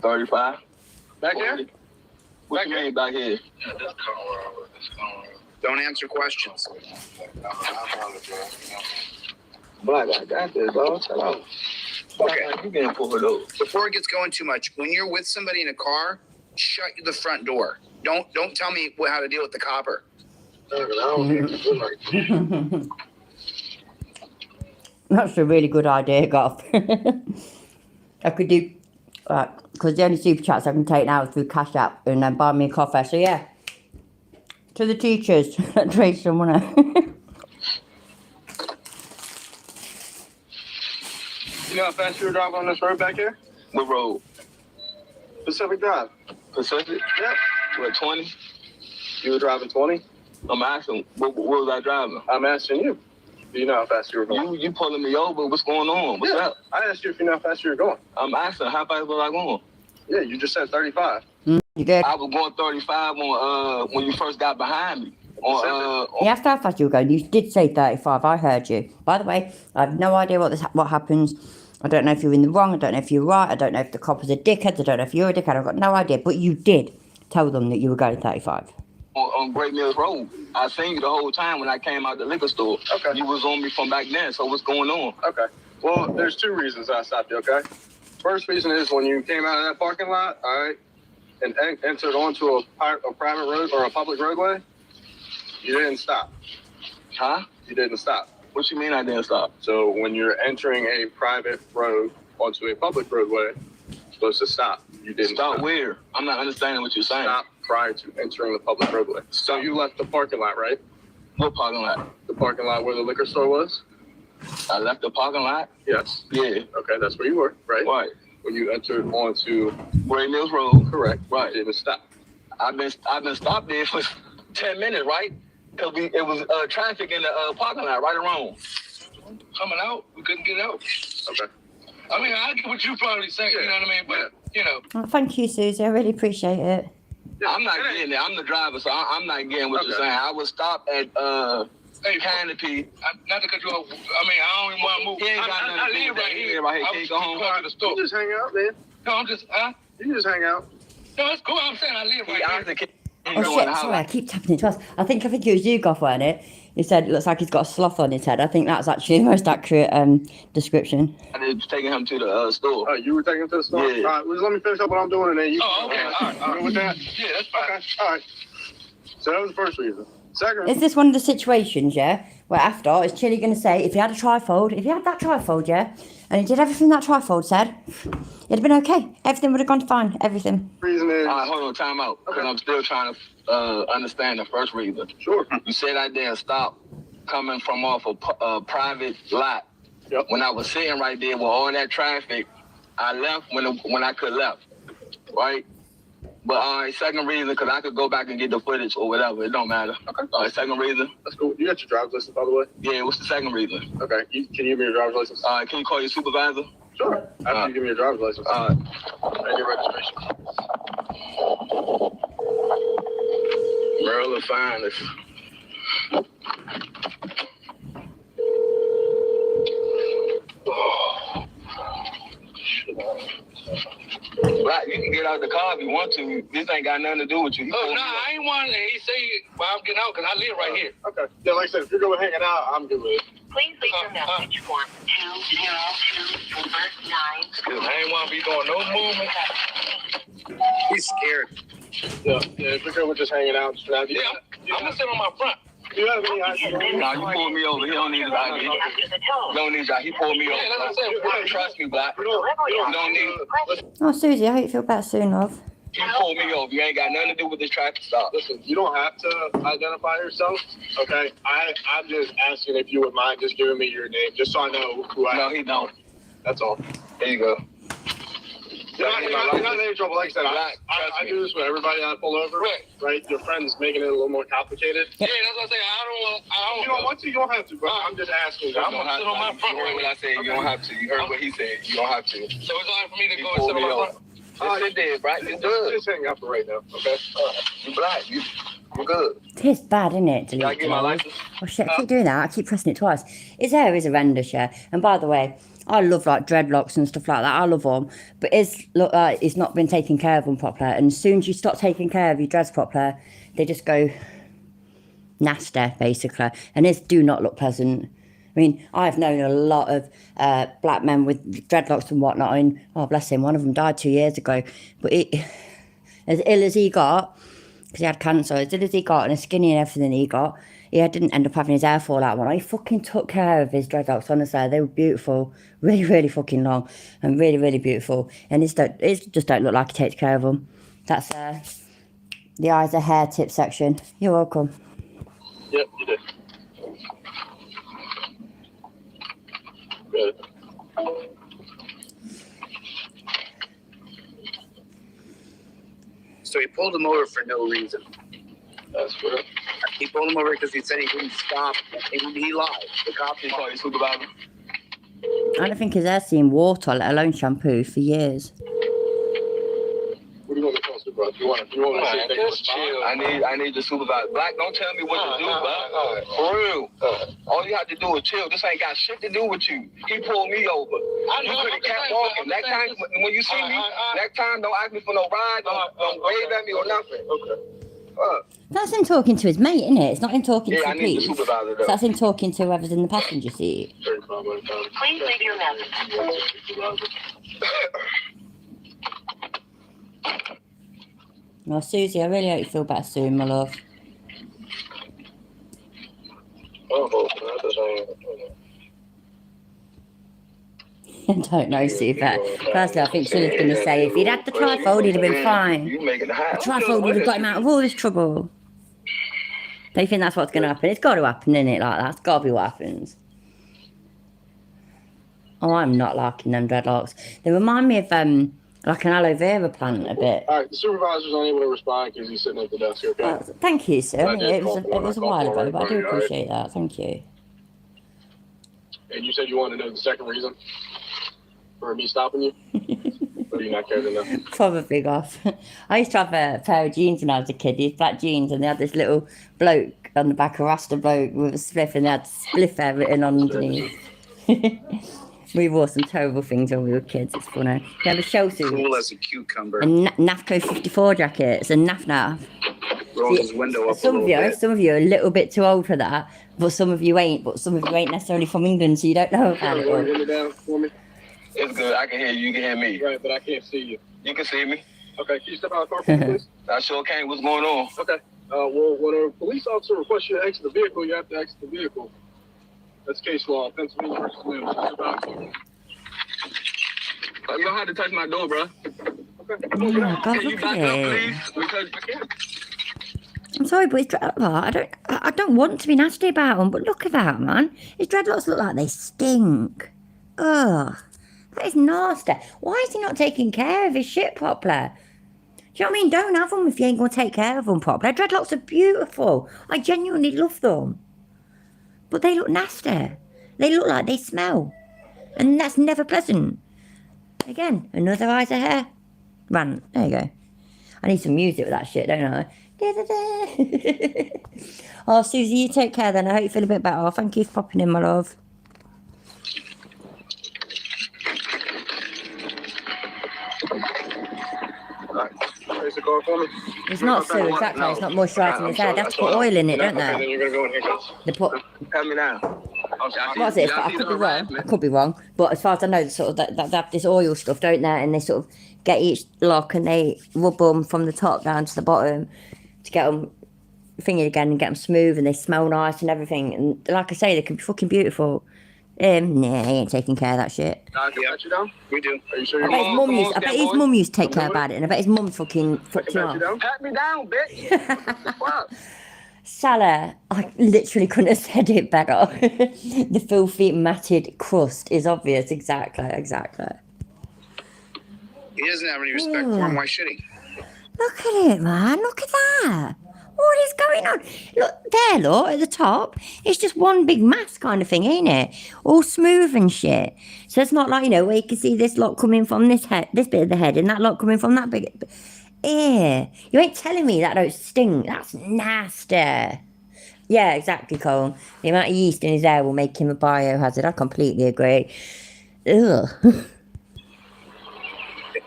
35. Back here? What you mean back here? Don't answer questions. Black, I got this, dog. Shut up. Okay. You getting pulled over. Before it gets going too much, when you're with somebody in a car, shut the front door. Don't tell me how to deal with the copper. That's a really good idea, Goff. I could do, because the only super chats I can take now is through Cash App and then buy me a coffee. So yeah, to the teachers, trade some money. You know how fast you were driving on this road back here? What road? Pacific Drive. Pacific? Yep. What, 20? You were driving 20? I'm asking, what was I driving? I'm asking you. Do you know how fast you were going? You pulling me over. What's going on? What's up? I asked you if you know how fast you were going. I'm asking, how fast was I going? Yeah, you just said 35. You did. I was going 35 on when you first got behind me. You asked how fast you were going. You did say 35. I heard you. By the way, I have no idea what happens. I don't know if you're in the wrong. I don't know if you're right. I don't know if the cop is a dickhead. I don't know if you're a dickhead. I've got no idea. But you did tell them that you were going 35. On Great Mills Road. I seen you the whole time when I came out the liquor store. Okay. You was on me from back then, so what's going on? Okay. Well, there's two reasons I stopped you, okay? First reason is when you came out of that parking lot, all right, and entered onto a private road or a public roadway, you didn't stop. Huh? You didn't stop. What you mean I didn't stop? So when you're entering a private road onto a public roadway, you're supposed to stop. You didn't stop. Stop where? I'm not understanding what you're saying. Stop prior to entering the public roadway. So you left the parking lot, right? What parking lot? The parking lot where the liquor store was? I left the parking lot? Yes. Yeah. Okay, that's where you were, right? Right. When you entered onto Great Mills Road. correct, Right. you didn't stop. I've been stopped there for 10 minutes, right? Cause it was traffic in the parking lot, right or wrong. Coming out, we couldn't get out. Okay. I mean, I get what you probably saying, you know what I mean? But, you know. Oh, thank you, Susie. I really appreciate it. Yeah, I'm not getting it. I'm the driver, so I'm not getting what you're saying. I was stopped at Canopy. Not to cut you off. I mean, I don't even want to move. He ain't got I nothing to do live with right that. here. He live right here. I Can't was go home. going to the store. You just hang out, man. No, I'm just, You just hang out. No, it's cool. I'm saying I live right here. Oh shit, sorry, I keep tapping it twice. I think it was you, Goff, weren't it? He said it looks like he's got a sloth on his head. I think that's actually the most accurate description. I did taking him to the store. Oh, you were taking him to the store? Yeah. All right, well, just let me finish up what I'm doing and then you Okay. All right. You good with that? Yeah, that's fine. Okay, all right. So that was the first reason. Second Is this one of the situations, yeah, where after is Chili going to say, if he had a trifold, if he had that trifold, yeah, and he did everything that trifold said, it'd have been okay. Everything would have gone fine. Everything. reason is... All right, hold on, time out. Because I'm still trying to understand the first reason. Sure. You said I didn't stop coming from off a private lot. Yep. When I was sitting right there with all that traffic, I left when I could left, right? But all right, second reason, because I could go back and get the footage or whatever. It don't matter. Okay. All right, second reason. That's cool. You got your driver's license, by the way? Yeah, what's the second reason? Okay. Can you give me your driver's license? All right, can you call your supervisor? Sure. After you give me your driver's license. All right. And your registration. Maryland finest. Black, you can get out the car if you want to. This ain't got nothing to do with you. Oh, no, I ain't want to. He say, well, I'm getting out because I live right here. Okay. Yeah, like I said, if you're going hanging out, I'm good with it. Please leave your message for 20249. I ain't want to be doing no movement. He's scared. Yeah, if you're good with just hanging out, just Yeah, I'm going to sit on my front. Do you have any ID? Nah, you pulled me over. He don't need his ID. He don't need that. He pulled me over. Yeah, that's what I'm saying. Trust me, Black. You don't need. Oh, Susie, I hope you feel better soon, love. He pulled me over. You ain't got nothing to do with this traffic stop. Listen, you don't have to identify yourself, okay? I'm just asking if you would mind just giving me your name, just so I know who I am. No, he don't. That's all. There you go. You're not in any trouble. Like I said, I do this with everybody I pull over. Right? Your friend's making it a little more complicated. Yeah, that's what I say. You don't want to, you don't have to, but I'm just asking. I'm going to sit on my front. You heard what I said. You don't have to. You heard what he said. You don't have to. So it's all right for me to He go and pulled sit on me my over. front? Just sit there, right? You good. Just hang out for right now, okay? You Black. You good. It's bad, isn't it? Can I get my license? Oh shit, I keep doing that. I keep pressing it twice. His hair is horrendous, yeah. And by the way, I love like dreadlocks and stuff like that. I love them. But it's look like it's not been taken care of them properly. And as soon as you stop taking care of your dreads properly, they just go nasty, basically. And his do not look pleasant. I mean, I've known a lot of black men with dreadlocks and whatnot. I mean, oh, bless him, one of them died 2 years ago. But as ill as he got, because he had cancer. As good as he got and as skinny and everything he got, he didn't end up having his hair fall out. When I fucking took care of his dreadlocks, honestly, they were beautiful, really, really fucking long, and really, really beautiful. And it just don't look like he takes care of them. That's the eyes are hair tip section. You're welcome. Yep, you did. Good. So he pulled him over for no reason. That's correct. He pulled him over because he said he couldn't stop. He lied. The cop You call your supervisor? I don't think his hair's seen water, let alone shampoo, for years. What do you want to call supervisor? You want to see if they can respond? I need the supervisor. Black, don't tell me what to do, bro. For real. All you have to do is chill. This ain't got shit to do with you. He pulled me over. You could have kept walking. Next time, when you see me, next time, don't ask me for no ride. Don't wave at me or nothing. Okay. That's him talking to his mate, isn't it? It's not him talking to Yeah, I the need the police. supervisor, though. That's him talking to whoever's in the passenger seat. Please leave your message. Well, Susie, I really hope you feel better soon, my love. I don't know, Sue, but personally, I think Sue's going to say if he'd had the trifold, he'd have been fine. You making the The trifold would have got him out of all this trouble. Don't you think that's what's going to happen? It's got to happen, isn't it? Like that. It's got to be what happens. Oh, I'm not liking them dreadlocks. They remind me of like an aloe vera plant a bit. All right, the supervisor's unable to respond because he's sitting at the desk here. Okay? Thank you, sir. I did It was call a for while it. ago, but I do All right. appreciate that. Thank you. And you said you wanted to know the second reason for me stopping you? Or do you not care to know? Probably off. I used to have a pair of jeans when I was a kid, these black jeans, and they had this little bloke on the back, a Rasta bloke with a spliff, and they had spliff hair written on underneath. We wore some terrible things when we were kids. It's funny. We had a shell suit. cool as a cucumber. And NAFCO 54 jackets and NAF. Rolls his window up a Some little bit. of you are a little bit too old for that, but some of you ain't. But some of you ain't necessarily from England, so you don't know about it. Roll all. your window down for me. It's good. I can hear you. You can hear me. Right, but I can't see you. You can see me. Okay, can you step out of the car for me, please? I sure can. What's going on? Okay. Well, when a police officer requests you to exit the vehicle, you have to exit the vehicle. That's case law, Pennsylvania versus Williams. Just about. You don't have to touch my door, bro. Okay. Oh my God, Can you look back at up, it. please? Because I'm sorry, but his dreadlocks, I don't want to be nasty about them, but look at that, man. His dreadlocks look like they stink. Ugh, that is nasty. Why is he not taking care of his shit properly? Do you know what I mean? Don't have them if you ain't going to take care of them properly. Dreadlocks are beautiful. I genuinely love them. But they look nasty. They look like they smell. And that's never pleasant. Again, another eyes of hair. Rant. There you go. I need some music with that shit, don't I? Oh, Susie, you take care then. I hope you feel a bit better. Thank you for popping in, my love. Raise the car for me. It's not so exactly. It's not moisturising his hair. They have to put oil in it, don't Okay, then they? you're going to go in handcuffs. They put. tell me now. What's it? I could be wrong. I could be wrong. But as far as I know, sort of that they have this oil stuff, don't they? And they sort of get each lock and they rub them from the top down to the bottom to get them thingy again and get them smooth and they smell nice and everything. And like I say, they can be fucking beautiful. Nah, he ain't taking care of that shit. Can I pat you down? We do. Are you sure I you're bet his mum used. I bet his mum used to take care about it, and I bet his mum fucking fucked him pat off. you down? Pat me down, bitch. What? Salah, I literally couldn't have said it better. The filthy matted crust is obvious. Exactly. He doesn't have any respect for him. Why should he? Look at it, man. Look at that. What is going on? Look, there, look, at the top. It's just one big mass kind of thing, ain't it? All smooth and shit. So it's not like, you know, where you can see this lot coming from this head, this bit of the head, and that lot coming from that big. Yeah. You ain't telling me that don't stink. That's nasty. Yeah, exactly, Cole. The amount of yeast in his hair will make him a biohazard. I completely agree. Ugh.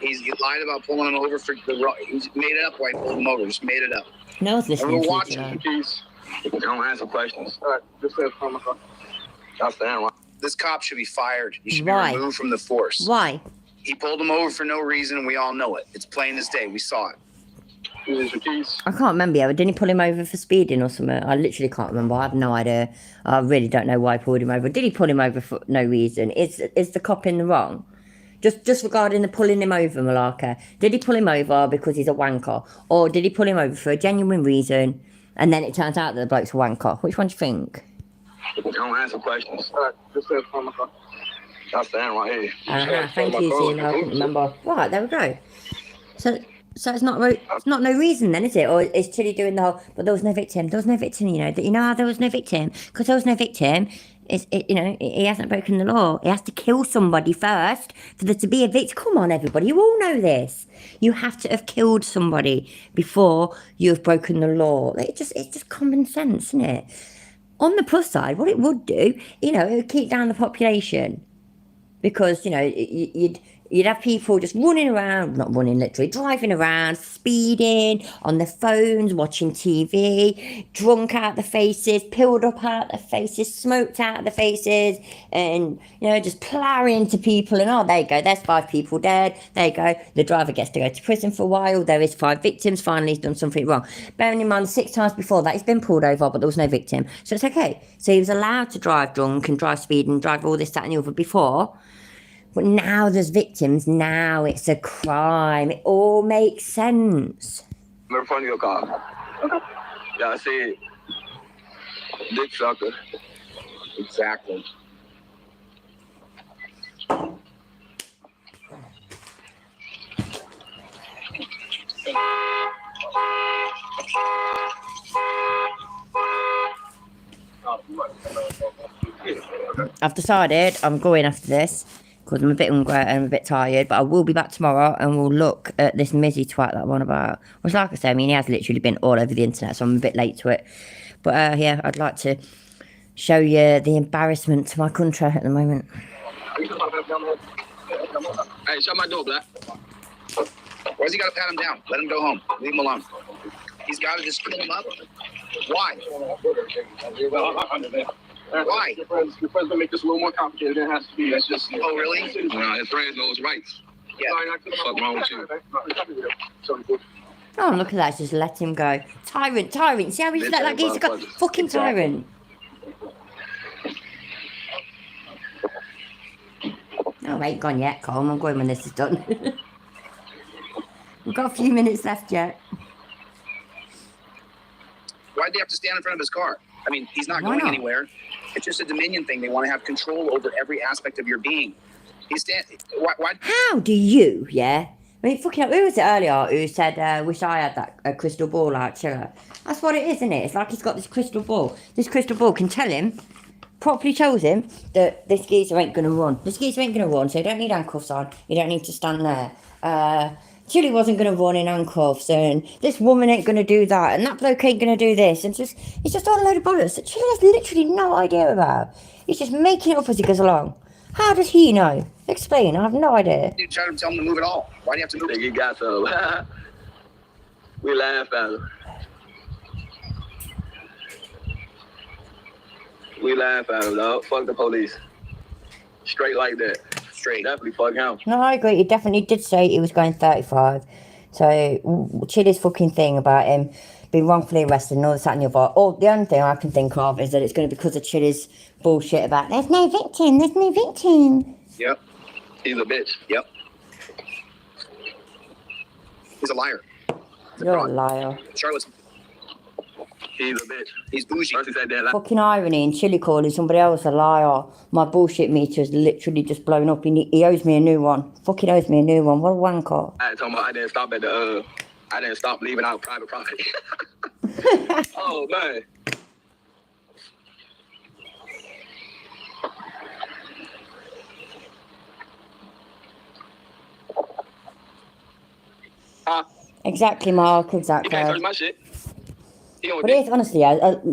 He lied about pulling him over for the wrong. He made it up why he pulled him over. Just made it up. No one's listening to you watching tonight. keys. Don't answer questions. All right, just stand on my car. I'll stand right. This cop should be fired. He should Why? be removed from the force. Why? He pulled him over for no reason, and we all know it. It's plain as day. We saw it. These are your keys. I can't remember. Yeah, didn't he pull him over for speeding or something? I literally can't remember. I have no idea. I really don't know why he pulled him over. Did he pull him over for no reason? Is the cop in the wrong? Just regarding the pulling him over, Malaka. Did he pull him over because he's a wanker? Or did he pull him over for a genuine reason and then it turns out that the bloke's a wanker? Which one do you think? Don't answer questions. All right, just say my car. I stand right here. Thank you, Zena. I couldn't remember. Right, there we go. So it's not no reason then, is it? Or is Chili doing the whole, but there was no victim. There was no victim, you know. You know how there was no victim? Because there was no victim. He hasn't broken the law. He has to kill somebody first for there to be a victim. Come on, everybody. You all know this. You have to have killed somebody before you have broken the law. It's just common sense, isn't it? On the plus side, what it would do, it would keep down the population. Because, you'd have people just running around, not running literally, driving around, speeding, on their phones, watching TV, drunk out the faces, pilled up out the faces, smoked out the faces, and, just ploughing into people. And, there you go, there's 5 people dead. There you go. The driver gets to go to prison for a while. There is 5 victims. Finally, he's done something wrong. Bearing in mind, 6 times before that, he's been pulled over, but there was no victim. So it's okay. So he was allowed to drive drunk and drive speed and drive all this, that, and the other before. But now there's victims. Now it's a crime. It all makes sense. I'm in front of your car. Okay. Yeah, I see it. Dick sucker. Exactly. I've decided I'm going after this because I'm a bit hungry and I'm a bit tired, but I will be back tomorrow and we'll look at this Mizzy twat that I'm on about. Which, like I said, he has literally been all over the internet, so I'm a bit late to it. But I'd like to show you the embarrassment to my country at the moment. Hey, shut my door, Black. Why's he got to pat him down? Let him go home. Leave him alone. He's got to just clean him up. Why? Why? Your friends gonna make this a little more complicated than it has to be. That's just. Oh, really? His friends know his rights. Yeah. What's wrong with you? Oh, look at that. Just let him go. Tyrant. See how he's let that geezer go? Fucking tyrant. Oh, I ain't gone yet, Colm. I'm going when this is done. We've got a few minutes left yet. Why'd they have to stand in front of his car? I mean, he's not going anywhere. It's just a Dominion thing. They want to have control over every aspect of your being. Why? How do you, I mean, fucking hell, who was it earlier who said, wish I had that crystal ball like Chiller? That's what it is, isn't it? It's like he's got this crystal ball. This crystal ball can tell him, properly tells him, that this geezer ain't going to run. This geezer ain't going to run, so you don't need handcuffs on. You don't need to stand there. Chili wasn't going to run in handcuffs, and this woman ain't going to do that, and that bloke ain't going to do this, and it's just all a load of bollocks that Chili has literally no idea about. He's just making it up as he goes along. How does he know? Explain, I have no idea. You try to tell him to move it all. Why do you have to move it? You got some. We laugh at him. We laugh at him, dog. Fuck the police. Straight like that. Straight. Definitely fuck him. No, I agree. He definitely did say he was going 35. So, Chili's fucking thing about him being wrongfully arrested and all this, that and the other. Or the only thing I can think of is that it's going to be because of Chili's bullshit about there's no victim. Yep. He's a bitch. Yep. He's a liar. You're a liar. Charlotte's. He's a bitch. He's bougie. Fucking irony and Chili calling somebody else a liar. My bullshit meter's literally just blown up. He owes me a new one. Fucking owes me a new one. What a wanker. I didn't stop at the I didn't stop leaving out private property. Oh man. Exactly, Mark. Exactly. You can't touch my shit. But it is, honestly,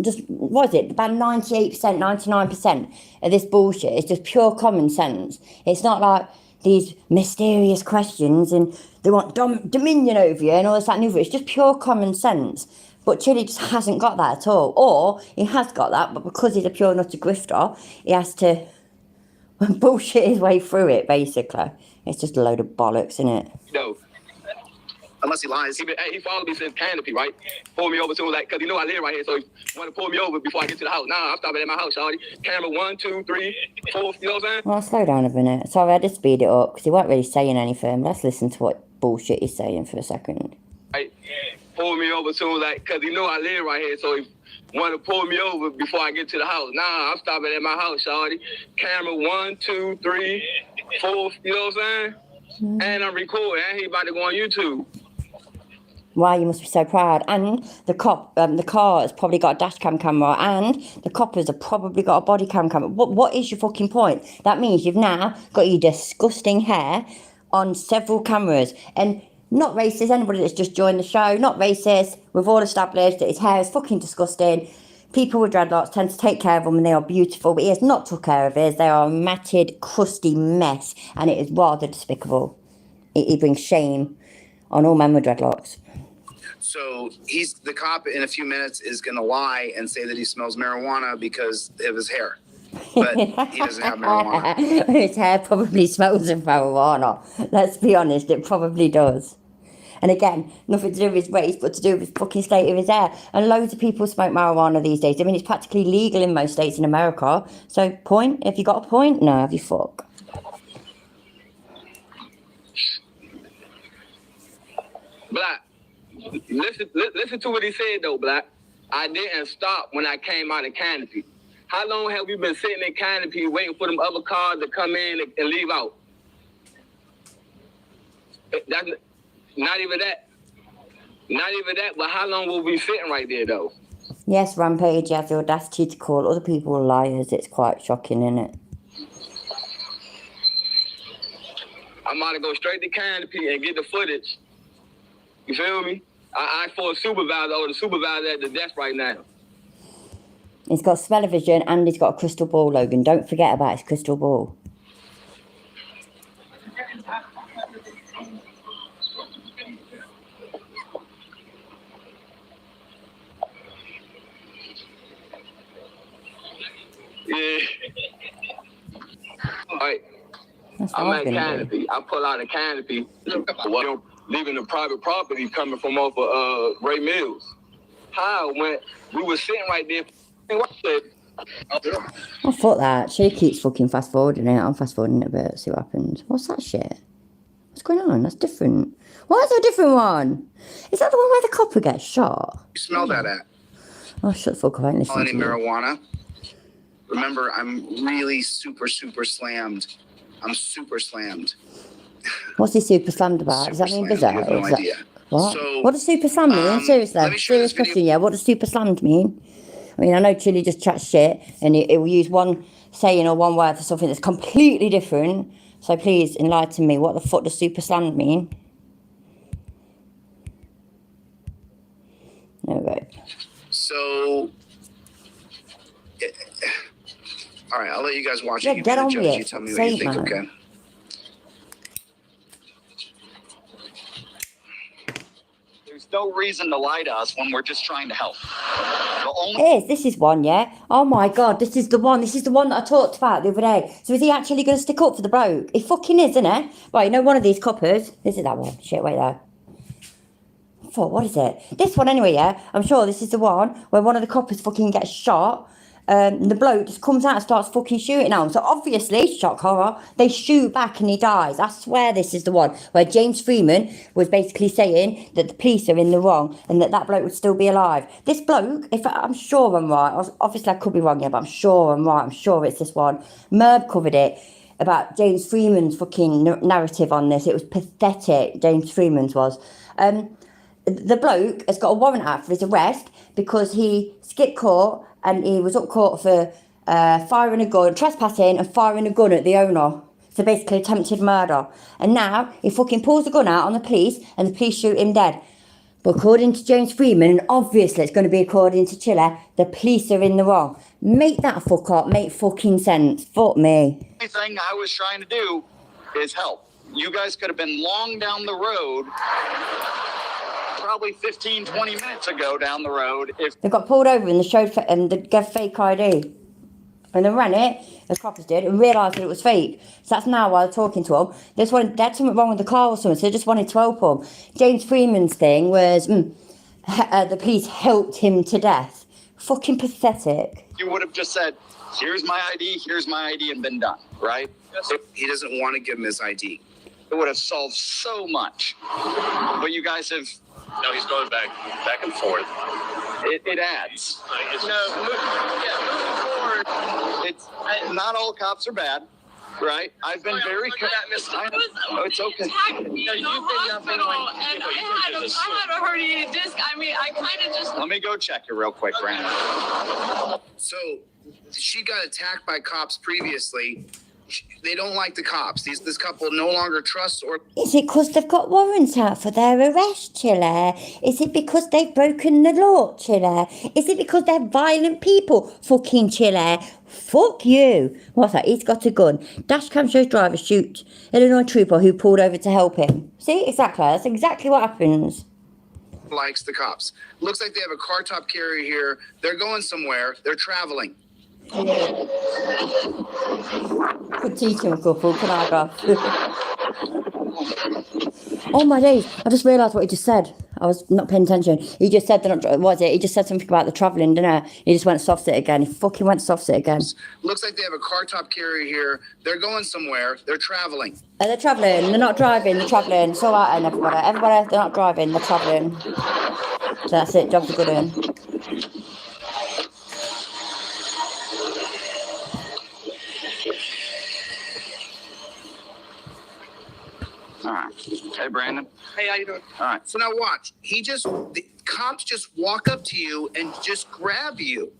just, what is it? About 98%, 99% of this bullshit is just pure common sense. It's not like these mysterious questions and they want dominion over you and all this, that and the other. It's just pure common sense. But Chili just hasn't got that at all. Or he has got that, but because he's a pure nutter grifter, he has to bullshit his way through it, basically. It's just a load of bollocks, isn't it? No. Unless he lies. He followed me since Canopy, right? Pulled me over to like, cause he know I live right here, so he wanted to pull me over before I get to the house. Nah, I'm stopping at my house, shawty. Camera 1, 2, 3, 4. You know what I'm saying? Well, slow down a minute. Sorry, I did speed it up because he weren't really saying anything. Let's listen to what bullshit he's saying for a second. Right? Pulled me over to like, cause he know I live right here, so he wanted to pull me over before I get to the house. Nah, I'm stopping at my house, shawty. Camera 1, 2, 3, 4. You know what I'm saying? Mm-hmm. And I'm recording, and he about to go on YouTube. Wow, you must be so proud. And the car has probably got a dash cam camera, and the coppers have probably got a body cam camera. What is your fucking point? That means you've now got your disgusting hair on several cameras. And not racist, anybody that's just joined the show, not racist. We've all established that his hair is fucking disgusting. People with dreadlocks tend to take care of them and they are beautiful, but he has not took care of his. They are a matted, crusty mess, and it is rather despicable. It brings shame on all men with dreadlocks. So the cop in a few minutes is going to lie and say that he smells marijuana because of his hair. But he doesn't have marijuana. His hair probably smells of marijuana. Let's be honest, it probably does. And again, nothing to do with his race, but to do with his fucking state of his hair. And loads of people smoke marijuana these days. I mean, it's practically legal in most states in America. So, point? Have you got a point? No, have you fuck? Black. Listen to what he said, though, Black. I didn't stop when I came out of Canopy. How long have we been sitting in Canopy waiting for them other cars to come in and leave out? That's not even that. Not even that, but how long will we be sitting right there, though? Yes, Rampage has the audacity to call other people liars. It's quite shocking, isn't it? I'm about to go straight to Canopy and get the footage. You feel me? I for a supervisor, or the supervisor at the desk right now. He's got smell-o-vision and he's got a crystal ball, Logan. Don't forget about his crystal ball. Yeah. All right. I'm at Canopy. I pull out a Canopy. Leaving the private property coming from off of Ray Mills. How when we were sitting right there. I thought that. She keeps fucking fast forwarding it. I'm fast forwarding it a bit. See what happens. What's that shit? What's going on? That's different. Why is there a different one? Is that the one where the copper gets shot? You smell that at? Oh, shut the fuck up. I ain't listening to you. Marijuana. Remember, I'm really super slammed. I'm super slammed. What's he super slammed about? Does that mean bizarre? I have no idea. What? So, what does super slammed mean? Seriously, serious question, yeah. What does super slammed mean? I mean, I know Chili just chats shit and it will use one saying or one word for something that's completely different. So please enlighten me. What the fuck does super slammed mean? Okay. So, all right, I'll let you guys watch Yeah, it. You get on judge. with it. You tell me Say what you it, think, man. okay? There's no reason to lie to us when we're just trying to help. This is one, yeah? Oh my God, this is the one. This is the one that I talked about the other day. So is he actually going to stick up for the bloke? He fucking is, isn't he? Right, you know one of these coppers. This is that one. Shit, wait there. What is it? This one anyway, yeah? I'm sure this is the one where one of the coppers fucking gets shot. The bloke just comes out and starts fucking shooting at him. So obviously, shock horror, they shoot back and he dies. I swear this is the one where James Freeman was basically saying that the police are in the wrong and that bloke would still be alive. This bloke, I'm sure I'm right. Obviously, I could be wrong here, but I'm sure I'm right. I'm sure it's this one. Merb covered it about James Freeman's fucking narrative on this. It was pathetic, James Freeman's was. The bloke has got a warrant out for his arrest because he skipped court and he was up court for firing a gun, trespassing and firing a gun at the owner. So basically attempted murder. And now he fucking pulls the gun out on the police and the police shoot him dead. But according to James Freeman, and obviously it's going to be according to Chile, the police are in the wrong. Make that fuck up, make fucking sense. Fuck me. The only thing I was trying to do is help. You guys could have been long down the road, probably 15, 20 minutes ago down the road. If they got pulled over and they showed and they gave fake ID. And they ran it, the coppers did, and realised that it was fake. So that's now why they're talking to them. They had something wrong with the car or something, so they just wanted to help him. James Freeman's thing was, the police helped him to death. Fucking pathetic. You would have just said, here's my ID, and been done, right? He doesn't want to give him his ID. It would have solved so much. But you guys have... No, he's going back and forth. It adds. Moving forward, it's not all cops are bad, right? I've been very... it's okay. I had a herniated disc. I mean, I kind of just... Let me go check it real quick, Brandon. So she got attacked by cops previously. They don't like the cops. This couple no longer trusts or... Is it because they've got warrants out for their arrest, Chile? Is it because they've broken the law, Chile? Is it because they're violent people? Fucking Chile. Fuck you. What's that? He's got a gun. Dashcam shows driver shoots Illinois trooper who pulled over to help him. See? Exactly. That's exactly what happens. Likes the cops. Looks like they have a car top carrier here. They're going somewhere. They're traveling. Could teach him a couple, can I go? Oh my days, I just realised what he just said. I was not paying attention. He just said, what was it? He just said something about the travelling, didn't he? He just went soft sit again. He fucking went soft sit again. Looks like they have a car top carrier here. They're going somewhere. They're traveling. They're travelling. They're not driving. They're travelling. It's all right, and everybody. Everybody, they're not driving. They're travelling. So that's it. Job's a good one. All right. Hey, Brandon. Hey, how you doing? All right. So now watch. The cops just walk up to you and just grab you.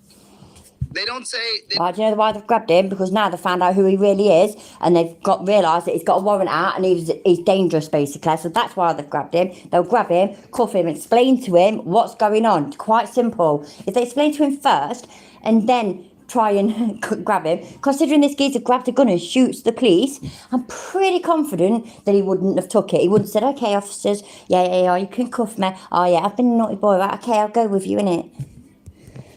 They don't say... Why do you know why they've grabbed him? Because now they've found out who he really is, and they've realised that he's got a warrant out and he's dangerous, basically. So that's why they've grabbed him. They'll grab him, cuff him, explain to him what's going on. It's quite simple. If they explain to him first and then try and grab him, considering this geezer grabbed a gun and shoots the police, I'm pretty confident that he wouldn't have took it. He wouldn't have said, okay, officers, yeah, you can cuff me. Oh, yeah, I've been a naughty boy, right? Okay, I'll go with you, innit?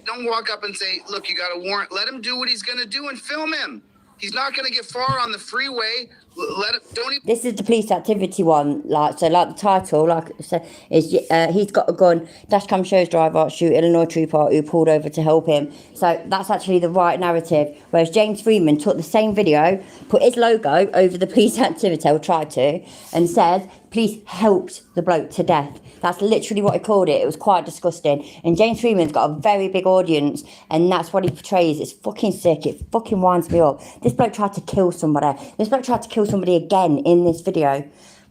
Don't walk up and say, look, you got a warrant. Let him do what he's going to do and film him. He's not going to get far on the freeway. Let him, don't even... This is the police activity one, like the title, like I said, is he's got a gun, dashcam shows driver shoot Illinois trooper who pulled over to help him. So that's actually the right narrative. Whereas James Freeman took the same video, put his logo over the police activity, or tried to, and said, police helped the bloke to death. That's literally what he called it. It was quite disgusting. And James Freeman's got a very big audience, and that's what he portrays. It's fucking sick. It fucking winds me up. This bloke tried to kill somebody. This bloke tried to kill somebody again in this video,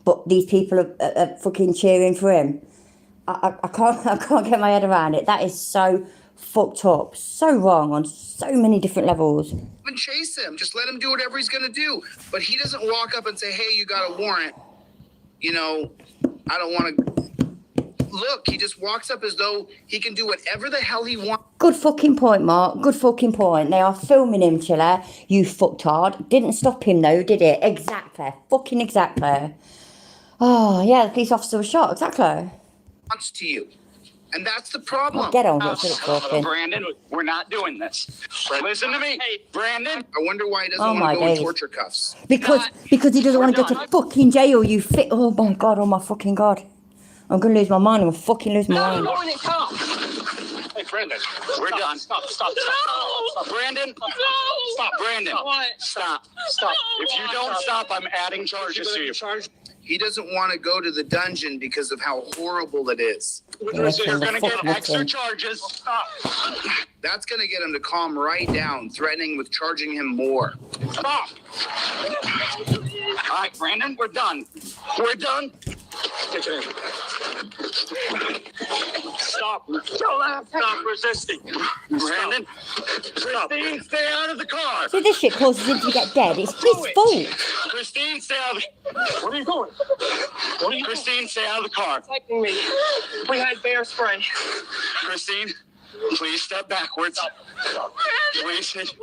but these people are fucking cheering for him. I can't get my head around it. That is so fucked up, so wrong on so many different levels. Even chase him. Just let him do whatever he's going to do. But he doesn't walk up and say, hey, you got a warrant. You know, I don't want to... Look, he just walks up as though he can do whatever the hell he wants. Good fucking point, Mark. Good fucking point. They are filming him, Chiller. You fucked hard. Didn't stop him, though, did it? Exactly. Fucking exactly. Oh, yeah, the police officer was shot. Exactly. Wants to you. And that's the problem. Well, get on with it, Brandon, we're not doing this. Listen to me. Hey, Brandon. I wonder why he doesn't want to go in torture cuffs. Because he doesn't want to go to fucking jail, you fit. Oh, my God. Oh, my fucking God. I'm going to lose my mind. I'm going to fucking lose my mind. Hey, Brandon. We're done. Stop. Brandon. Stop, Brandon. Stop. If you don't stop, I'm adding charges to you. He doesn't want to go to the dungeon because of how horrible it is. You're going to get extra charges. Stop. That's going to get him to calm right down, threatening with charging him more. Stop. All right, Brandon, we're done. We're done. Stop. Stop resisting. Brandon. Christine, stay out of the car. See, this shit causes him to get dead. It's his fault. Christine, stay out of the... What are you doing? Christine, stay out of the car. Protecting me. We had bear spray. Christine, Please step backwards. Please. Please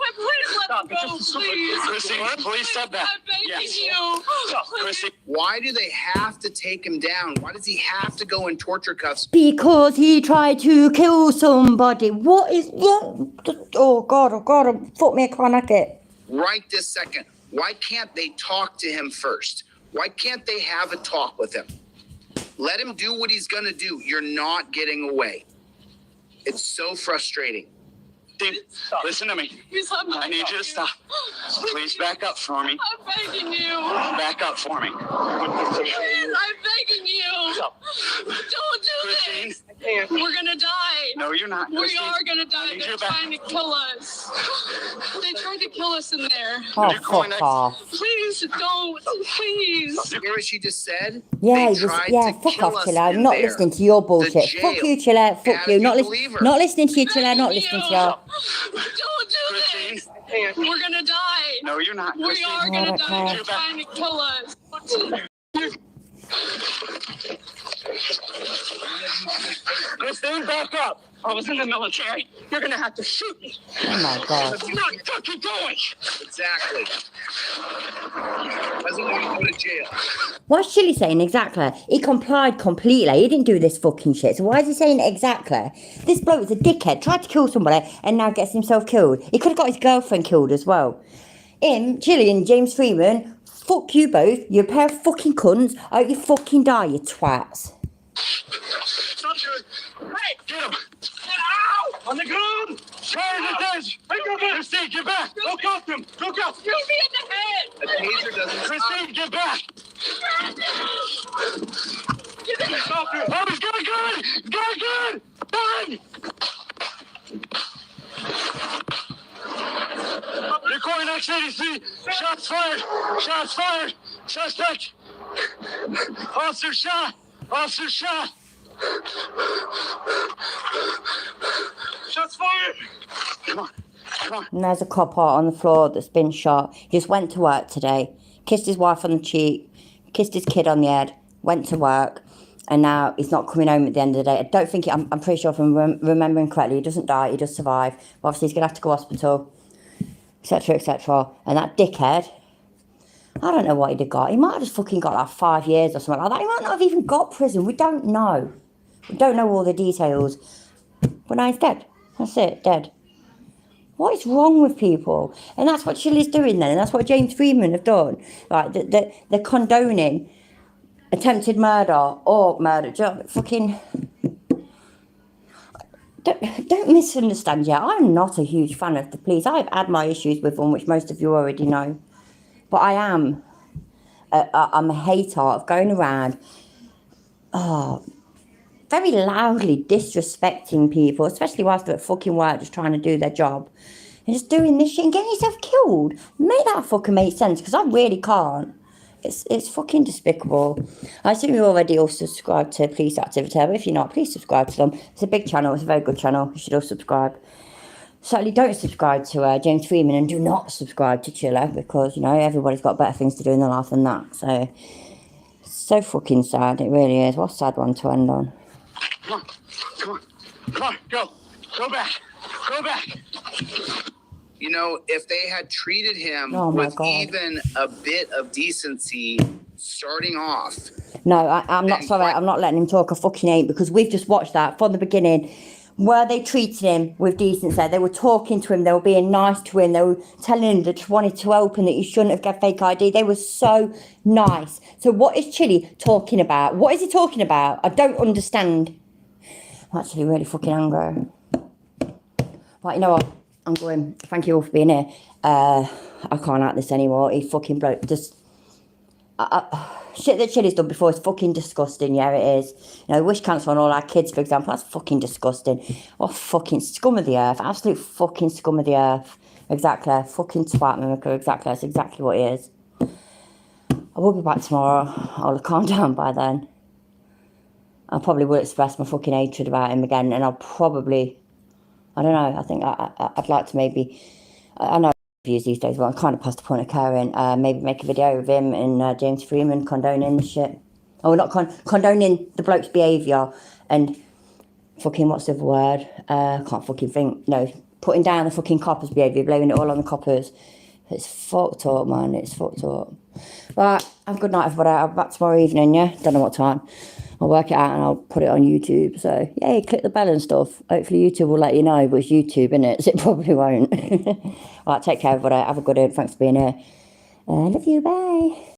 let me go, please. Chrissy, please step back. I'm begging Yes. you. Chrissy. Why do they have to take him down? Why does he have to go in torture cuffs? Because he tried to kill somebody. What is wrong? Oh God, fuck me, I can't hack it. Right this second. Why can't they talk to him first? Why can't they have a talk with him? Let him do what he's gonna do. You're not getting away. It's so frustrating. Steve, listen to me. Please let me I need you to stop. Please back up for me. I'm begging you. Back up for me. Please, I'm begging you. Don't do Christine. this. We're gonna die. No, you're not. We Christine. are gonna die. need They're you back. trying to kill us. They tried to kill us in there. Oh, You're going fuck to- off. Please don't. Please. You hear what she just said? Yeah, They tried to fuck kill off, us Chiller. I'm in not there. listening to your bullshit. The Fuck jail. you, Chiller. Fuck How you. do Not, you believe her? not listening to you, Chiller. Not Begging listening to you. you. Don't do Christine. this. We're gonna die. No, you're not. We Christine. are gonna die. Okay. They're trying to kill us. Christine, back up. I was in the military. You're going to have to shoot me. Oh my God. I'm not fucking going. Exactly. Doesn't want to go to jail. What's Chili saying exactly? He complied completely. He didn't do this fucking shit. So why is he saying exactly? This bloke's a dickhead. Tried to kill somebody and now gets himself killed. He could have got his girlfriend killed as well. Him, Chili and James Freeman, fuck you both. You're a pair of fucking cunts. I hope you fucking die, you twats. Stop shooting. Hey, get him. Ow! On the ground. Charge the edge. Christine, get back. Go cuff him. Go cuff. Shoot me in the head. The taser doesn't stop. Christine, get back. Stop him. Oh, he's got a gun. He's got a gun. Done. You're going next 83. Shots fired. Shots fired. Suspect. Officer shot. Officer shot. Shots fired. Come on. Come on. And there's a cop out on the floor that's been shot. He just went to work today. Kissed his wife on the cheek. Kissed his kid on the head. Went to work. And now he's not coming home at the end of the day. I don't think, I'm pretty sure if I'm remembering correctly, he doesn't die, he does survive. But obviously he's going to have to go to hospital, etc, etc. And that dickhead, I don't know what he'd have got. He might have just fucking got like 5 years or something like that. He might not have even got prison. We don't know. We don't know all the details. But now he's dead. That's it, dead. What is wrong with people? And that's what Chili's doing then. And that's what James Freeman have done. Like, they're condoning attempted murder or murder. Fucking... Don't misunderstand, yeah. I'm not a huge fan of the police. I've had my issues with them, which most of you already know. But I am. I'm a hater of going around very loudly disrespecting people, especially whilst they're at fucking work just trying to do their job. And just doing this shit and getting yourself killed. Make that fucking make sense, because I really can't. It's fucking despicable. I assume you already all subscribe to Police Activity, but if you're not, please subscribe to them. It's a big channel, it's a very good channel. You should all subscribe. Certainly don't subscribe to James Freeman, and do not subscribe to Chiller, because, you know, everybody's got better things to do in their life than that. So fucking sad, it really is. What a sad one to end on. Come on. Come on. Come on. Go. Go back. Go back. You know, if they had treated him Oh my with God. even a bit of decency starting off. No, I'm not sorry. I'm not letting him talk. I fucking hate, because we've just watched that from the beginning, where they treated him with decency. They were talking to him. They were being nice to him. They were telling him that they wanted to help and that he shouldn't have got fake ID. They were so nice. So what is Chili talking about? What is he talking about? I don't understand. I'm actually really fucking angry. Right, you know what? I'm going. Thank you all for being here. I can't act this anymore. He fucking bloke just... shit that Chili's done before is fucking disgusting. Yeah, it is. You know, wish cancer on all our kids, for example. That's fucking disgusting. Oh, fucking scum of the earth. Absolute fucking scum of the earth. Exactly. Fucking twat mimicker. Exactly. That's exactly what he is. I will be back tomorrow. I'll calm down by then. I probably will express my fucking hatred about him again, and I'll probably... I don't know. I think I'd like to maybe... I know views these days, but I'm kind of past the point of caring. Maybe make a video of him and James Freeman condoning the shit. Oh, not condoning the bloke's behaviour and fucking, what's the other word? Can't fucking think. No, putting down the fucking coppers behaviour, blaming it all on the coppers. It's fucked up, man. It's fucked up. Right, have a good night, everybody. I'll be back tomorrow evening, yeah? Don't know what time. I'll work it out and I'll put it on YouTube. So, yay, click the bell and stuff. Hopefully YouTube will let you know, but it's YouTube, innit? So it probably won't. Right, take care, everybody. Have a good day. Thanks for being here. Love you. Bye.